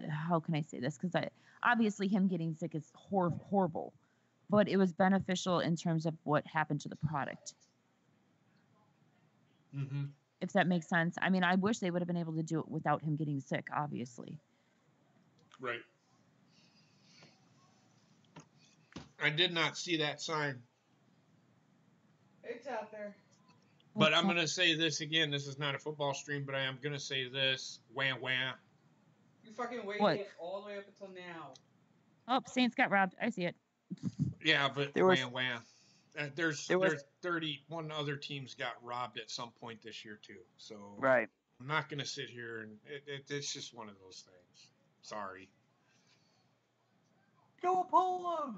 How can I say this? Because obviously him getting sick is horrible, but it was beneficial in terms of what happened to the product. Mm-hmm. if that makes sense. I mean, I wish they would have been able to do it without him getting sick, obviously. Right. I did not see that sign. It's out there. But I'm going to say this again. This is not a football stream, but I am going to say this. Wham, wham. You fucking waited What? all the way up until now. Oh, Saints got robbed. I see it. Yeah, but There was- wham, wham. There's 31 other teams got robbed at some point this year, too. So Right. I'm not going to sit here and it's just one of those things. Sorry. Go Apollo!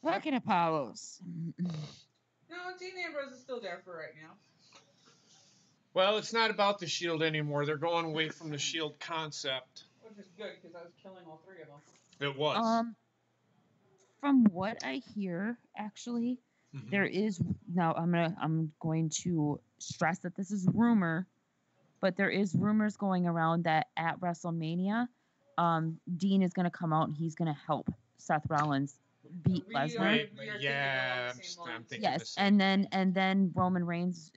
Fucking Apollos. No, Dean Ambrose is still there for right now. Well, it's not about the Shield anymore. They're going away from the Shield concept. Which is good, because I was killing all three of them. It was. From what I hear, actually, Mhm. there is now. I'm going to stress that this is rumor, but there is rumors going around that at WrestleMania, Dean is going to come out and he's going to help Seth Rollins beat We Lesnar. Right, we are thinking yeah, along the same I'm lines. thinking the Yes, same. and then Roman Reigns'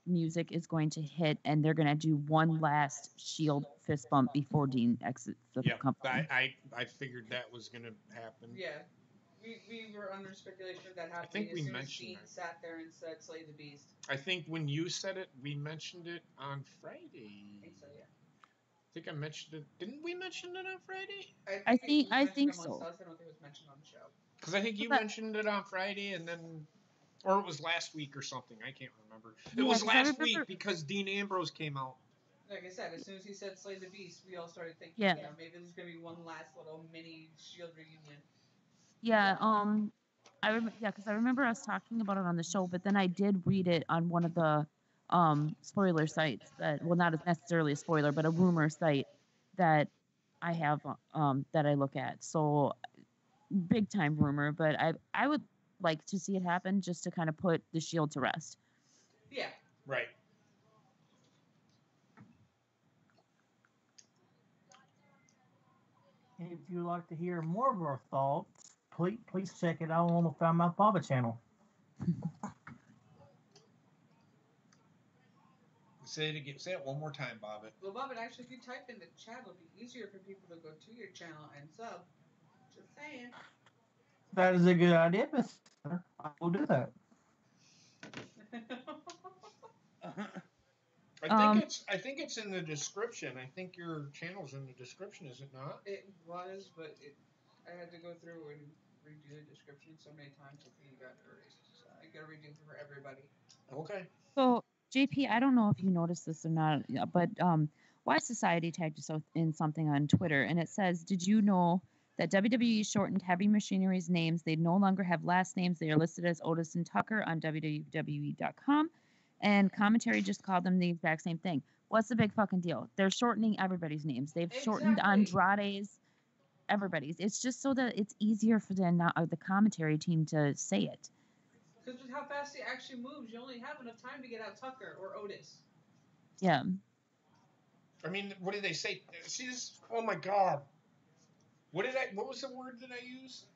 music is going to hit, and they're going to do one last Shield fist bump before Dean exits the Yeah, company. I figured that was going to happen. Yeah. We were under speculation of that happening think we as soon as mentioned Dean that. sat there and said, "Slay the Beast." I think when you said it, we mentioned it on Friday. I think so, yeah. I think I mentioned it. Didn't we mention it on Friday? I it think- was I mentioned think amongst so. us. I don't think it was mentioned on the show. Because I think you But- mentioned it on Friday, and then, or it was last week or something. I can't remember. It Yeah, was 'cause I last week remember- because Dean Ambrose came out. Like I said, as soon as he said "Slay the Beast," we all started thinking, Yeah. you know, maybe there's gonna be one last little mini Shield reunion. Yeah, because I remember us talking about it on the show, but then I did read it on one of the spoiler sites that, well, not as necessarily a spoiler, but a rumor site that I have that I look at. So big time rumor, but I would like to see it happen just to kind of put the Shield to rest. Yeah. Right. If you'd like to hear more of our thoughts, please check it out on the Found Mouth Baba channel. Say it again. Say it one more time, Bobbit. Well, Bob, actually, if you type in the chat, it'll be easier for people to go to your channel and sub. Just saying. That is a good idea, mister. I will do that. I think it's in the description. I think your channel's in the description, is it not? It was, but I had to go through and redo the description so many times that you got erased. So I got to redo it for everybody. Okay. So JP, I don't know if you noticed this or not, but Y Society tagged us in something on Twitter, and it says, "Did you know that WWE shortened Heavy Machinery's names? They no longer have last names. They are listed as Otis and Tucker on WWE.com, and commentary just called them the exact same thing. What's the big fucking deal? They're shortening everybody's names. They've shortened Exactly. Andrade's, everybody's. It's just so that it's easier for the commentary team to say it. Because with how fast he actually moves, you only have enough time to get out Tucker or Otis. Yeah. I mean, what did they say? See this? Oh my God. What was the word that I used?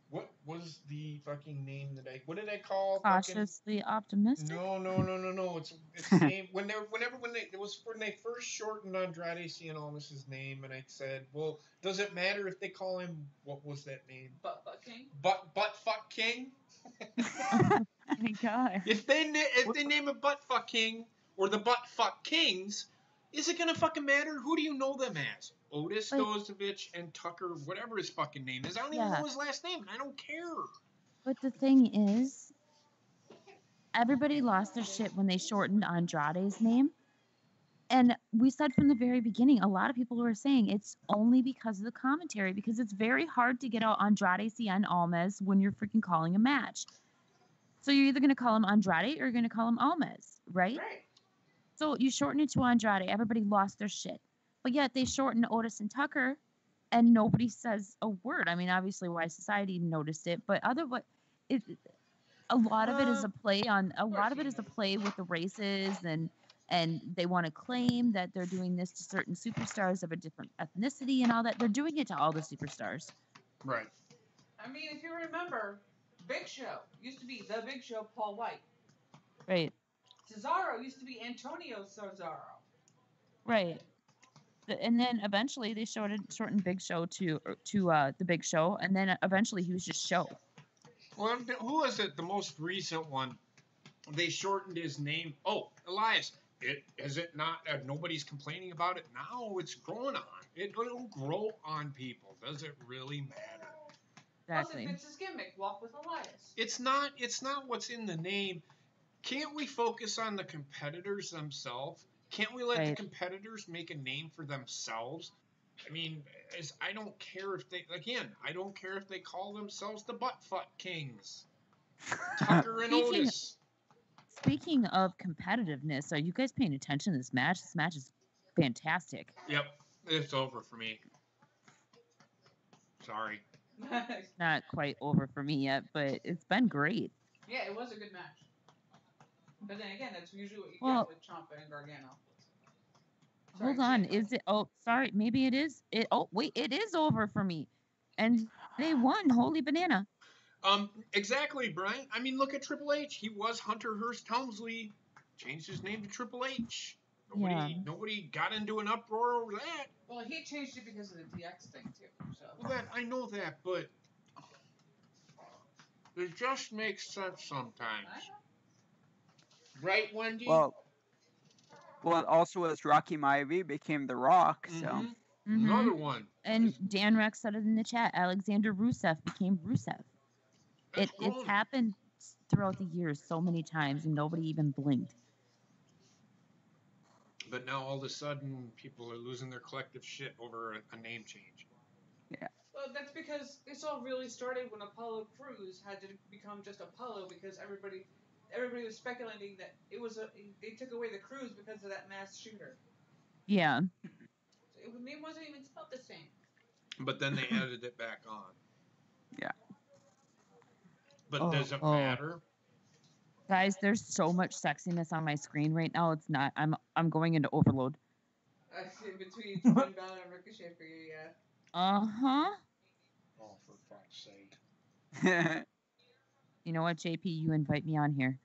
What was the fucking name what did I call? Cautiously optimistic. No. It's the name when they first shortened Andrade Cien Almas's name, and I said, well, does it matter if they call him, what was that name? Butt King. Butt fuck king. Oh my God. If they name it Butt fuck king or the Butt fuck kings, is it gonna fucking matter? Who do you know them as? Otis But- Dozovich and Tucker, whatever his fucking name is. I don't even Yeah. know his last name. I don't care. But the thing is, everybody lost their shit when they shortened Andrade's name. And we said from the very beginning, a lot of people were saying it's only because of the commentary, because it's very hard to get out Andrade Cien Almas when you're freaking calling a match. So you're either going to call him Andrade or you're going to call him Almas, right? Right. So you shorten it to Andrade, everybody lost their shit. But yet they shortened Otis and Tucker, and nobody says a word. I mean, obviously, Y Society noticed it, but otherwise, a lot of it is a play on. A lot of it is a play with the races, and they want to claim that they're doing this to certain superstars of a different ethnicity and all that. They're doing it to all the superstars. Right. I mean, if you remember, Big Show used to be the Big Show, Paul White. Right. Cesaro used to be Antonio Cesaro. Right. And then eventually they shortened Big Show to the Big Show, and then eventually he was just Show. Well, who was it? The most recent one. They shortened his name. Oh, Elias. Is it not? Nobody's complaining about it now. It's growing on. It'll grow on people. Does it really matter? Exactly. Plus, it fits his gimmick. Walk with Elias. It's not what's in the name. Can't we focus on the competitors themselves? Can't we let the competitors make a name for themselves? I mean, I don't care if they call themselves the Buttfuck Kings. Tucker and Otis. Speaking of competitiveness, are you guys paying attention to this match? This match is fantastic. Yep, it's over for me. Sorry. Not quite over for me yet, but it's been great. Yeah, it was a good match. But then again, that's usually what you get with Ciampa and Gargano. Hold on, is it? Oh, sorry, maybe it is. It is over for me, and they won. Holy banana! Exactly, Brian. I mean, look at Triple H. He was Hunter Hearst Helmsley, changed his name to Triple H. Nobody got into an uproar over that. Well, he changed it because of the DX thing too. So. Well, I know that, but it just makes sense sometimes. Right, Wendy? Well, also as Rocky Maivia became The Rock, so. Mm-hmm. Another one. And Dan Rex said it in the chat. Alexander Rusev became Rusev. It's happened throughout the years so many times, and nobody even blinked. But now all of a sudden, people are losing their collective shit over a name change. Yeah. Well, that's because this all really started when Apollo Crews had to become just Apollo because everybody was speculating that they took away the Crews because of that mass shooter. Yeah. So the name wasn't even spelled the same. But then they added it back on. Yeah. But does it matter? Guys, there's so much sexiness on my screen right now. It's not. I'm going into overload. I see in between Finn Balor and Ricochet for you, yeah. Uh-huh. Oh, for fuck's sake. You know what, JP? You invite me on here.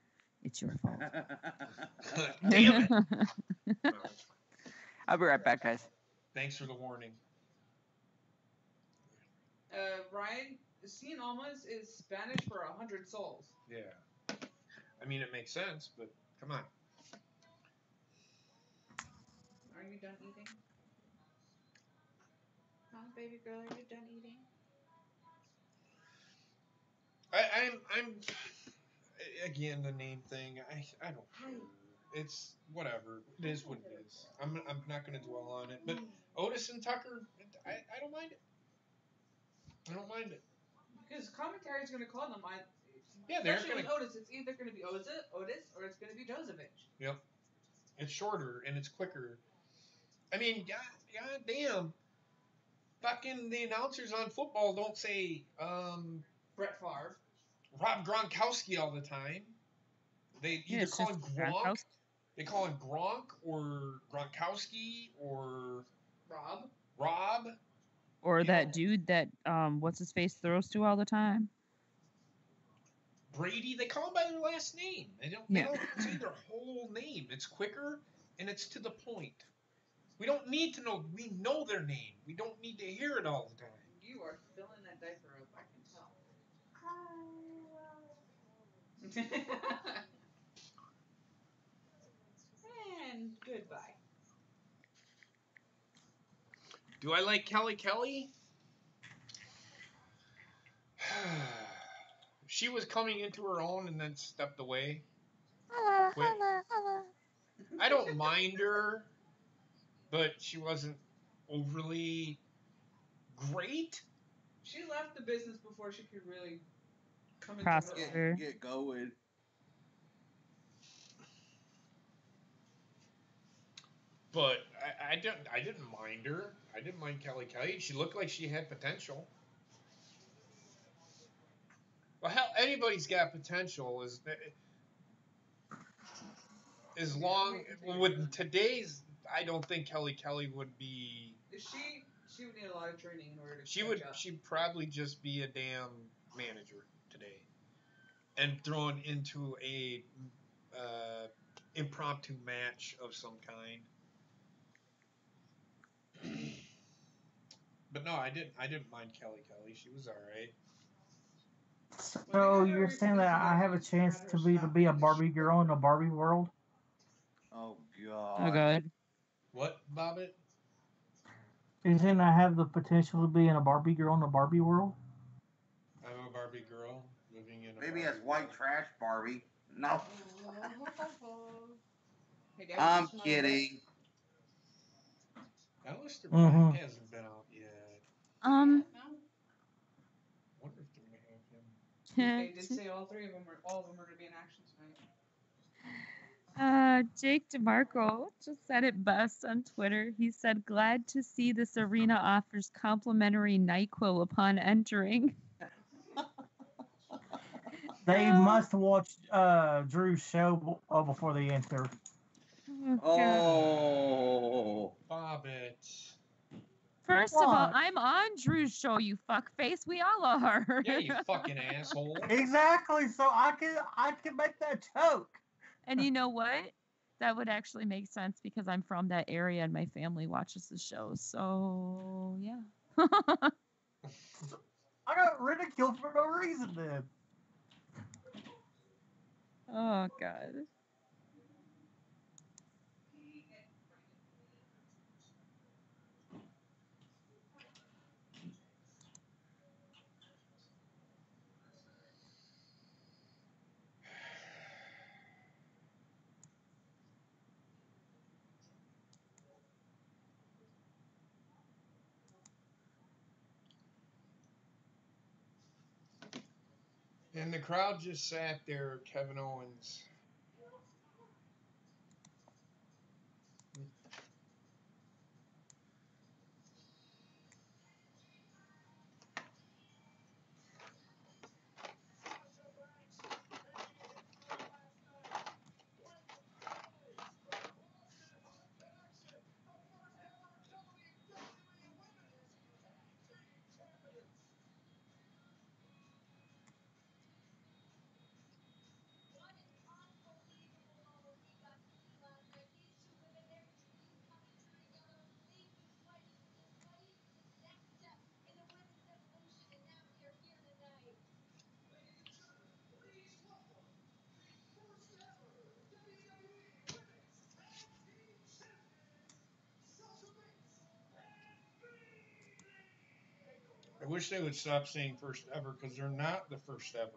It's your fault. Damn it. No, I'll be right back, guys. Thanks for the warning. Ryan, Cien Almas is Spanish for 100 souls. Yeah. I mean, it makes sense, but come on. Are you done eating? Huh, baby girl, are you done eating? I'm again, the name thing. I don't care. It's whatever. It is what it is. I'm not going to dwell on it. But Otis and Tucker, I don't mind it. I don't mind it. Because commentary is going to call them. Yeah, they're especially going with Otis. It's either going to be Otis or it's going to be Josevich. Yep. It's shorter and it's quicker. I mean, god damn. Fucking the announcers on football don't say Brett Favre. Rob Gronkowski all the time. They either call him Gronk. They call him Gronk or Gronkowski or Rob. Or that dude that what's his face throws to all the time. Brady. They call him by their last name. They don't say their whole name. It's quicker and it's to the point. We don't need to know. We know their name. We don't need to hear it all the time. You are filling that diaper up. I can tell. And goodbye. Do I like Kelly? She was coming into her own and then stepped away. Quit. I don't mind her, but she wasn't overly great. She left the business before she could really come into her own. Get going. But I didn't mind her. I didn't mind Kelly. She looked like she had potential. Well, hell, anybody's got potential. As long with today's, I don't think Kelly would be. Is she She would need a lot of training in order to. She'd probably just be a damn manager today, and thrown into a impromptu match of some kind. But no, I didn't mind Kelly. She was all right. So you're saying that I have a chance to be a Barbie girl in a Barbie world? Oh Oh God. god. What, Bobbit? You're saying I have the potential to be in a Barbie girl in a Barbie world? I'm a Barbie girl living in a Maybe Barbie as white world. trash Barbie. No. Hey, Dad, I'm what's my kidding. Alistair Mhm. Black hasn't been out yet. No? Wonder if they're gonna have him. They did say all of them are gonna be in action tonight. Jake DeMarco just said it best on Twitter. He said, "Glad to see this arena offers complimentary NyQuil upon entering." They must watch Drew's show before they enter. Oh, God. Oh. Bobbit. First of all, What? I'm on Drew's show, you fuckface. We all are. Yeah, you fucking asshole. Exactly. So I can make that joke. And you know what? That would actually make sense because I'm from that area and my family watches the show. So, yeah. I got ridiculed for no reason then. Oh, God. And the crowd just sat there, Kevin Owens. I wish they would stop saying first ever because they're not the first ever.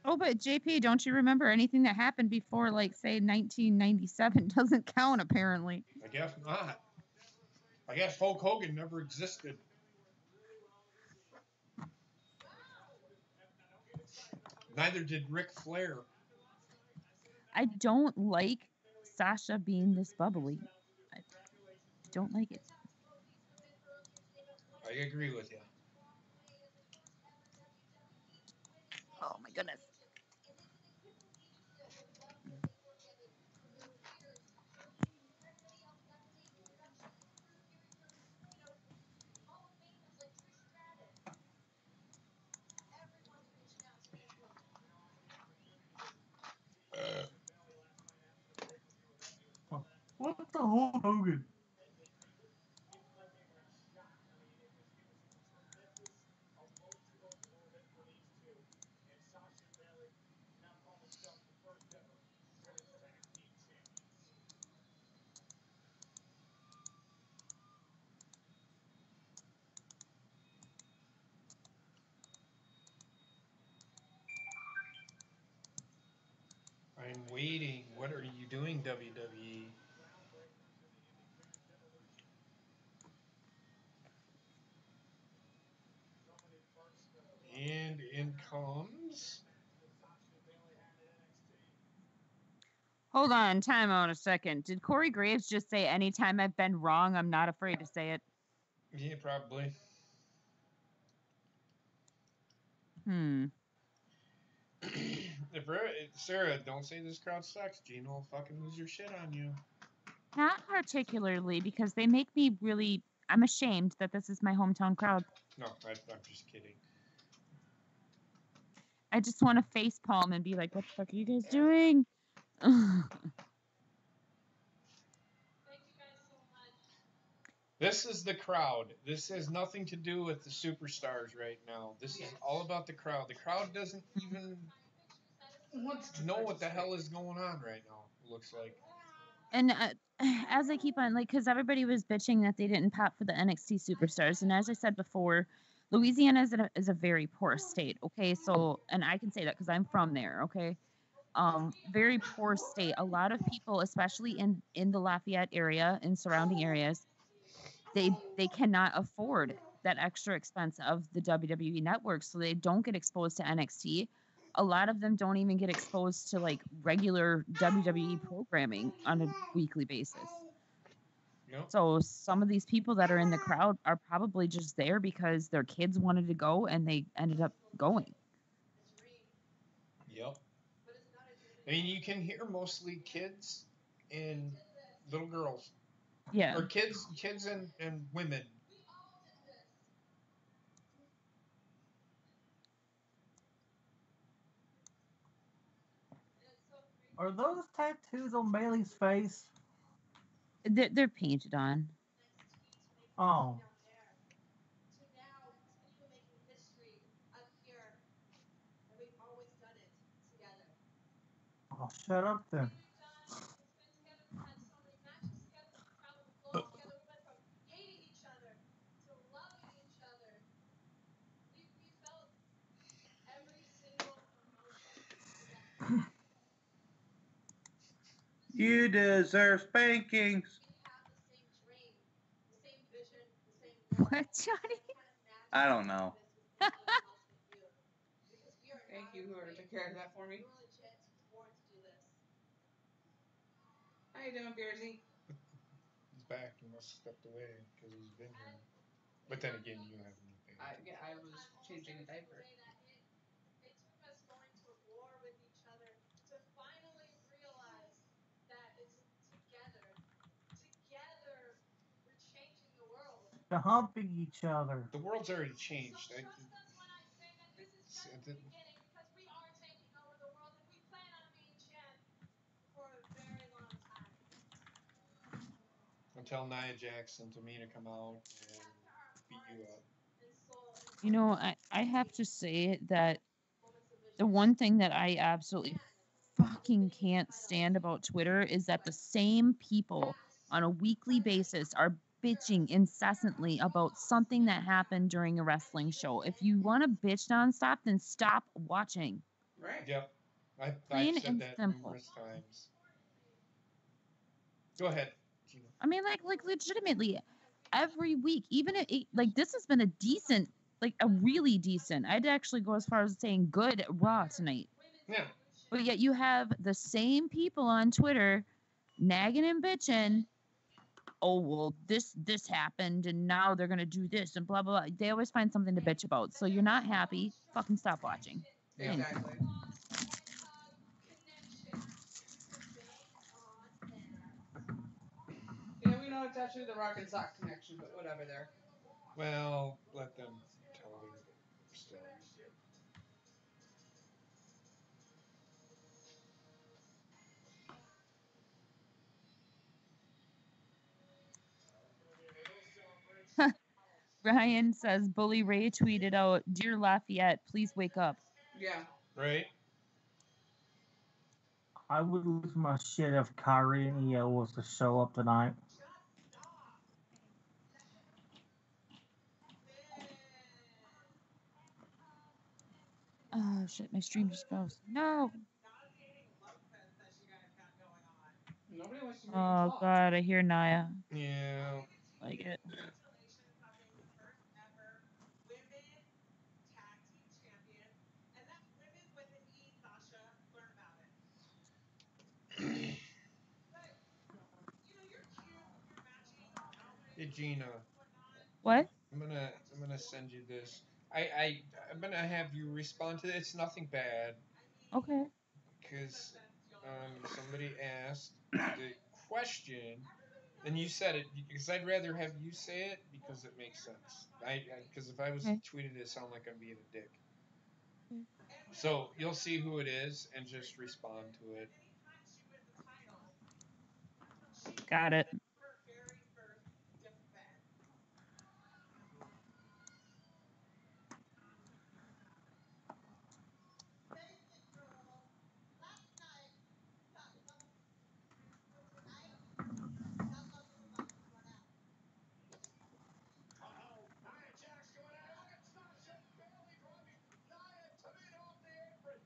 Oh, but JP, don't you remember anything that happened before, like, say, 1997 doesn't count, apparently. I guess not. I guess Hulk Hogan never existed. Neither did Ric Flair. I don't like Sasha being this bubbly. I don't like it. I agree with you. Oh, my goodness. What the Hulk Hogan? I'm waiting. What are you doing, WWE? And in comes. Hold on, time out a second. Did Corey Graves just say, "Anytime I've been wrong, I'm not afraid to say it"? Yeah, probably. Sarah, don't say this crowd sucks. Gina will fucking lose your shit on you. Not particularly, because they make me really. I'm ashamed that this is my hometown crowd. No, I'm just kidding. I just want to face palm and be like, "What the fuck are you guys doing?" This is the crowd. This has nothing to do with the superstars right now. This is all about the crowd. The crowd doesn't even know what the hell is going on right now, it looks like. And as I keep on, like, because everybody was bitching that they didn't pop for the NXT superstars, and as I said before, Louisiana is a very poor state. Okay, so, and I can say that because I'm from there. Okay, very poor state. A lot of people, especially in the Lafayette area and surrounding areas, they cannot afford that extra expense of the WWE network, so they don't get exposed to NXT. A lot of them don't even get exposed to like regular WWE programming on a weekly basis. Yep. So some of these people that are in the crowd are probably just there because their kids wanted to go and they ended up going. Yep. I mean, you can hear mostly kids and little girls. Yeah. Or kids and women. Are those tattoos on Bailey's face? They're painted on. Oh. Oh, shut up then. You deserve spankings. What, Johnny? I don't know. Thank you, whoever took care of that for me. How you doing, Beersy? He's back. He must have stepped away because he's been here. But then again, you have nothing. I was changing a diaper. They're humping each other. The world's already changed. Until Nia Jax and Tamina come out and beat you up. You know, I have to say that the one thing that I absolutely fucking can't stand about Twitter is that the same people on a weekly basis are bitching incessantly about something that happened during a wrestling show. If you want to bitch nonstop, then stop watching. Right. Yep. I've Plain said and that simple. numerous times. Go ahead, Gina. I mean, like legitimately, every week, even like this has been a decent, like a really decent. I'd actually go as far as saying good Raw tonight. Yeah. But yet you have the same people on Twitter nagging and bitching. Oh well, this happened and now they're gonna do this and blah blah blah. They always find something to bitch about. So you're not happy. Fucking stop watching. Exactly. Yeah, we know it's actually the Rock and Sock connection, but whatever there. Well, let them tell their story. Ryan says Bully Ray tweeted out, "Dear Lafayette, please wake up." Yeah. Right? I would lose my shit if Kyrie and EO was to show up tonight. Oh shit, my stream just froze. No. Nobody wants to Oh god, I hear Naya. Yeah. Like it. Hey Gina, What? I'm gonna send you this. I'm gonna have you respond to it. It's nothing bad. Okay. because somebody asked the question, and you said it because I'd rather have you say it because it makes sense. Because if I was to Okay. tweet it, it'd sound like I'm being a dick. Mm. So you'll see who it is and just respond to it. Got it. Uh-oh, Nia Jax going at it. Look at Sasha Bayley driving Nia to me off the apron.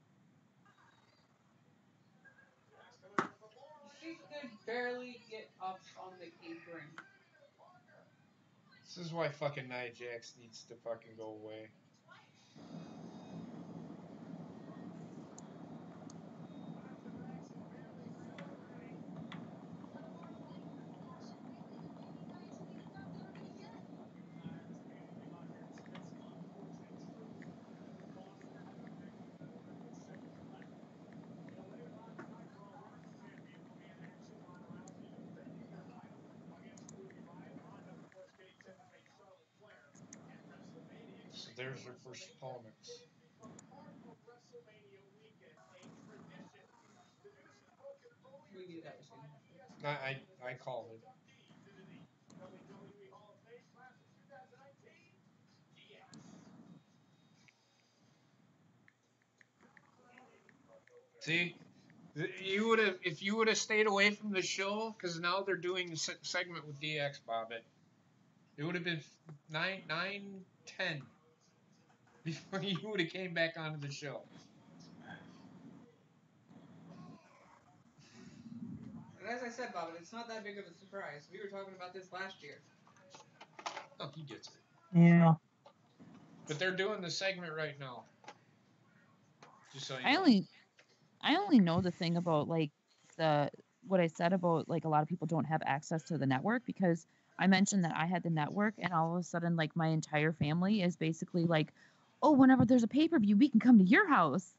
Jax coming in with the forearm. She could barely get up on the apron. This is why fucking Nia Jax needs to fucking go away. So there's your first opponents. We knew that was going to happen. I called it. WWE Hall of Fame class of 2019. DX. See, you would have if you would have stayed away from the show because now they're doing a segment with DX, Bobbit. It would have been 9, 10 before you would have came back onto the show. And as I said, Bob, it's not that big of a surprise. We were talking about this last year. Oh, he gets it. Yeah. But they're doing the segment right now. Just so you I know. only know the thing about like what I said about like a lot of people don't have access to the network because I mentioned that I had the network and all of a sudden like my entire family is basically like, oh, whenever there's a pay-per-view, we can come to your house.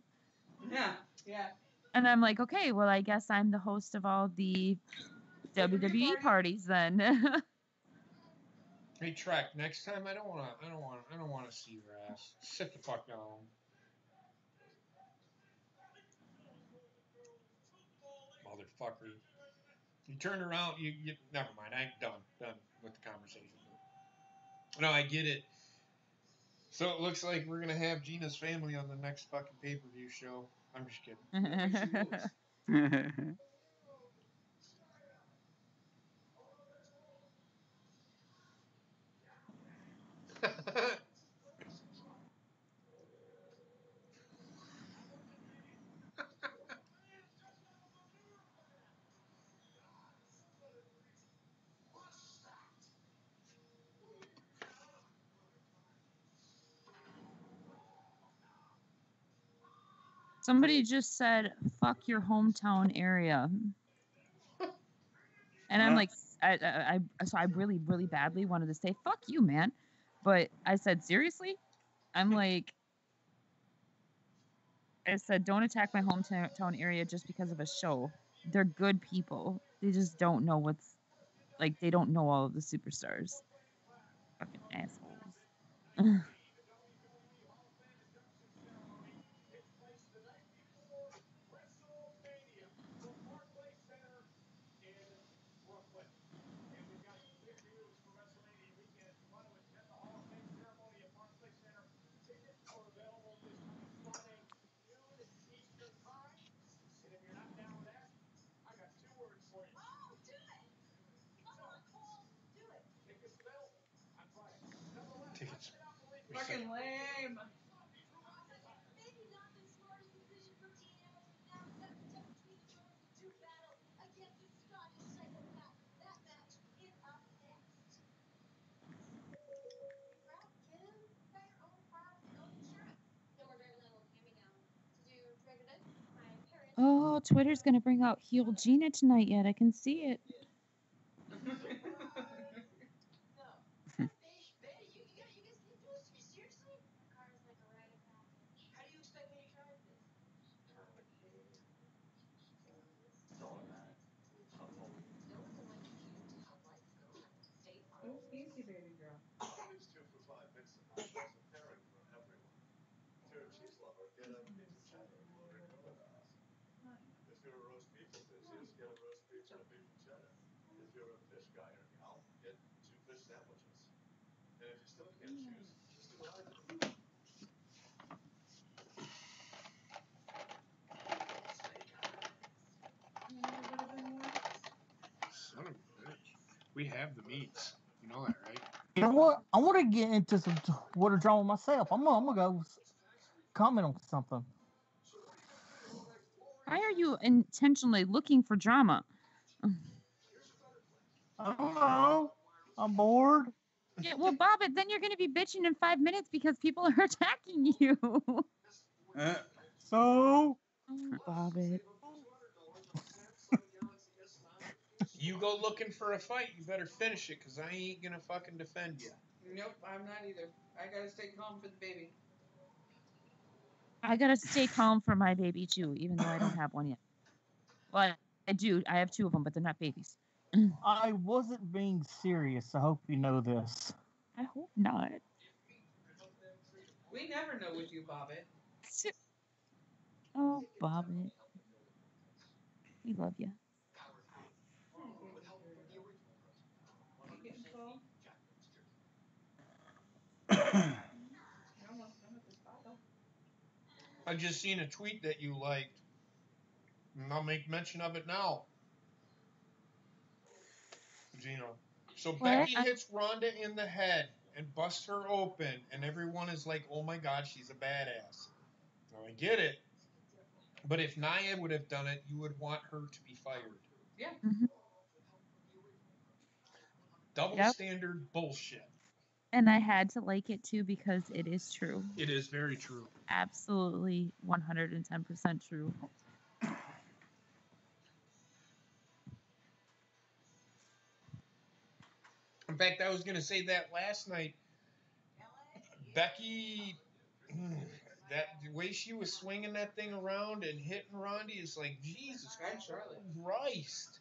Yeah, yeah. And I'm like, okay, well, I guess I'm the host of all the WWE parties then. Hey Trek, next time I don't wanna see your ass. Sit the fuck down. Motherfucker. You turn around, you never mind, I'm done with the conversation. No, I get it. So it looks like we're gonna have Gina's family on the next fucking pay-per-view show. I'm just kidding. Somebody just said, fuck your hometown area. And I'm like, so I really, really badly wanted to say, fuck you, man. But I said, seriously? I'm like, I said, don't attack my hometown area just because of a show. They're good people. They just don't know what's, like, they don't know all of the superstars. Fucking assholes. Tickets. Fucking lame. Maybe not the smartest decision for TNA, but now WWE determines the two battle against the Scottish psychopath. That match is up next. Proud kid, got your own car with your own insurance. No more driving that little Camry now. Did you drag it in? My parents. Oh, Twitter's going to bring out Heel Gina tonight yet. I can see it. No. Betty, you guys can't do this to me. Seriously? My car is like a rite of passage. How do you expect me to drive this? Perfectly. get a pizza cheddar. If you're a roast beef enthusiast, get a roast beef and a beef and cheddar. If you're a fish guy or gal, get 2 fish sandwiches. And if you still can't choose, just do what I do. Son of a bitch. We have the meats. You know that, right? You know what? I want to get into some water drama myself. I'm gonna go comment on something. Why are you intentionally looking for drama? I don't know. I'm bored. Yeah, well, Bobbit, then you're going to be bitching in 5 minutes because people are attacking you. So Oh, Bobbit. You go looking for a fight, you better finish it, because I ain't gonna fucking defend you. Nope, I'm not either. I gotta stay calm for the baby. I got to stay calm for my baby, too, even though I don't have one yet. Well, I do. I have 2 of them, but they're not babies. I wasn't being serious. I hope you know this. I hope not. We never know with you, Bobbit. Oh, Bobbit. We love you. You getting cold? I'm at this bottle. I just seen a tweet that you liked, and I'll make mention of it now. Gino. So What? Becky hits Ronda in the head and busts her open, and everyone is like, oh my god, she's a badass. Now I get it, but if Nia would have done it, you would want her to be fired. Yeah. Mhm. Double Yep. standard bullshit. And I had to like it, too, because it is true. It is very true. Absolutely 110% true. In fact, I was going to say that last night. Becky, that the way she was swinging that thing around and hitting Ronda is like, Jesus And Charlotte. Christ.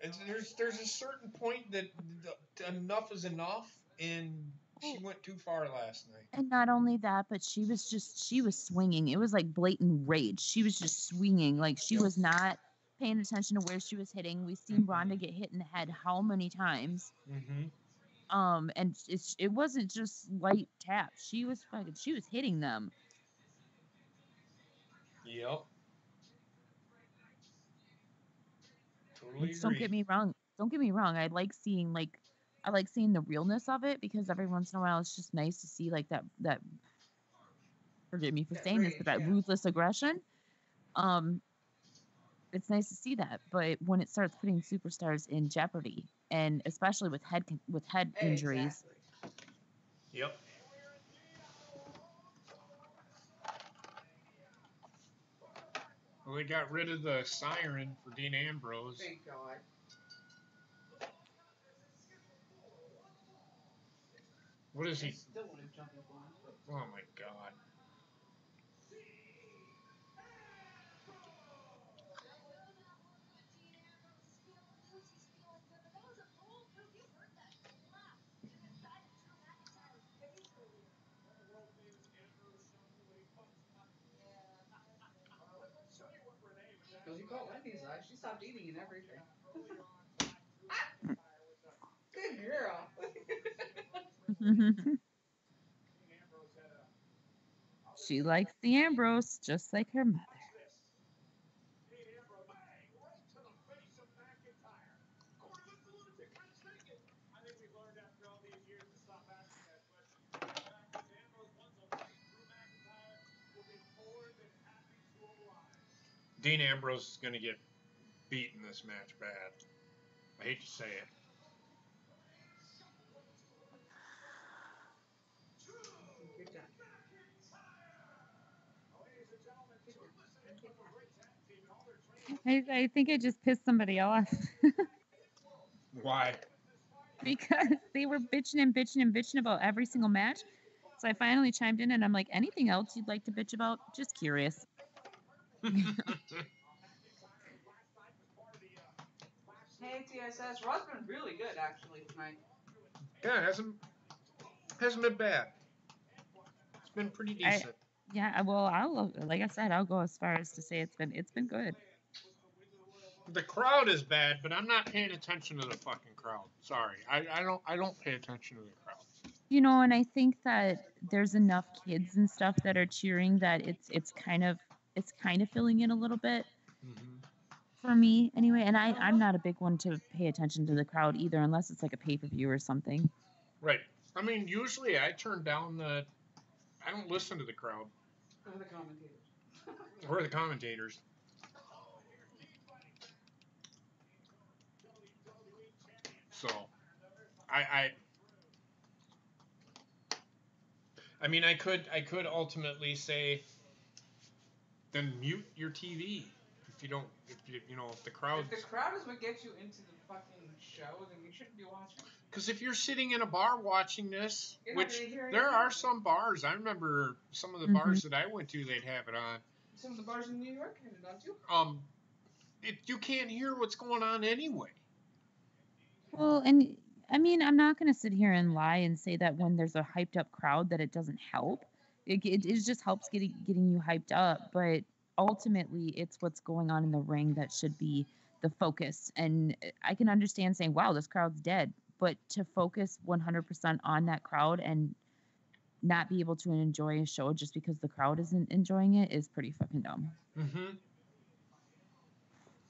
And there's a certain point that enough is enough, and she went too far last night. And not only that, but she was swinging. It was like blatant rage. She was just swinging. Like, she was not paying attention to where she was hitting. We've seen Ronda get hit in the head how many times? Mm-hmm. And it wasn't just light taps. She was hitting them. Yep. Totally agree. Don't get me wrong. Don't get me wrong. I like seeing the realness of it, because every once in a while it's just nice to see like that forgive me for That saying this, rage, but that yeah. ruthless aggression. It's nice to see that, but when it starts putting superstars in jeopardy, and especially with head injuries. Exactly. Yep. Well, they got rid of the siren for Dean Ambrose. Thank God. What is I he? still want to jump in one. Oh my God. Because you caught Wendy's life. She stopped eating and everything. Good girl. She likes the Ambrose just like her mother. Dean Ambrose is going to get beaten this match bad. I hate to say it. You're done. I think I just pissed somebody off. Why? Because they were bitching about every single match. So I finally chimed in, and I'm like, anything else you'd like to bitch about? Just curious. Hey, TSS. Raw's been really good, actually, tonight. Yeah, it hasn't been bad. It's been pretty decent. Yeah, well, like I said, I'll go as far as to say it's been good. The crowd is bad, but I'm not paying attention to the fucking crowd. Sorry, I don't pay attention to the crowd. And I think that there's enough kids and stuff that are cheering that it's kind of filling in a little bit Hmm. for me anyway. And I'm not a big one to pay attention to the crowd either, unless it's like a pay-per-view or something. Right. I mean, usually I turn down the. I don't listen to the crowd Or the commentators. or the commentators. So I I mean I could ultimately say then mute your TV if you don't if the crowd. If the crowd is what gets you into the fucking show, then you shouldn't be watching. Because if you're sitting in a bar watching this, You're not which gonna hear there anything. are some bars, I remember some of the Mhm. bars that I went to, they'd have it on. Some of the bars in New York had it on too. You can't hear what's going on anyway. Well, and I mean, I'm not going to sit here and lie and say that when there's a hyped up crowd that it doesn't help. It just helps getting you hyped up, but ultimately it's what's going on in the ring that should be the focus. And I can understand saying, "Wow, this crowd's dead," but to focus 100% on that crowd and not be able to enjoy a show just because the crowd isn't enjoying it is pretty fucking dumb. Mm-hmm.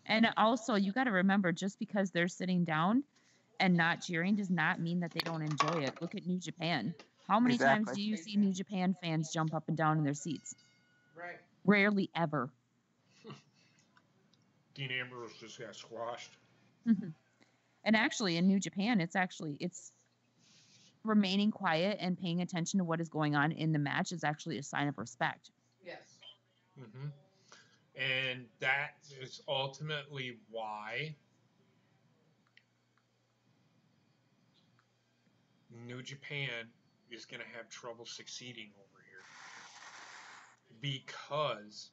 And also, you got to remember, just because they're sitting down and not cheering does not mean that they don't enjoy it. Look at New Japan. How many times Exactly. do you see New Japan fans jump up and down in their seats? Right. Rarely ever. Dean Ambrose just got squashed. And actually, in New Japan, it's remaining quiet and paying attention to what is going on in the match is actually a sign of respect. Yes. Mm-hmm. And that is ultimately why New Japan is going to have trouble succeeding over here. Because,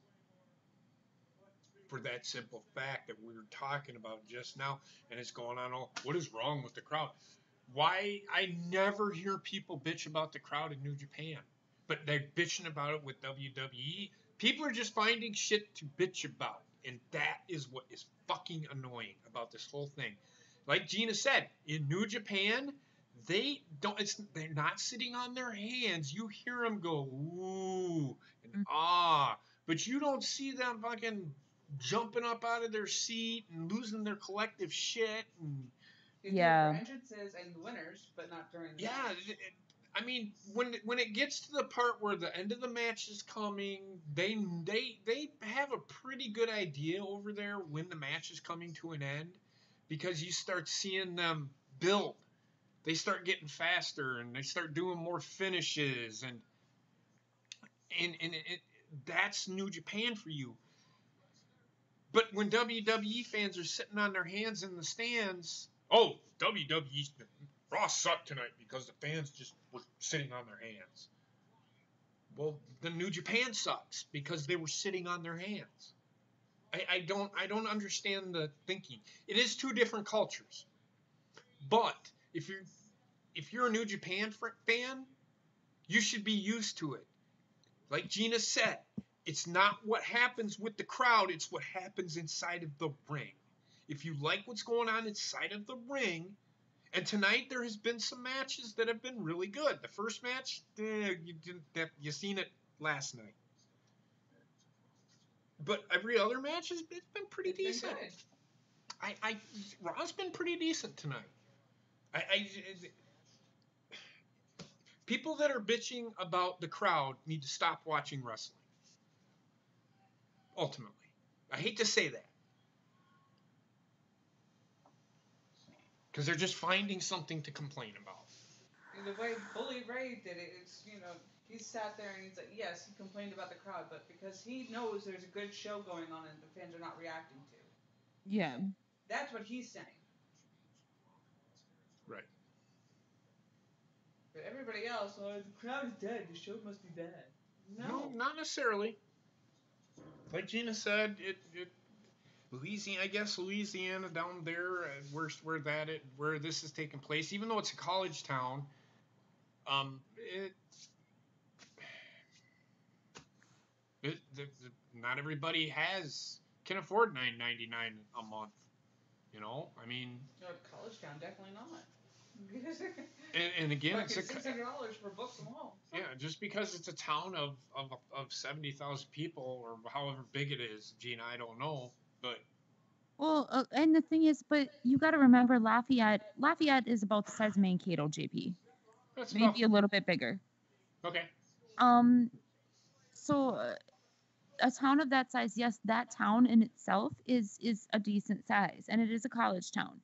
for that simple fact that we were talking about just now, and it's going on all, what is wrong with the crowd? Why I never hear people bitch about the crowd in New Japan, but they're bitching about it with WWE. People are just finding shit to bitch about, and that is what is fucking annoying about this whole thing. Like Gina said, in New Japan, they're not sitting on their hands. You hear them go ooh and ah, but you don't see them fucking jumping up out of their seat and losing their collective shit and. They do it Yeah. for entrances and winners, but not during the Yeah, match. I mean, when it gets to the part where the end of the match is coming, they have a pretty good idea over there when the match is coming to an end, because you start seeing them build. They start getting faster and they start doing more finishes and that's New Japan for you. But when WWE fans are sitting on their hands in the stands, oh, WWE Raw sucked tonight because the fans just were sitting on their hands. Well, the New Japan sucks because they were sitting on their hands. I don't understand the thinking. It is two different cultures. But if you're a New Japan fan, you should be used to it. Like Gina said, it's not what happens with the crowd, it's what happens inside of the ring. If you like what's going on inside of the ring, and tonight there has been some matches that have been really good. The first match, you seen it last night. But every other match it's been pretty decent. Raw's been pretty decent tonight. People that are bitching about the crowd need to stop watching wrestling. Ultimately, I hate to say that because they're just finding something to complain about. And the way Bully Ray did it, it's he sat there and he's like, yes, he complained about the crowd, but because he knows there's a good show going on and the fans are not reacting to. Yeah. That's what he's saying. Right. But everybody else, oh, the crowd is dead. The show must be bad. No, not necessarily. Like Gina said, Louisiana, I guess Louisiana down there, where this is taking place, even though it's a college town, Not everybody can afford $9.99 a month. You know, I mean. No, college town, definitely not. And again, it's $600 for books alone. Yeah, just because it's a town of 70,000 people or however big it is, Gina, I don't know, but. Well, and the thing is, but you got to remember Lafayette is about the size of Mankato, JP. That's Maybe a little bit bigger. Okay. So a town of that size, yes, that town in itself is a decent size, and it is a college town.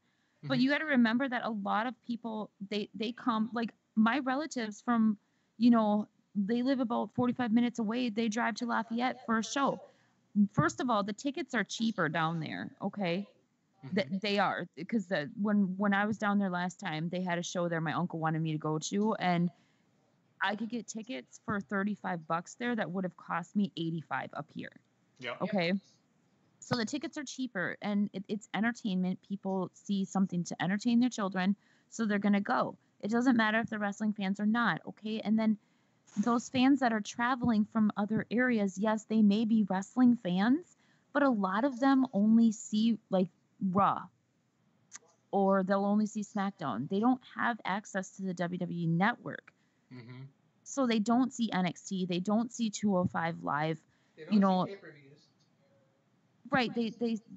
But you got to remember that a lot of people they come, like my relatives from, they live about 45 minutes away. They drive to Lafayette for a show. First of all, the tickets are cheaper down there. Okay. They are, because when I was down there last time, they had a show there my uncle wanted me to go to, and I could get tickets for $35 there that would have cost me $85 up here. Yeah. Okay. So the tickets are cheaper, and it's entertainment. People see something to entertain their children, so they're going to go. It doesn't matter if they're wrestling fans or not. Okay. And then those fans that are traveling from other areas, yes, they may be wrestling fans, but a lot of them only see like Raw, or they'll only see SmackDown. They don't have access to the WWE network. So they don't see NXT. They don't see 205 Live. They don't see pay-per-views. Right.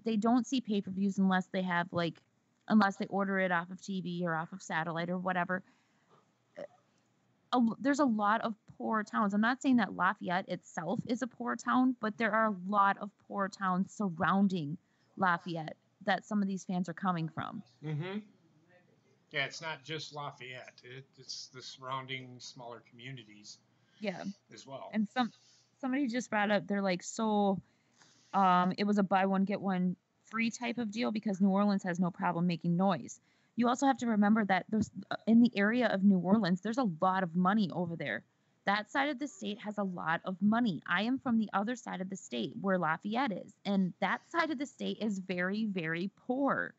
They don't see pay-per-views unless they order it off of TV or off of satellite or whatever. There's a lot of poor towns. I'm not saying that Lafayette itself is a poor town, but there are a lot of poor towns surrounding Lafayette that some of these fans are coming from. Yeah, it's not just Lafayette. It's the surrounding smaller communities. Yeah. As well. And somebody just brought up, they're like, so it was a buy one get one free type of deal because New Orleans has no problem making noise. You also have to remember that there's in the area of New Orleans, there's a lot of money over there. That side of the state has a lot of money. I am from the other side of the state where Lafayette is, and that side of the state is very, very poor.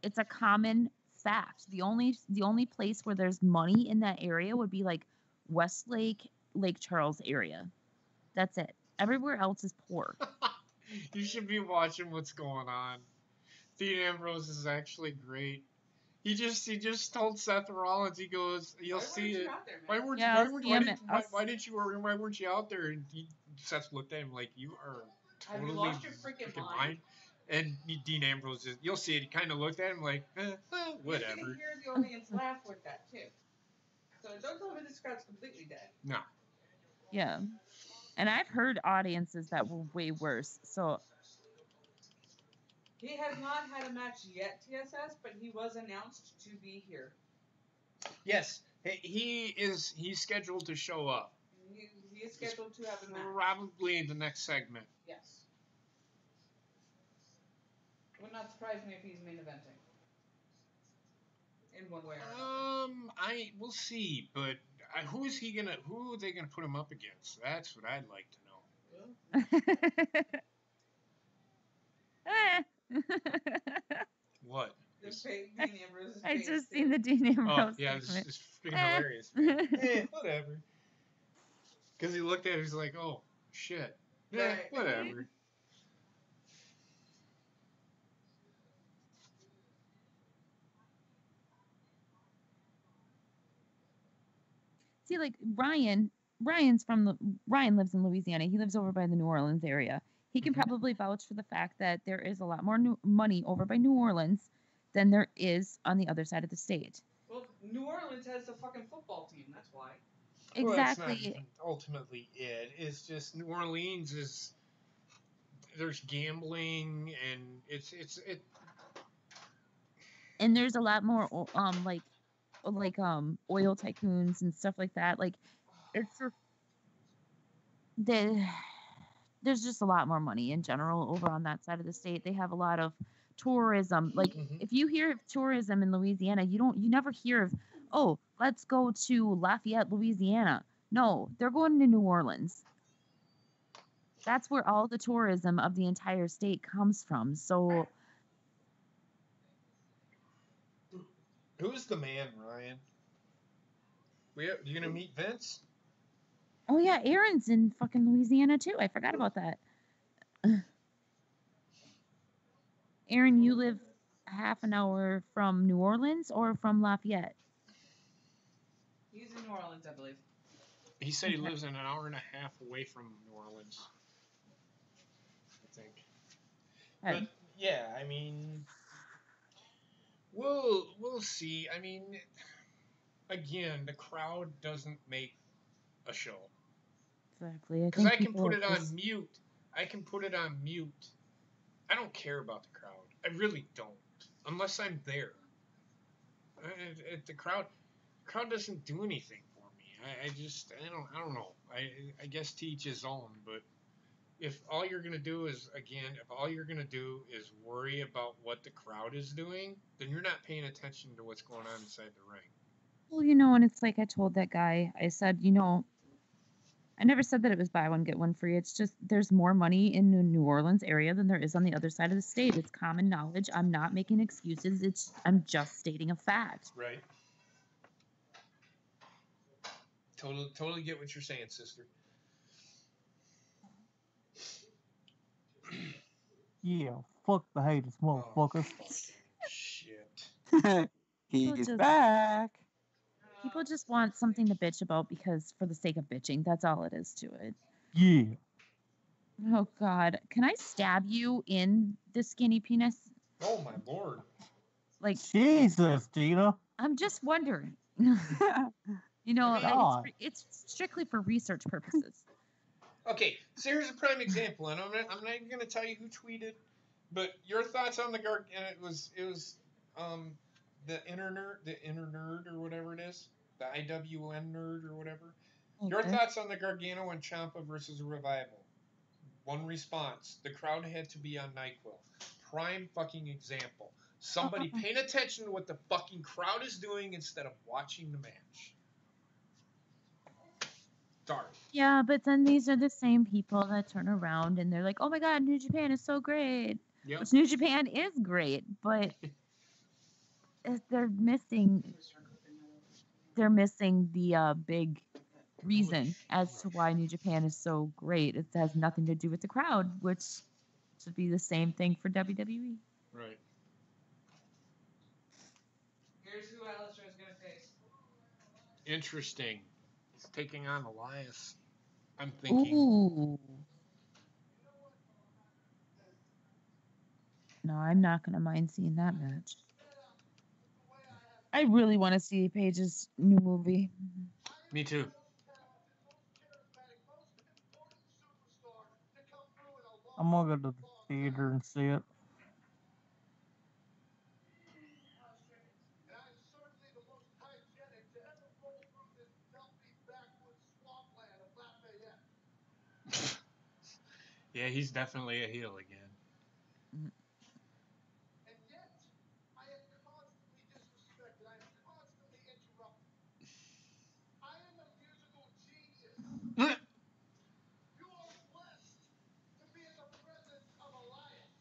It's a common fact. The only place where there's money in that area would be like Westlake, Lake Charles area. That's it. Everywhere else is poor. You should be watching what's going on. Dean Ambrose is actually great. He just told Seth Rollins, he goes, "You'll see it. Why weren't you out there?" And Seth looked at him like, "You are totally lost your freaking mind?" And Dean Ambrose is, "You'll see it." He kind of looked at him like, whatever. You can hear the audience laugh with that too. So don't tell me this crowd's completely dead. No. Yeah. And I've heard audiences that were way worse. So he has not had a match yet, TSS, but he was announced to be here. Yes, he's scheduled to show up. He is scheduled to have a match. Probably in the next segment. Yes. Would not surprise me if he's main eventing. In one way or another. We'll see, but who are they gonna put him up against? That's what I'd like to know. What? I just seen the Dean Ambrose. Oh, yeah, it's freaking hilarious, man. Whatever. Because he looked at it, he's like, "Oh, shit." Yeah, whatever. See, like Ryan lives in Louisiana. He lives over by the New Orleans area. He can probably vouch for the fact that there is a lot more money over by New Orleans than there is on the other side of the state. Well, New Orleans has a fucking football team. That's why. Exactly. Well, that's not even ultimately it. It's just New Orleans is. There's gambling and it. And there's a lot more oil tycoons and stuff like that. Like there's just a lot more money in general over on that side of the state. They have a lot of tourism. Like if you hear of tourism in Louisiana, you never hear of, "Oh, let's go to Lafayette, Louisiana." No, they're going to New Orleans. That's where all the tourism of the entire state comes from. So who's the man, Ryan? You gonna meet Vince? Oh yeah, Aaron's in fucking Louisiana too. I forgot about that. Aaron, you live half an hour from New Orleans or from Lafayette? He's in New Orleans, I believe. He said he Okay. lives an hour and a half away from New Orleans. I think. Good. But yeah, I mean, we'll see. I mean, again, the crowd doesn't make a show. Exactly. I Because think I can people put are it on just- mute. I can put it on mute. I don't care about the crowd. I really don't, unless I'm there. The crowd doesn't do anything for me. I don't know. I guess to each his own. But if all you're gonna do is worry about what the crowd is doing, then you're not paying attention to what's going on inside the ring. Well, and it's like I told that guy, I said, I never said that it was buy one, get one free. It's just there's more money in the New Orleans area than there is on the other side of the state. It's common knowledge. I'm not making excuses. I'm just stating a fact. Right. Totally get what you're saying, sister. Yeah, fuck the haters, motherfuckers. Shit. He's just- back. People just want something to bitch about because for the sake of bitching. That's all it is to it. Yeah. Oh, God. Can I stab you in the skinny penis? Oh my lord. Like, Jesus, Gina. I'm just wondering. I mean- It's strictly for research purposes. Okay, so here's a prime example, and I'm not even gonna tell you who tweeted, but your thoughts on the and it was the inner nerd or whatever it is, the IWN nerd or whatever. Your Okay. thoughts on the Gargano and Ciampa versus Revival? One response: the crowd had to be on NyQuil. Prime fucking example. Somebody paying attention to what the fucking crowd is doing instead of watching the match. Dark. Yeah, but then these are the same people that turn around and they're like, "Oh my God, New Japan is so great." Yep. Which New Japan is great, but they're missing the big reason as to why New Japan is so great. It has nothing to do with the crowd, which should be the same thing for WWE. Right. Here's who Alistair is going to face. Interesting. He's taking on Elias. I'm thinking. Ooh. No, I'm not gonna mind seeing that match. I really want to see Paige's new movie. Me too. I'm gonna go to the theater and see it. And I'm certainly the most hygienic to ever roll through this dumpy backwoods swampland of Lafayette. Yeah, he's definitely a heel again. And yet, I am constantly disrespected. I am constantly interrupted. I am a musical genius. You are blessed to be in the presence of Elias.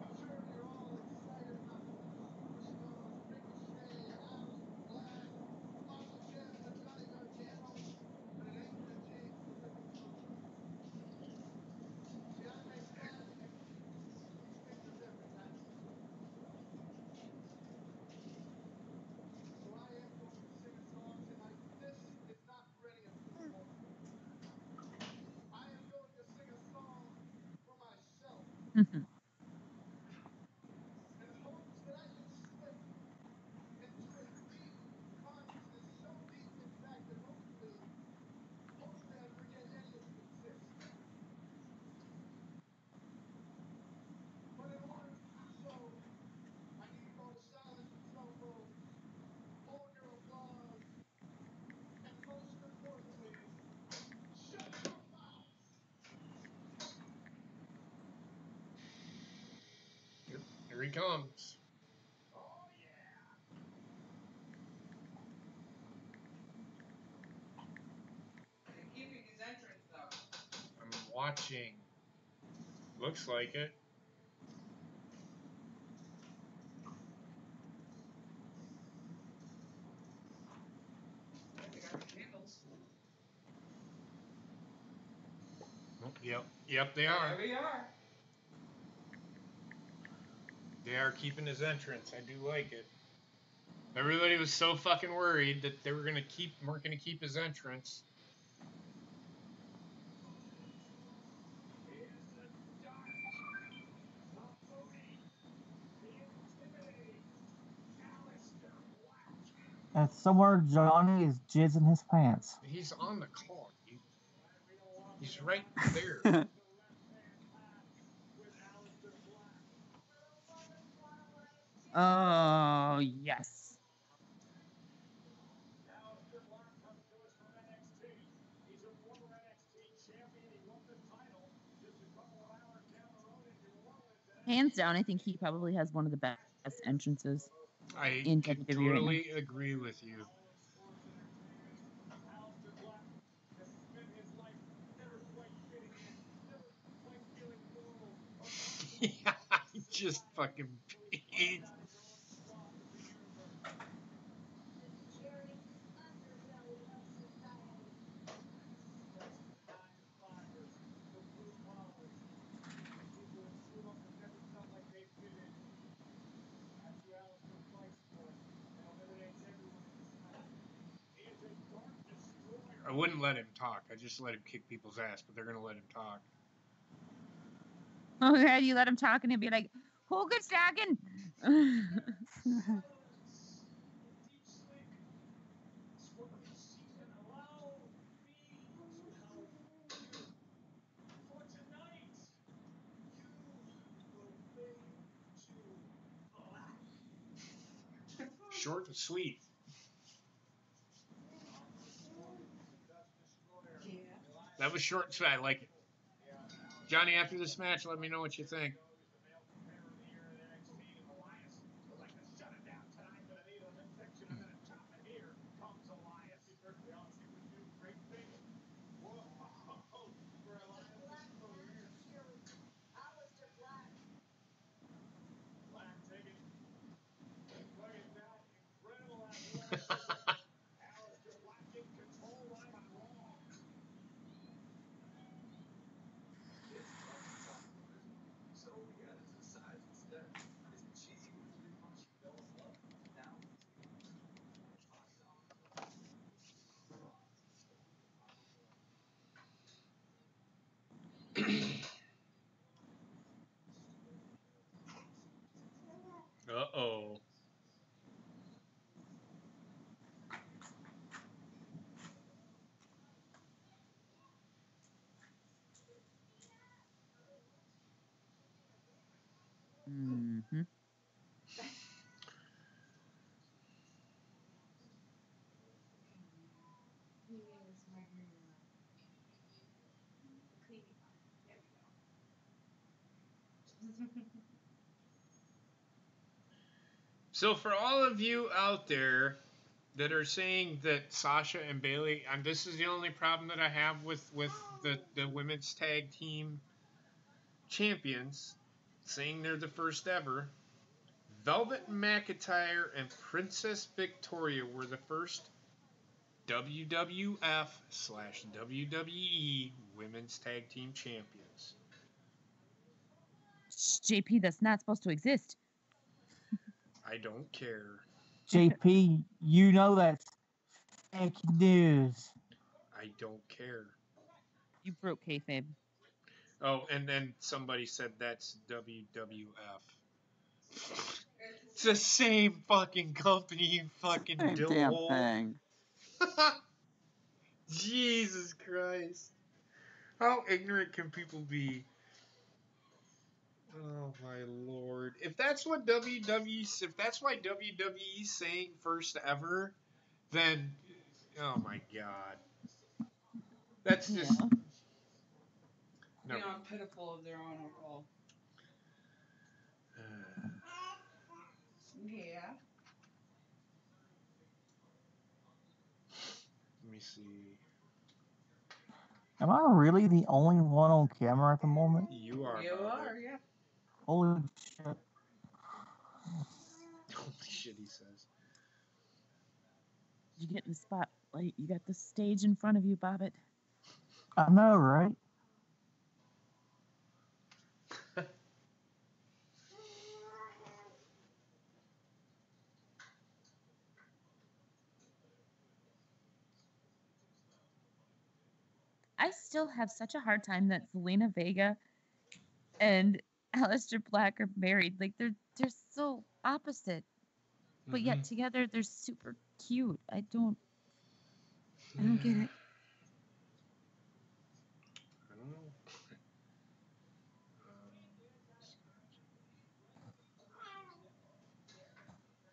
I'm sure you're all excited about the new superstars, Ricochet, Aleister Black, Tommaso Ciampa, Johnny Gargano, but it ain't gonna change the freaking truth. See, I make fun and tease these figures every night. So I am going to sing a song tonight, but this is not for any of you folk. I am going to sing a song for myself in hopes that I can slip into a deep consciousness, so deep in fact that hopefully I forget any of you exist. But in order to do so, I need you all to silence your cell phones, hold your applause, and most importantly, shut your mouths. Here he comes. Oh yeah. They're keeping his entrance, though. I'm watching. Looks like it. Yep, they are. There we are. They are keeping his entrance. I do like it. Everybody was so fucking worried that they weren't gonna keep his entrance. And somewhere Johnny is jizzing his pants. He's on the call. He's right there. Oh, yes. Aleister Black comes to us from NXT. He's a former NXT champion. He won the title just a couple of hours down the road in New Orleans. Hands down, I think he probably has one of the best entrances I in can WWE right now. totally agree with you. Aleister Black has spent his life never quite fitting in, never quite feeling normal or comfortable. Yeah, he just fucking peed. Jerry, underbelly of society. Nine-to-fivers, the blue collars, people that suit up and never felt like they fit in. That's who Aleister fights for and eliminates everyone in his path. He is a dark destroyer. I wouldn't let him talk. I just let him kick people's ass, but they're gonna let him talk. Oh, yeah, you let him talk and he'll be like, who gets talking? Short and sweet. That was short and sweet. I like it. Johnny, after this match, let me know what you think. Aleister Black. Black taking. Look at that. Incredible athleticism. Aleister Black in control right on Raw. Uh-oh. Mm-hmm. So for all of you out there that are saying that Sasha and Bayley, and this is the only problem that I have with the women's tag team champions, saying they're the first ever. Velvet McIntyre and Princess Victoria were the first WWF/WWE women's tag team champions. JP, that's not supposed to exist. I don't care. JP, you know that's fake news. I don't care. You broke kayfabe. Oh, and then somebody said that's WWF. It's the same fucking company, you fucking Same damn dillhole. thing. Jesus Christ. How ignorant can people be? Oh my lord. If that's what if that's why WWE's saying first ever, then oh my god. That's just Beyond pitiful of their own role. Yeah. Let me see. Am I really the only one on camera at the moment? You are. You Bob. are, yeah. Holy shit. Holy shit, he says. You get in the spotlight. You got the stage in front of you, Bobbit. I know, right? I still have such a hard time that Zelina Vega and Aleister Black are married. Like they're so opposite, but yet together they're super cute. I don't get it. I don't know.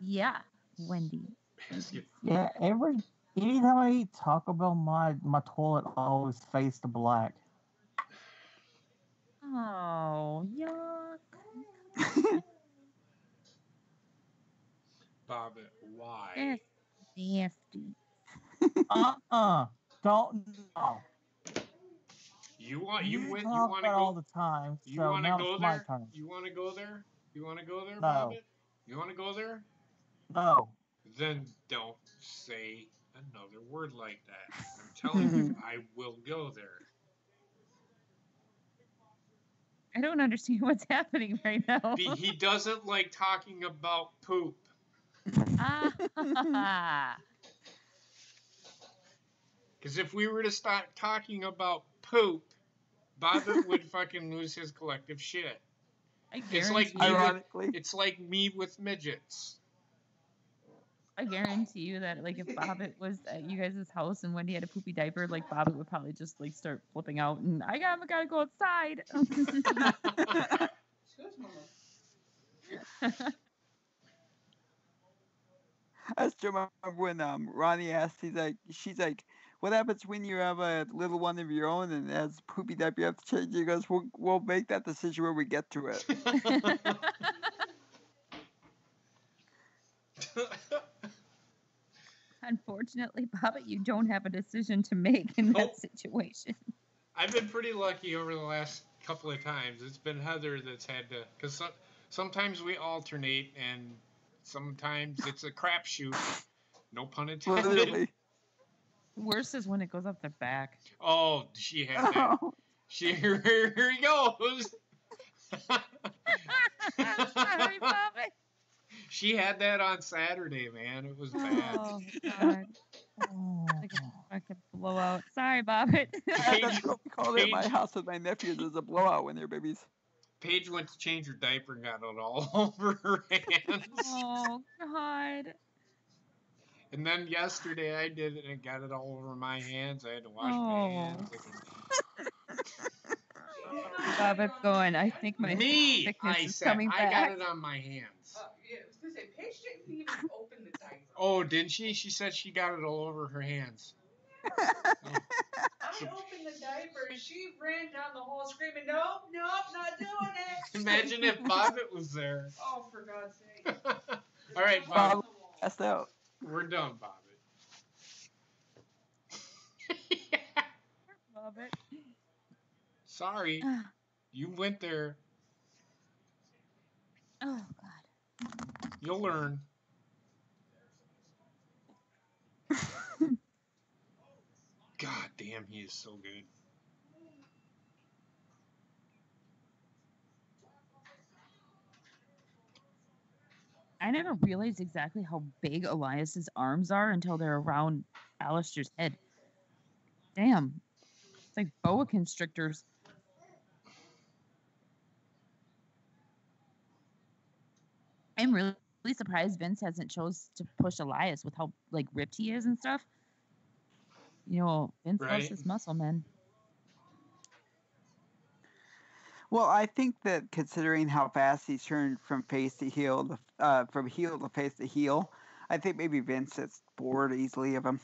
Yeah, Wendy. Yeah, anytime I eat Taco Bell, my toilet always face to black. Oh, yuck. Bobbit, why? That's nasty. Don't know. You You want talk to about all go? the time, You so want to now go it's my there? turn. You want to go there? You want to go there, No. Bobbit? You want to go there? No. Then don't say another word like that. I'm telling you, I will go there. I don't understand what's happening right now. He doesn't like talking about poop. Ah. Because if we were to start talking about poop, Bobbit would fucking lose his collective shit. I It's like guarantee you. Ironically. it's like me with midgets. I guarantee you that, like, if Bobbit was at you guys' house and Wendy had a poopy diaper, like, Bobbit would probably just, like, start flipping out and, I gotta go outside. Excuse me. I still remember when Ronnie asked, she's like, what happens when you have a little one of your own and it has poopy diaper you have to change? He goes, we'll make that decision when we get to it. Unfortunately, Bobbit, you don't have a decision to make in that Nope. situation. I've been pretty lucky over the last couple of times. It's been Heather that's had to, because sometimes we alternate and sometimes it's a crapshoot. No pun intended. Literally. Worse is when it goes up their back. Oh, she had that. Here he goes. Sorry, Bobbit. She had that on Saturday, man. It was bad. Oh, God. Like a fucking blowout. Sorry, Bobbit. That's what we called it at my house with my nephews. There's a blowout when they're babies. Paige went to change her diaper and got it all over her hands. Oh, God. And then yesterday I did it and got it all over my hands. I had to wash my hands. Bobbit's going, I think my Me, sickness I is said, coming I back. got it on my hands. Yeah, I was gonna say, Paige didn't even open the diaper. Oh, didn't she? She said she got it all over her hands. I opened the diaper and she ran down the hall screaming, nope, not doing it. Imagine if Bobbit was there. Oh, for God's sake. All right, Bob Bobbit. passed out. We're done, Bobbit. Bobbit. Sorry, you went there. Oh, God. You'll learn. God damn, he is so good. I never realized exactly how big Elias's arms are until they're around Aleister's head. Damn. It's like boa constrictors. I'm really surprised Vince hasn't chose to push Elias with how like ripped he is and stuff. You know, Vince loves Right. his muscle, man. Well, I think that considering how fast he's turned from face to heel, from heel to face to heel, I think maybe Vince is bored easily of him.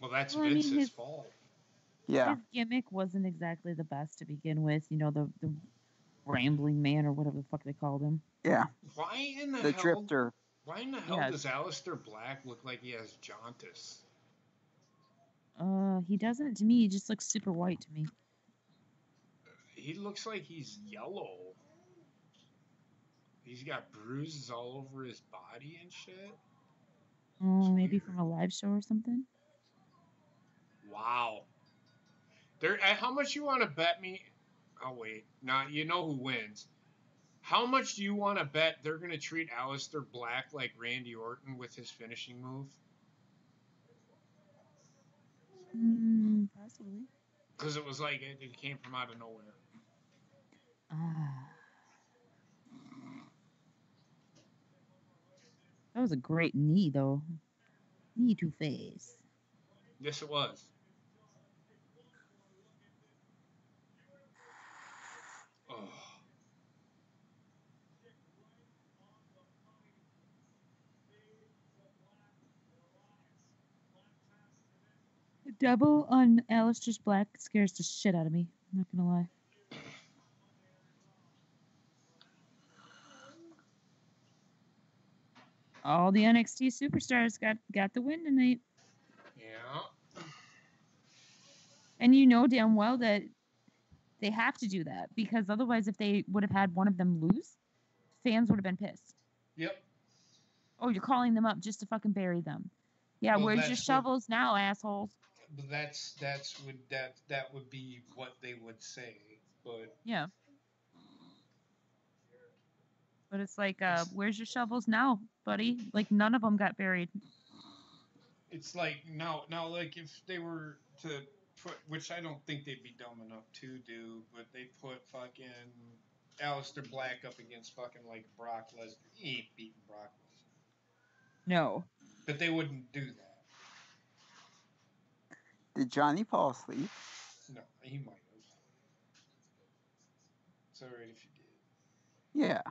Well, that's Well, I mean, Vince's his- fault. Yeah. His gimmick wasn't exactly the best to begin with. You know, the rambling man or whatever the fuck they called him. Yeah. Why in the The hell? drifter. Why in the hell Yeah. does Aleister Black look like he has jaundice? He doesn't to me. He just looks super white to me. He looks like he's yellow. He's got bruises all over his body and shit. Maybe from a live show or something. Wow. How much you want to bet me? Oh wait, nah. You know who wins? How much do you want to bet they're gonna treat Aleister Black like Randy Orton with his finishing move? Possibly. Because it was like it came from out of nowhere. That was a great knee, though. Knee to face. Yes, it was. Oh. Double on Aleister Black scares the shit out of me. I'm not gonna lie. All the NXT superstars got the win tonight. Yeah. And you know damn well that they have to do that because otherwise, if they would have had one of them lose, fans would have been pissed. Yep. Oh, you're calling them up just to fucking bury them. Yeah, Well, where's your that's shovels now, assholes? But that would be what they would say. But Yeah. But it's like, where's your shovels now, buddy? Like, none of them got buried. it's like now, like if they were to put, which I don't think they'd be dumb enough to do, but they put fucking Aleister Black up against fucking like Brock Lesnar. He ain't beating Brock Lesnar. No. But they wouldn't do that. Did Johnny fall asleep? No, he might have. It's alright if you did. Yeah.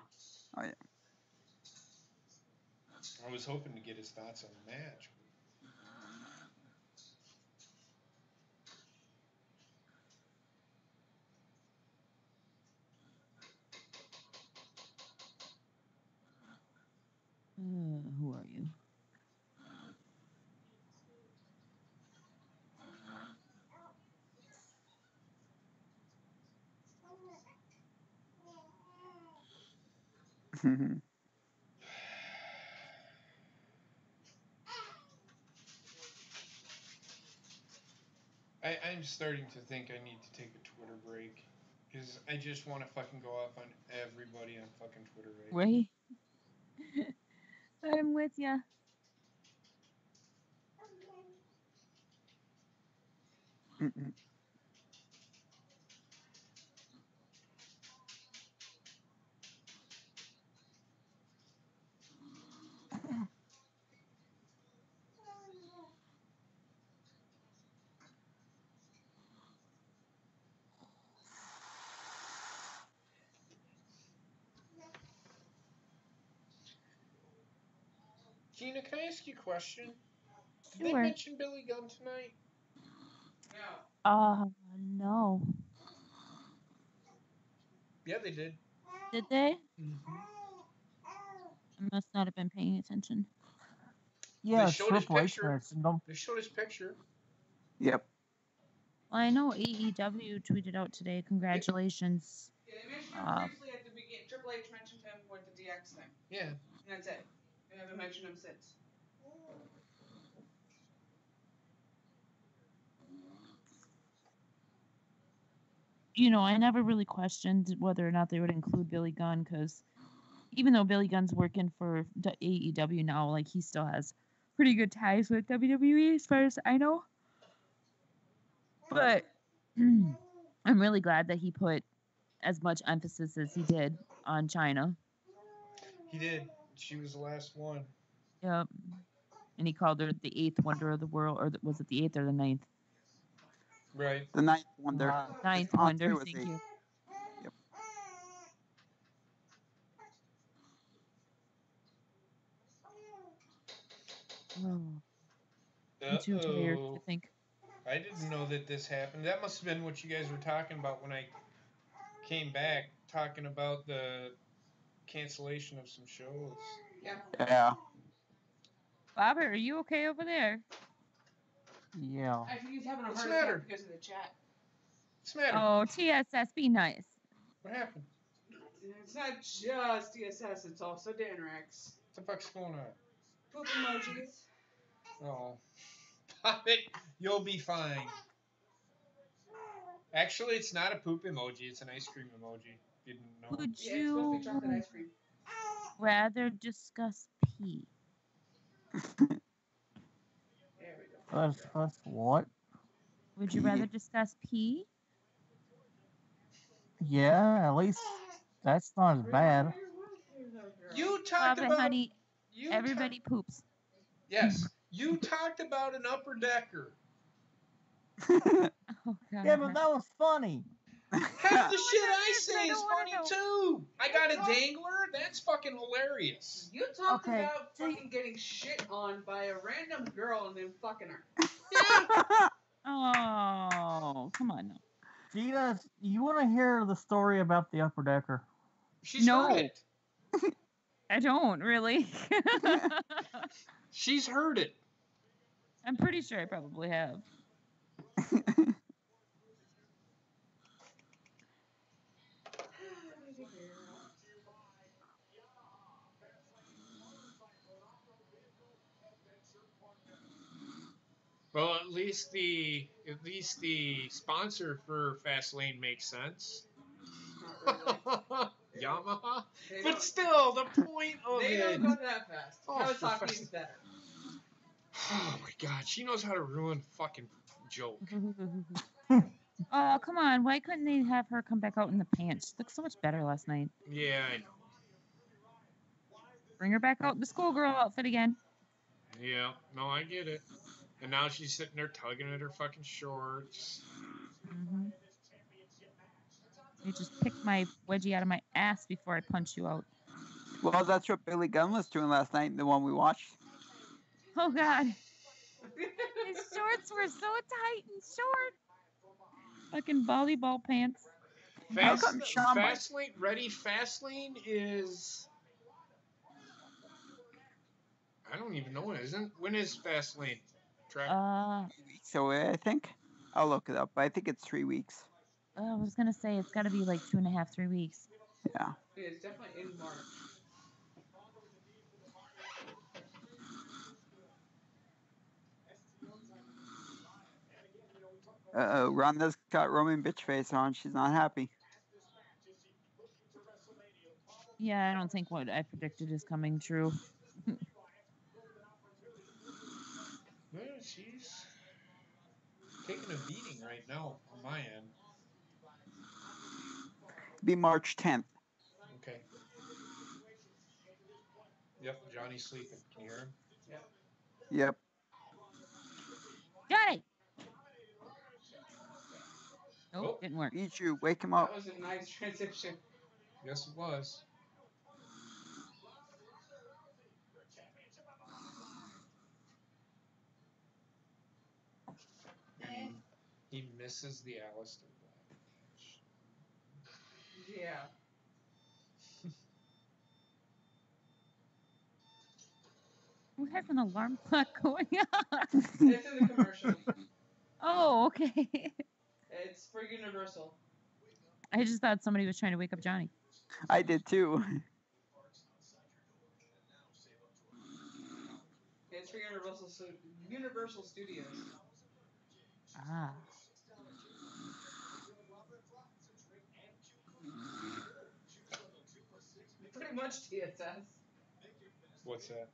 Oh yeah. I was hoping to get his thoughts on the match. Who are you? I'm starting to think I need to take a Twitter break. Because I just want to fucking go off on everybody on fucking Twitter right Right? I'm with ya. Gina, can I ask you a question? Did they Sure. mention Billy Gunn tonight? No. No. Yeah, they did. Did they? Mm-hmm. I must not have been paying attention. Yeah, They showed his Triple H picture. mentioned them. They showed his picture. Yep. Well, I know AEW tweeted out today, congratulations. Yeah, they mentioned him briefly at the beginning. Triple H mentioned him with the DX thing. Yeah. And that's it. They haven't mentioned him since. You know, I never really questioned whether or not they would include Billy Gunn because even though Billy Gunn's working for AEW now, like he still has pretty good ties with WWE as far as I know. But I'm really glad that he put as much emphasis as he did on China. He did. She was the last one. Yep. And he called her the 8th wonder of the world, or was it the 8th or the 9th? Right. The ninth wonder. Ninth His wonder, fiance was thank eight. you. Yep. Oh, I'm too tired to think. I didn't know that this happened. That must have been what you guys were talking about when I came back, talking about the cancellation of some shows. Yeah. Yeah. Robert, are you okay over there? Yeah. I think he's having a What's heart the matter? attack because of the chat. What's the matter? Oh, TSS, be nice. What happened? It's not just DSS, it's also Danrex. What the fuck's going on? Poop emojis. Oh. Pop it. You'll be fine. Actually, it's not a poop emoji. It's an ice cream emoji. Didn't know. Would Yeah, it's supposed to you be chocolate ice cream. rather discuss pee? There we go. That's what? Would you rather discuss pee? Yeah, at least that's not as bad. You Oh, talked but about honey, you. everybody poops. Yes, you talked about an upper decker. Oh Yeah, but God. that was funny. Half the shit I is, say I is don't wanna funny know. too. I got a dangler. That's fucking hilarious. You talked Okay, about so you- fucking getting shit on by a random girl and then fucking her. Oh, come on now. Gina, you want to hear the story about the upper decker? She's No. heard it. I don't really. She's heard it. I'm pretty sure I probably have. Well, at least the sponsor for Fastlane makes sense. Not really. Yamaha. They But don't- still, the point of They it. don't go that fast. Oh, Kawasaki for is better. Oh my god, she knows how to ruin a fucking joke. Oh, come on. Why couldn't they have her come back out in the pants? She looked so much better last night. Yeah, I know. Bring her back out in the schoolgirl outfit again. Yeah, no, I get it. And now she's sitting there tugging at her fucking shorts. Mm-hmm. You just picked my wedgie out of my ass before I punch you out. Well, that's what Billy Gunn was doing last night, the one we watched. Oh, God. His shorts were so tight and short. Fucking volleyball pants. How come Shawn Michaels- Fastlane is... I don't even know when it is. When is Fastlane? Track? 3 weeks away, I think. I'll look it up, but I think it's 3 weeks. I was going to say it's got to be like 2.5, 3 weeks. Yeah. Yeah, it's definitely in March. Uh-oh, Ronda's got Roman bitch face on. She's not happy. Yeah, I don't think what I predicted is coming true. Yeah, she's taking a beating right now on my end. Be March 10th. Okay. Yep, Johnny's sleeping. Can you hear him? Yep. Got it. Nope, Oh. didn't work. Eat you. Wake him That up. was a nice transition. Yes, it was. And he misses the Aleister Black match. Yeah. Who has an alarm clock going on? It's in the commercial. Oh, okay. It's for Universal. I just thought somebody was trying to wake up Johnny. I did too. It's for Universal Studios. Ah. Pretty much TSS. What's that?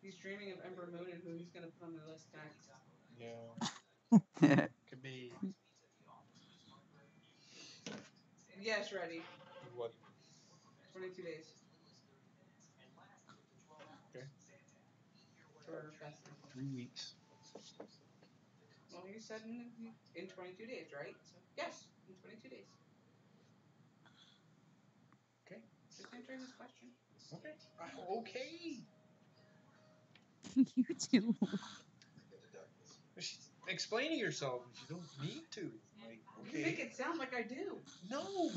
He's dreaming of Ember Moon and who he's gonna put on the list next. Yeah. Could be. Yes, ready. What? 22 days. Okay. For Fastlane. 3 weeks. Well, you said in 22 days, right? So yes, in 22 days. Okay. Just answering this question. Okay. Okay. You too. She's explaining herself, and she don't need to. Like, You make okay. it sound like I do. No.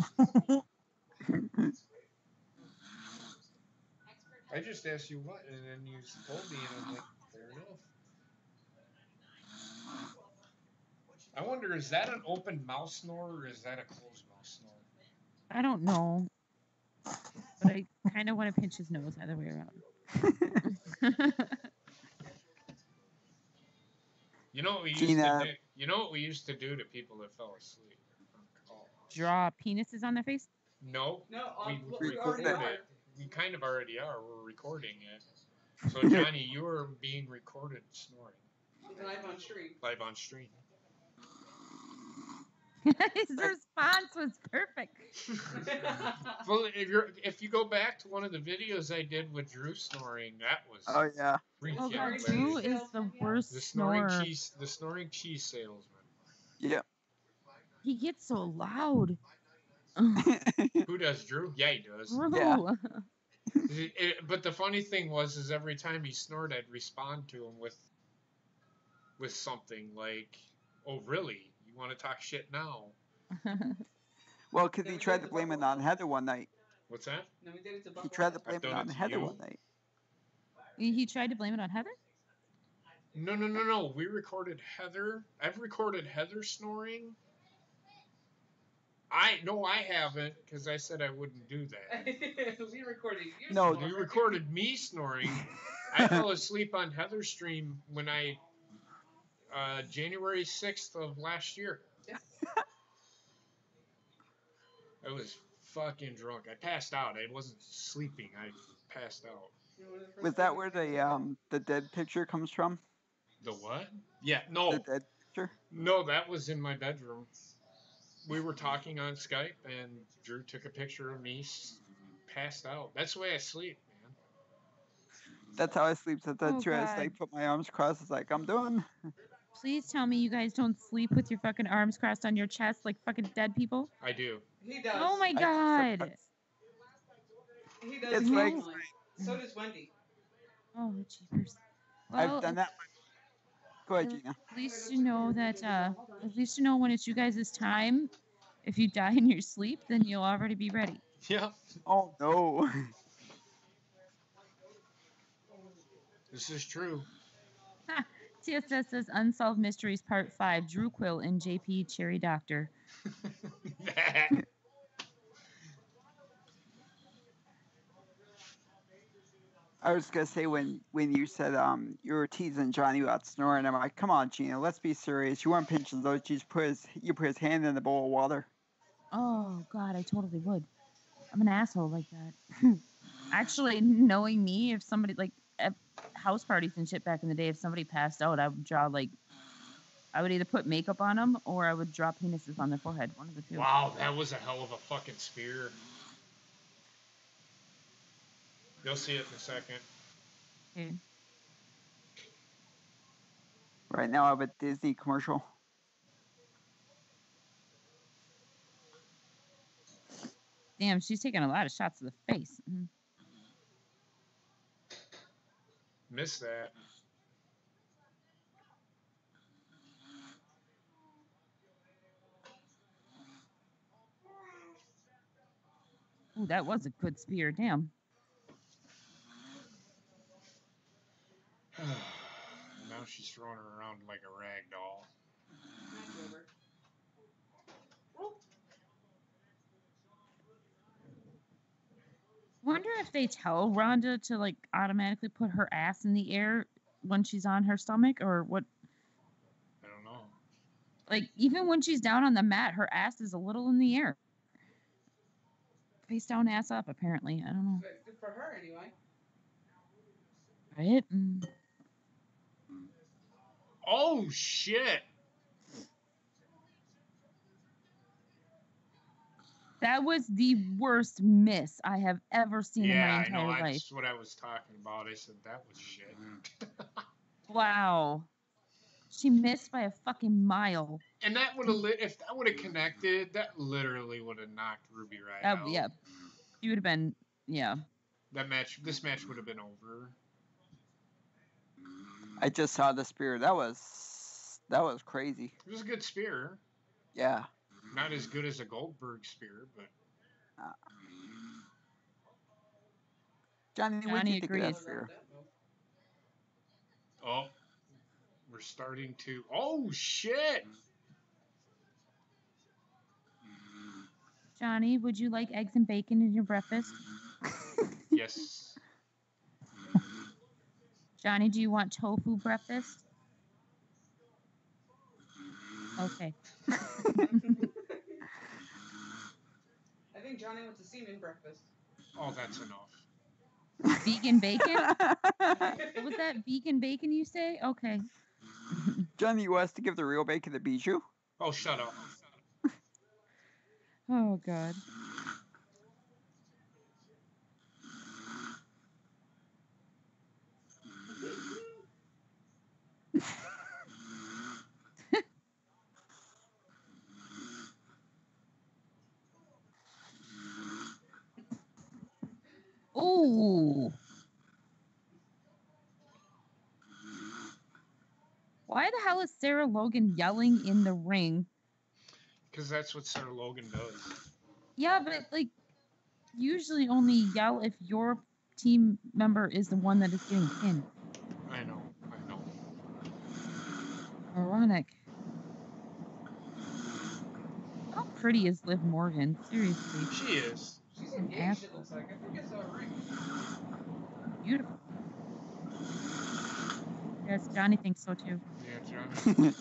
I just asked you what, and then you told me, and I'm like, fair enough. I wonder, is that an open mouth snore, or is that a closed mouth snore? I don't know. But I kind of want to pinch his nose either way around. You know what we used Gina. to do? You know what we used to do to people that fell asleep on call? Draw penises on their face? No, No, we we already recorded are. it. We kind of already are. We're recording it. So Johnny, you are being recorded snoring Live on stream. live on stream. His response was perfect. Well, if you go back to one of the videos I did with Drew snoring, that was Oh yeah. freaking Oh god, hilarious. Drew is the worst The snoring snorer. cheese salesman. Yeah. He gets so loud. Who does, Drew? Yeah, he does. Drew. Yeah. But the funny thing is every time he snored, I'd respond to him with something like, "Oh, really? You want to talk shit now?" Well, because he tried to blame it on Heather one night. What's that? No, we did it to He Buffalo. tried to blame I've it done on it to Heather you. one night. He tried to blame it on Heather? No. We recorded Heather. I've recorded Heather snoring. I haven't, because I said I wouldn't do that. We recorded you. No, snoring. You recorded me snoring. I fell asleep on Heather's stream when January 6th of last year. Yeah. I was fucking drunk. I passed out. I wasn't sleeping. I passed out. Was that where the dead picture comes from? The what? Yeah, no. The dead picture? No, that was in my bedroom. We were talking on Skype, and Drew took a picture of me passed out. That's the way I sleep, man. That's how I sleep. So that's Oh, true. I just God. like put my arms crossed. It's like I'm done. Please tell me you guys don't sleep with your fucking arms crossed on your chest like fucking dead people. I do. He does. Oh my god. He does. It's like- occasionally. So does Wendy. Oh jeepers. I've Well, done that. Go ahead, Gina. at least you know that. At least you know when it's you guys' time. If you die in your sleep, then you'll already be ready. Yeah. Oh no. This is true. TSS says Unsolved Mysteries Part 5. Drew Quill and JP Cherry Doctor. I was gonna say when you said you were teasing Johnny about snoring, I'm like, come on, Gina, let's be serious. You weren't pinching those. You put his hand in the bowl of water. Oh god, I totally would. I'm an asshole like that. Actually, knowing me, if somebody like at house parties and shit back in the day, if somebody passed out, I would draw I would either put makeup on them or I would draw penises on their forehead. One of the two. Wow, that was a hell of a fucking spear. You'll see it in a second. Okay. Right now, I have a Disney commercial. Damn, she's taking a lot of shots to the face. Mhm. Missed that. Ooh, that was a good spear. Damn. Now she's throwing her around like a rag doll. Wonder if they tell Ronda to like automatically put her ass in the air when she's on her stomach or what. I don't know. Like even when she's down on the mat, her ass is a little in the air. Face down, ass up. Apparently, I don't know. Good for her, anyway. Right? Mm. Oh shit! That was the worst miss I have ever seen in my Yeah, I entire know. life. That's what I was talking about. I said that was shit. Wow. She missed by a fucking mile. And that would have if that would have connected, that literally would have knocked Ruby right out. Yeah. She would have been, yeah. This match would have been over. I just saw the spear. That was crazy. It was a good spear. Yeah. Not as good as a Goldberg spear, but Johnny, what do Johnny you think of that agrees. spear? oh, we're starting to. Oh shit! Johnny, would you like eggs and bacon in your breakfast? Yes. Johnny, do you want tofu breakfast? Okay. I think Johnny wants a semen breakfast. Oh, that's enough. Vegan bacon? What was that? Vegan bacon you say? Okay. Johnny wants to give the real bacon to Bijou. Oh, shut up. Oh God. Ooh. Why the hell is Sarah Logan yelling in the ring? Because that's what Sarah Logan does. Yeah, but like usually only yell if your team member is the one that is getting pinned. I know. Ironic. How pretty is Liv Morgan? Seriously. She is. She's An engaged, ass- it looks like. I think I saw a ring. Beautiful. Yes, Johnny thinks so too. Yeah, John.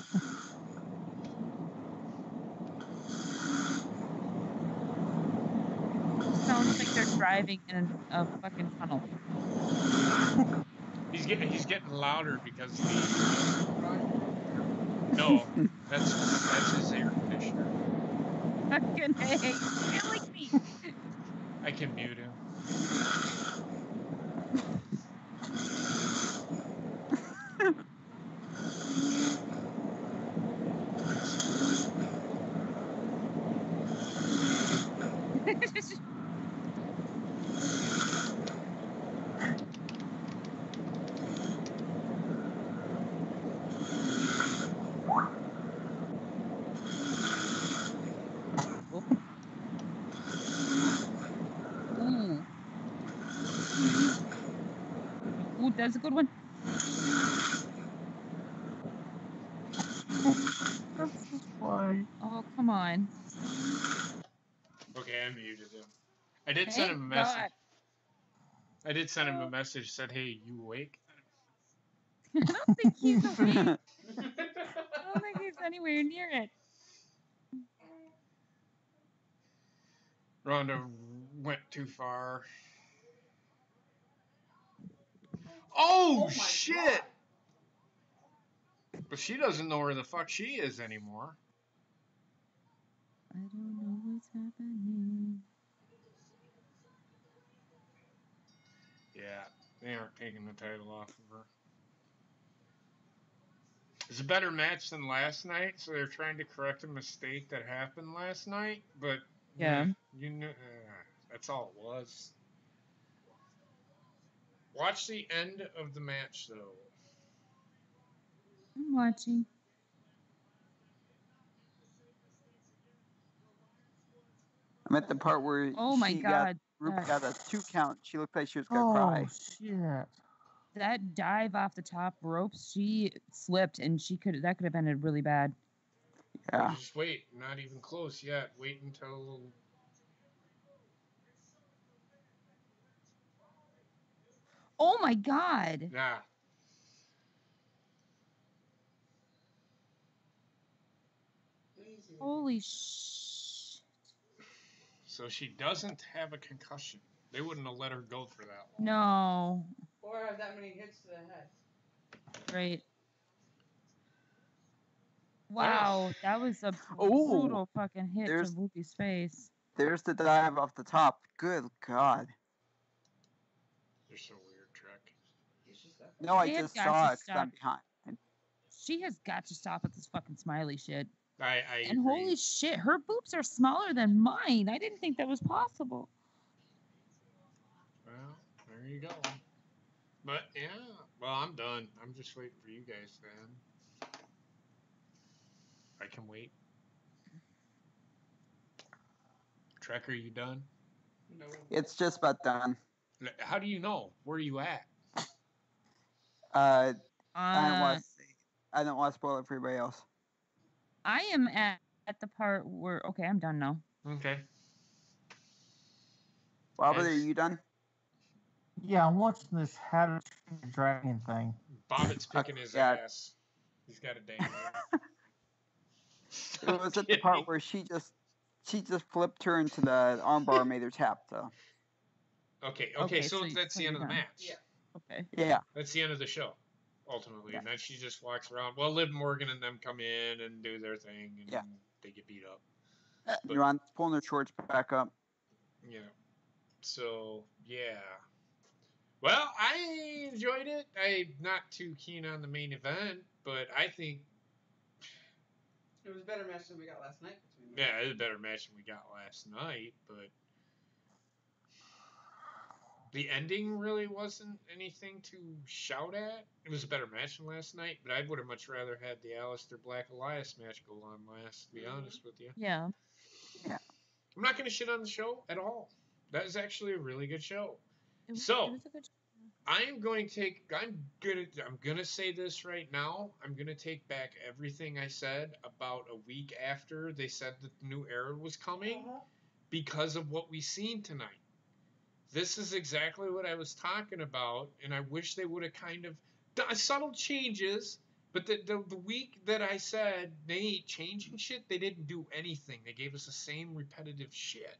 Sounds like they're driving in a fucking tunnel. He's getting louder because no, that's his air conditioner. Fucking hey, killing me. I can mute him. Ooh. Ooh, that's a good one. That's just funny. Oh, come on. Okay, I muted him. I did send him a Thank message. God. I did send him a message. Said, "Hey, you awake?" I don't think he's awake. I don't think he's anywhere near it. Ronda went too far. Oh my shit! God. But she doesn't know where the fuck she is anymore. I don't know what's happening. Yeah, they aren't taking the title off of her. It's a better match than last night, so they're trying to correct a mistake that happened last night. But Yeah. you know, that's all it was. Watch the end of the match though. I'm watching. I'm at the part where Oh my she got God. Ruby that- got a 2 count. She looked like she was gonna cry. Oh shit. That dive off the top ropes, she slipped and that could have ended really bad. Yeah. Just wait, not even close yet. Wait until. Oh my God. Nah. Holy shit. So she doesn't have a concussion. They wouldn't have let her go for that long. No. Or have that many hits to the head. Right. Wow, that was a Ooh. brutal fucking hit to There's- Ruby's face. There's the dive off the top. Good God. They're so weird, Trek. He's just got No, I They have just got saw to it 'cause I'm stop. behind. She has got to stop with this fucking smiley shit. I And agree. holy shit, her boobs are smaller than mine. I didn't think that was possible. Well, there you go. But yeah, well, I'm done. I'm just waiting for you guys to end. I can wait. Trek, are you done? no. It's just about done. How do you know? Where are you at? I don't Uh, want to spoil it for everybody else. I am at the part where okay, I'm done now. Okay. Robert, Yes. are you done? Yeah, I'm watching this How to Train Your Dragon thing. Bobbitt's picking his Yeah. ass. He's got a dang. It was at the part where she just flipped her into the armbar and made her tap. So Okay, Okay, so so that's the you're end of the done. match. Yeah. Okay. yeah, That's the end of the show, ultimately. Yeah. And then she just walks around. Well, Liv Morgan and them come in and do their thing, and Yeah. they get beat up. You're on pulling her shorts back up. Yeah. So, yeah. Well, I enjoyed it. I'm not too keen on the main event, but I think, It was a better match than we got last night between them. yeah, it was a better match than we got last night, but the ending really wasn't anything to shout at. It was a better match than last night, but I would have much rather had the Aleister Black Elias match go on last, to be honest with you. Yeah. I'm not going to shit on the show at all. That is actually a really good show. It was, So- it was a good. I'm gonna say this right now. I'm gonna take back everything I said about a week after they said that the new era was coming because of what we seen tonight. This is exactly what I was talking about, and I wish they would have kind of done subtle changes. But the week that I said they ain't changing shit, they didn't do anything. They gave us the same repetitive shit.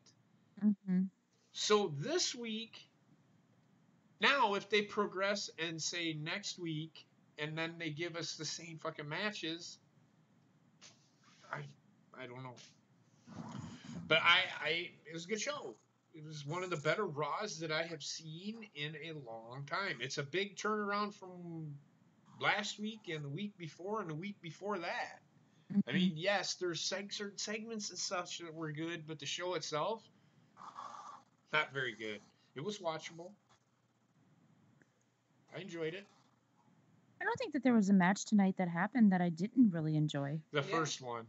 Mm-hmm. So this week, now if they progress and say next week, and then they give us the same fucking matches, I don't know. But it was a good show. It was one of the better Raws that I have seen in a long time. It's a big turnaround from last week and the week before and the week before that. I mean, yes, there's certain segments and such that were good, but the show itself, not very good. It was watchable. I enjoyed it. I don't think that there was a match tonight that happened that I didn't really enjoy. The Yeah. first one.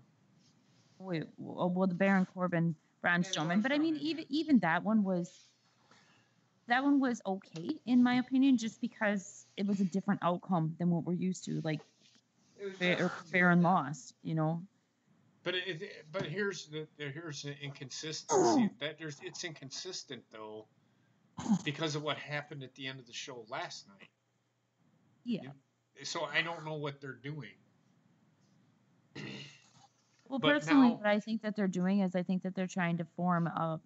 Wait, well, the Baron Corbin, Braun And Strowman, Braun but I mean, Strowman, even that one was okay in my opinion, just because it was a different outcome than what we're used to. Like It was just Baron lost, you know. But here's the inconsistency. It's inconsistent though because of what happened at the end of the show last night. Yeah. So I don't know what they're doing. Well, But personally, now- what I think that they're doing is I think that they're trying to form a.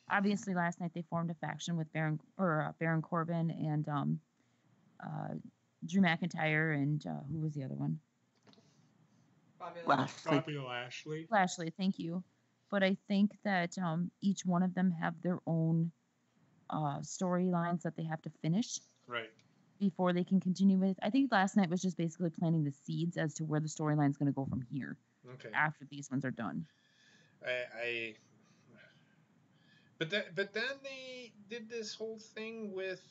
Obviously, last night they formed a faction with Baron Corbin and Drew McIntyre and who was the other one? Bobby Lashley. Bobby Lashley. Lashley. Thank you. But I think that each one of them have their own storylines that they have to finish Right. before they can continue with. I think last night was just basically planting the seeds as to where the storyline's going to go from here Okay. after these ones are done. But then they did this whole thing with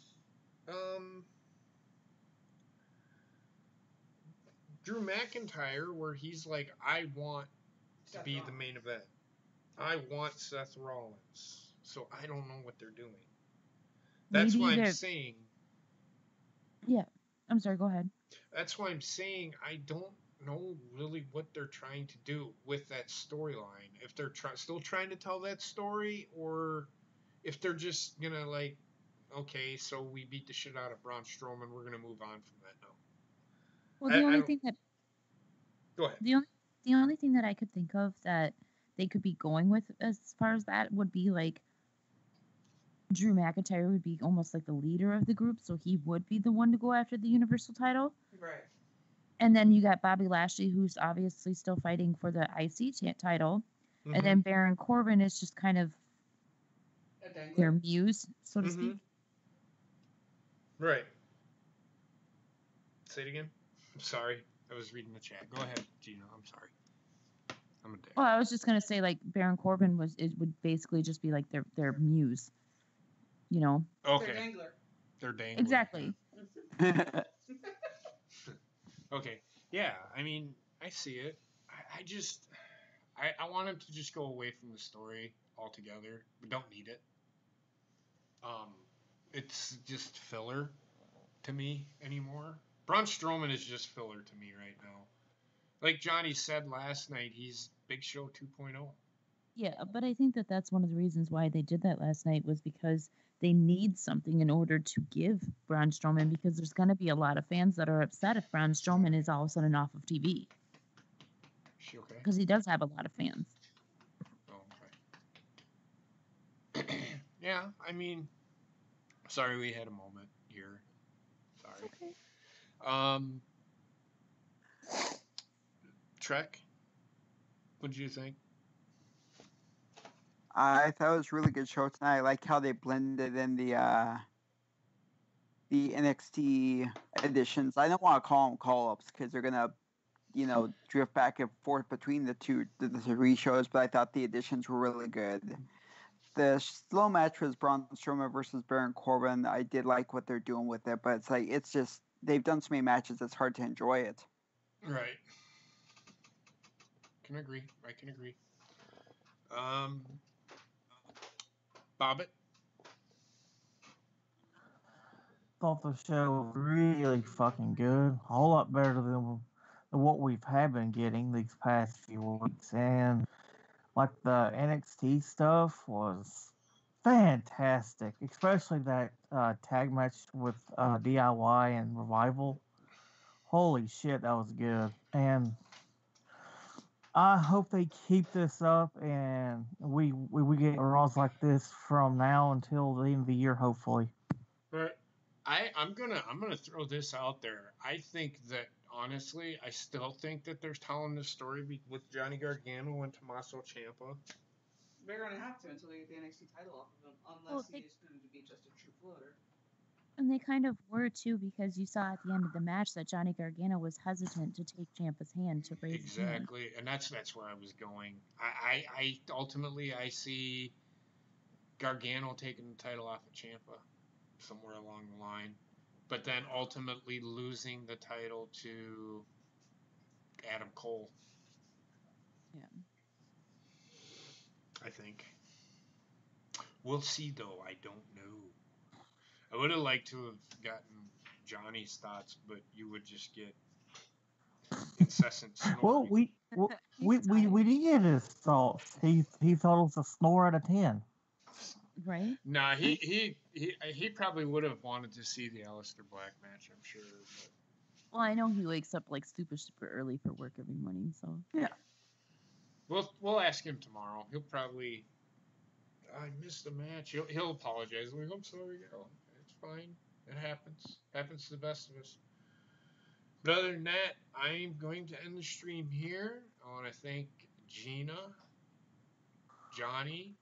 Drew McIntyre where he's like, I want to Seth be the Rollins. main event. I want Seth Rollins. So I don't know what they're doing. That's Maybe why I'm they're- saying. Yeah. I'm sorry. Go ahead. That's why I'm saying I don't know really what they're trying to do with that storyline. If they're still trying to tell that story, or if they're just gonna like, okay, so we beat the shit out of Braun Strowman, we're gonna move on from that now. Well, I the only don't- thing that Go ahead. the only thing that I could think of that they could be going with as far as that would be like Drew McIntyre would be almost like the leader of the group, so he would be the one to go after the Universal title. Right. And then you got Bobby Lashley, who's obviously still fighting for the IC title. Mhm. And then Baron Corbin is just kind of A dangler. their muse, so to Mhm. speak. Right. Say it again. I'm sorry. I was reading the chat. Go ahead, Gina. I'm sorry. I'm a dick. Well, I was just gonna say like Baron Corbin would basically just be like their muse, you know. Their Okay. dangler. They're dangling. Exactly. Okay. Yeah. I mean, I see it. I just, I want him to just go away from the story altogether. We don't need it. It's just filler to me anymore. Braun Strowman is just filler to me right now. Like Johnny said last night, he's Big Show 2.0. Yeah, but I think that that's one of the reasons why they did that last night was because they need something in order to give Braun Strowman, because there's going to be a lot of fans that are upset if Braun Strowman is all of a sudden off of TV, She okay? because he does have a lot of fans. Oh, okay. Yeah, I mean, sorry we had a moment here. Sorry. Okay. Trek, what did you think? I thought it was a really good show tonight. I like how they blended in the NXT editions. I don't want to call them call-ups because they're gonna, drift back and forth between the three shows. But I thought the additions were really good. The slow match was Braun Strowman versus Baron Corbin. I did like what they're doing with it, but it's just they've done so many matches. It's hard to enjoy it. Right. Can agree. I can agree. Bobbit. Thought the show was really fucking good. A whole lot better than what we've had been getting these past few weeks. And like the NXT stuff was fantastic, especially that tag match with DIY and Revival. Holy shit, that was good. And I hope they keep this up and we get Raws like this from now until the end of the year, hopefully. But I'm gonna throw this out there. I think that honestly, I still think that they're telling the story with Johnny Gargano and Tommaso Ciampa. They're going to have to until they get the NXT title off of him, unless he is going to be just a true floater. And they kind of were too, because you saw at the end of the match that Johnny Gargano was hesitant to take Ciampa's hand to raise his hand. Exactly, and that's where I was going. I ultimately I see Gargano taking the title off of Ciampa somewhere along the line, but then ultimately losing the title to Adam Cole. Yeah. I think. We'll see, though. I don't know. I would have liked to have gotten Johnny's thoughts, but you would just get incessant snoring. Well, we did get his thoughts. He thought it was a snore out of 10. Right? Nah, he probably would have wanted to see the Aleister Black match, I'm sure. But... Well, I know he wakes up like super early for work every morning, so yeah. We'll ask him tomorrow. He'll probably. I missed the match. He'll apologize. I'm sorry. It's fine. It happens. Happens to the best of us. But other than that, I'm going to end the stream here. I want to thank Gina, Johnny,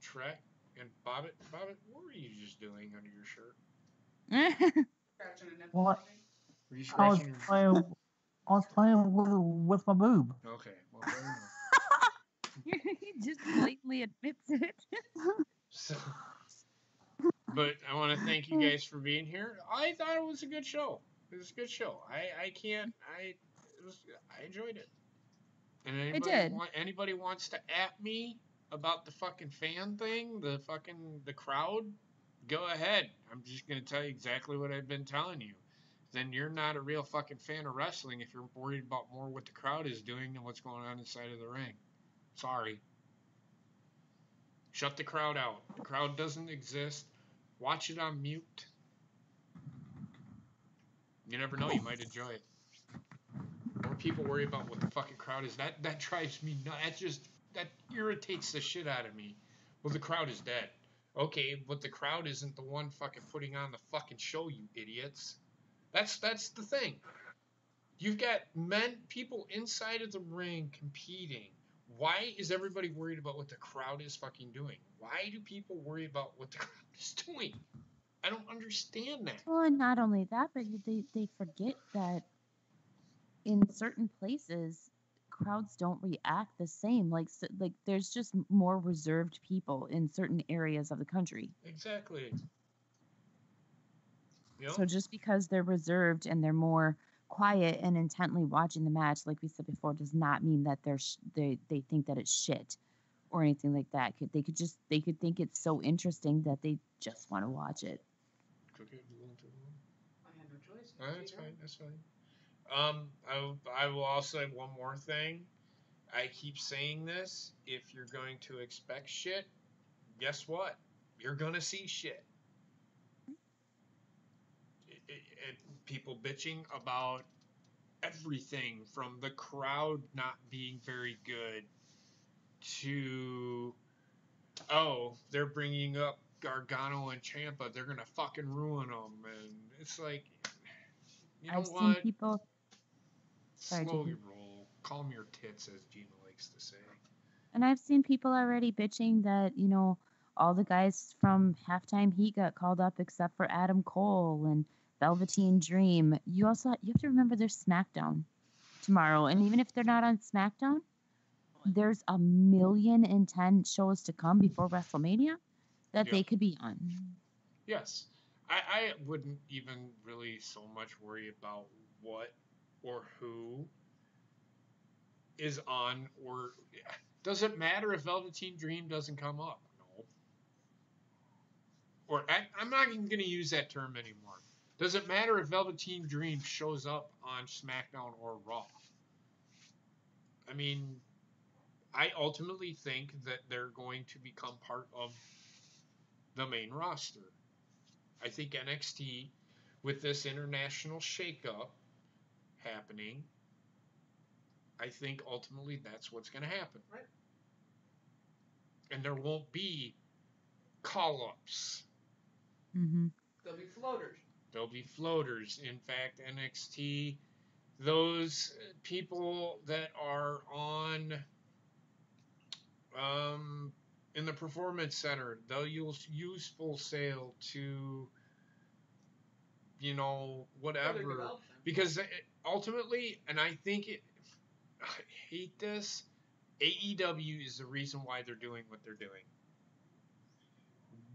Trek, and Bobbit. Bobbit, what were you just doing under your shirt? Scratching a nipple. What? Were you I was scratching your... playing with my boob. Okay. Well, fair enough. He just blatantly admits it. So, but I want to thank you guys for being here. I thought it was a good show. It was a good show. I enjoyed it. And anybody wants to at me about the fucking fan thing, the crowd, go ahead. I'm just gonna tell you exactly what I've been telling you. Then you're not a real fucking fan of wrestling if you're worried about more what the crowd is doing than what's going on inside of the ring. Sorry. Shut the crowd out. The crowd doesn't exist. Watch it on mute. You never know, you might enjoy it. More people worry about what the fucking crowd is. That drives me nuts. That irritates the shit out of me. Well, the crowd is dead. Okay, but the crowd isn't the one fucking putting on the fucking show, you idiots. That's the thing. You've got people inside of the ring competing. Why is everybody worried about what the crowd is fucking doing? Why do people worry about what the crowd is doing? I don't understand that. Well, and not only that, but they forget that in certain places, crowds don't react the same. Like there's just more reserved people in certain areas of the country. Exactly. Yep. So just because they're reserved and they're more quiet and intently watching the match, like we said before, does not mean that they think that it's shit or anything like that. They could think it's so interesting that they just want to watch it. I had no choice. That's fine. That's fine. I will also say one more thing. I keep saying this. If you're going to expect shit, guess what? You're gonna see shit. People bitching about everything from the crowd not being very good to, they're bringing up Gargano and Ciampa, they're gonna fucking ruin them, and it's like, you know what? Seen people. Slow your roll. Calm your tits, as Gina likes to say. And I've seen people already bitching that, all the guys from Halftime Heat got called up except for Adam Cole and Velveteen Dream. You have to remember there's SmackDown tomorrow. And even if they're not on SmackDown, there's 1,010,000 shows to come before WrestleMania that Yeah. they could be on. Yes. I wouldn't even really so much worry about what or who is on, or does it matter if Velveteen Dream doesn't come up? No. Or I'm not even going to use that term anymore. Does it matter if Velveteen Dream shows up on SmackDown or Raw? I mean, I ultimately think that they're going to become part of the main roster. I think NXT, with this international shakeup happening, I think ultimately that's what's going to happen. Right. And there won't be call-ups. Mm-hmm. There'll be floaters. There'll be floaters. In fact, NXT, those people that are on in the Performance Center, they'll use Full Sail to, whatever. Because ultimately, and I hate this, AEW is the reason why they're doing what they're doing.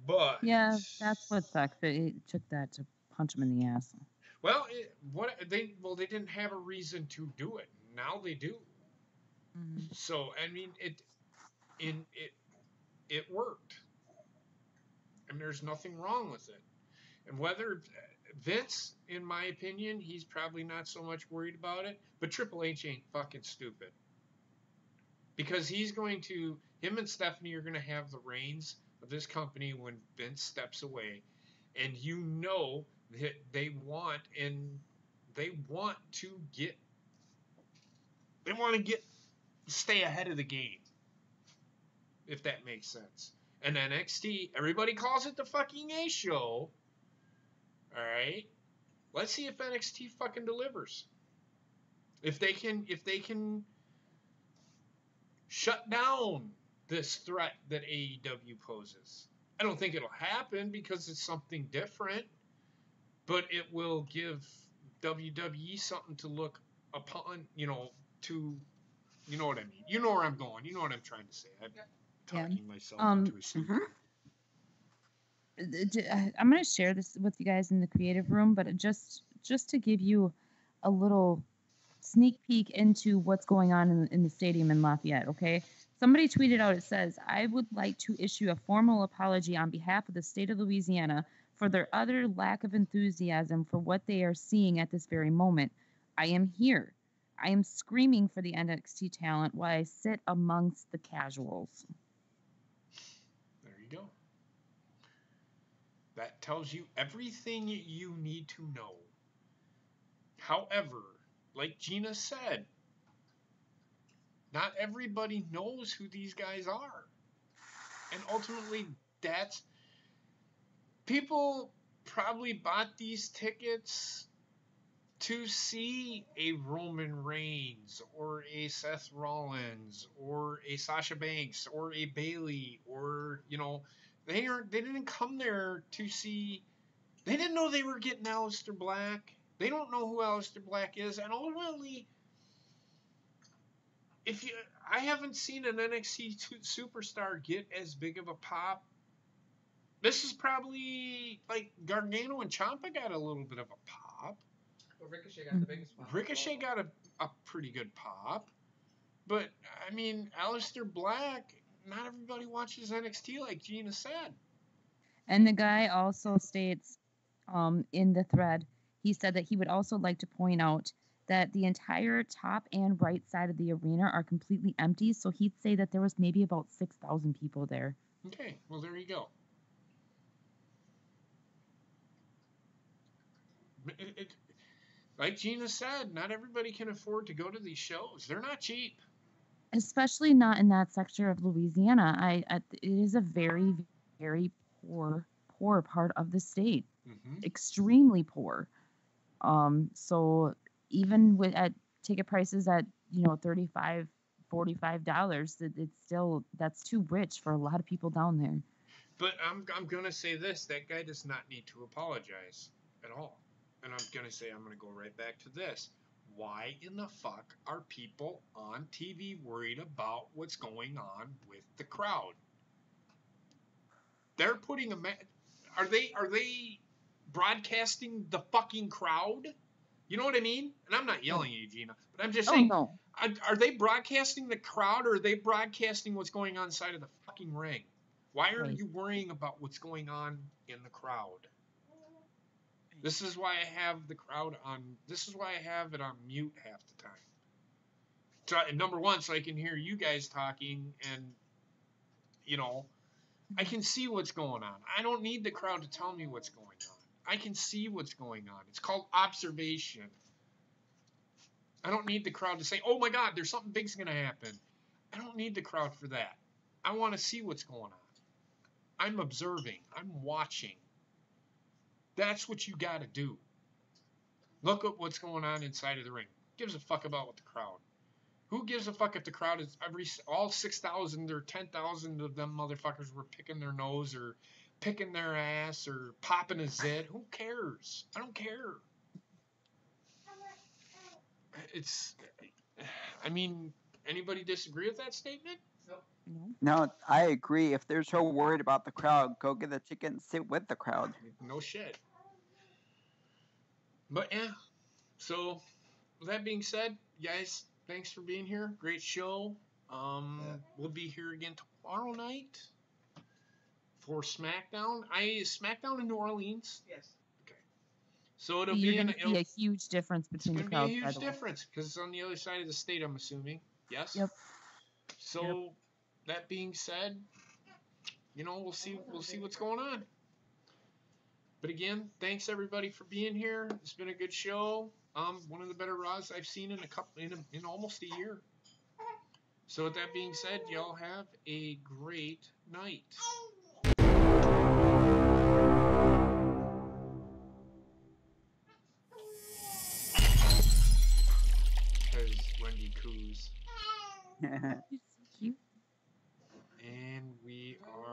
But Yeah, that's what sucks. It took that to punch them in the ass. well, they didn't have a reason to do it. Now they do. Mm-hmm. So I mean, it worked, and there's nothing wrong with it. And whether Vince, in my opinion, he's probably not so much worried about it, but Triple H ain't fucking stupid, because him and Stephanie are gonna have the reins of this company when Vince steps away, and that they want to stay ahead of the game, if that makes sense. And NXT, everybody calls it the fucking A show. All right, let's see if NXT fucking delivers. If they can shut down this threat that AEW poses. I don't think it'll happen because it's something different, but it will give WWE something to look upon, to, you know what I mean. You know where I'm going. You know what I'm trying to say. I'm talking myself into a sleep. I'm going to share this with you guys in the creative room, but just to give you a little sneak peek into what's going on in the stadium in Lafayette, okay? Somebody tweeted out, it says, "I would like to issue a formal apology on behalf of the state of Louisiana for their utter lack of enthusiasm for what they are seeing at this very moment. I am here. I am screaming for the NXT talent while I sit amongst the casuals." There you go. That tells you everything you need to know. However, like Gina said, not everybody knows who these guys are. And ultimately, people probably bought these tickets to see a Roman Reigns or a Seth Rollins or a Sasha Banks or a Bayley, or they didn't come there to see. They didn't know they were getting Aleister Black. They don't know who Aleister Black is, and ultimately, I haven't seen an NXT superstar get as big of a pop. This is probably like Gargano and Ciampa got a little bit of a pop. But Ricochet got the biggest pop. Ricochet got a pretty good pop. But, I mean, Aleister Black, not everybody watches NXT like Gina said. And the guy also states in the thread, he said that he would also like to point out that the entire top and right side of the arena are completely empty. So he'd say that there was maybe about 6,000 people there. Okay, well, there you go. Like Gina said, not everybody can afford to go to these shows. They're not cheap. Especially not in that sector of Louisiana. It is a very, very poor part of the state. Mm-hmm. Extremely poor. So even at ticket prices at $35, $45, it's still, that's too rich for a lot of people down there. But I'm gonna say this: that guy does not need to apologize at all. And I'm gonna say I'm gonna go right back to this. Why in the fuck are people on TV worried about what's going on with the crowd? They're putting are they broadcasting the fucking crowd? You know what I mean? And I'm not yelling at you, Gina, but I'm just Oh, saying, no. are they broadcasting the crowd or are they broadcasting what's going on inside of the fucking ring? Why are Right. you worrying about what's going on in the crowd? This is why I have the crowd on. This is why I have it on mute half the time. So, number one, so I can hear you guys talking, and you know, I can see what's going on. I don't need the crowd to tell me what's going on. I can see what's going on. It's called observation. I don't need the crowd to say, "Oh my God, there's something big's gonna happen." I don't need the crowd for that. I want to see what's going on. I'm observing. I'm watching. That's what you got to do. Look at what's going on inside of the ring. Who gives a fuck about what the crowd? Who gives a fuck if the crowd is all 6,000 or 10,000 of them motherfuckers were picking their nose or picking their ass or popping a zit? Who cares? I don't care. It's. I mean, anybody disagree with that statement? No, I agree. If they're so worried about the crowd, go get a ticket and sit with the crowd. No shit. But yeah, so with that being said, guys, thanks for being here. Great show. We'll be here again tomorrow night for SmackDown. SmackDown in New Orleans. Yes. Okay. So it'll You're be going to see a huge difference it's between going the to be a crowds, by huge the way. difference because it's on the other side of the state, I'm assuming. Yes. Yep. So that being said, you know, we'll see what's going on. But again, thanks everybody for being here. It's been a good show. One of the better Raws I've seen in almost a year. So with that being said, y'all have a great night. Because Wendy coos. You're so cute. And we are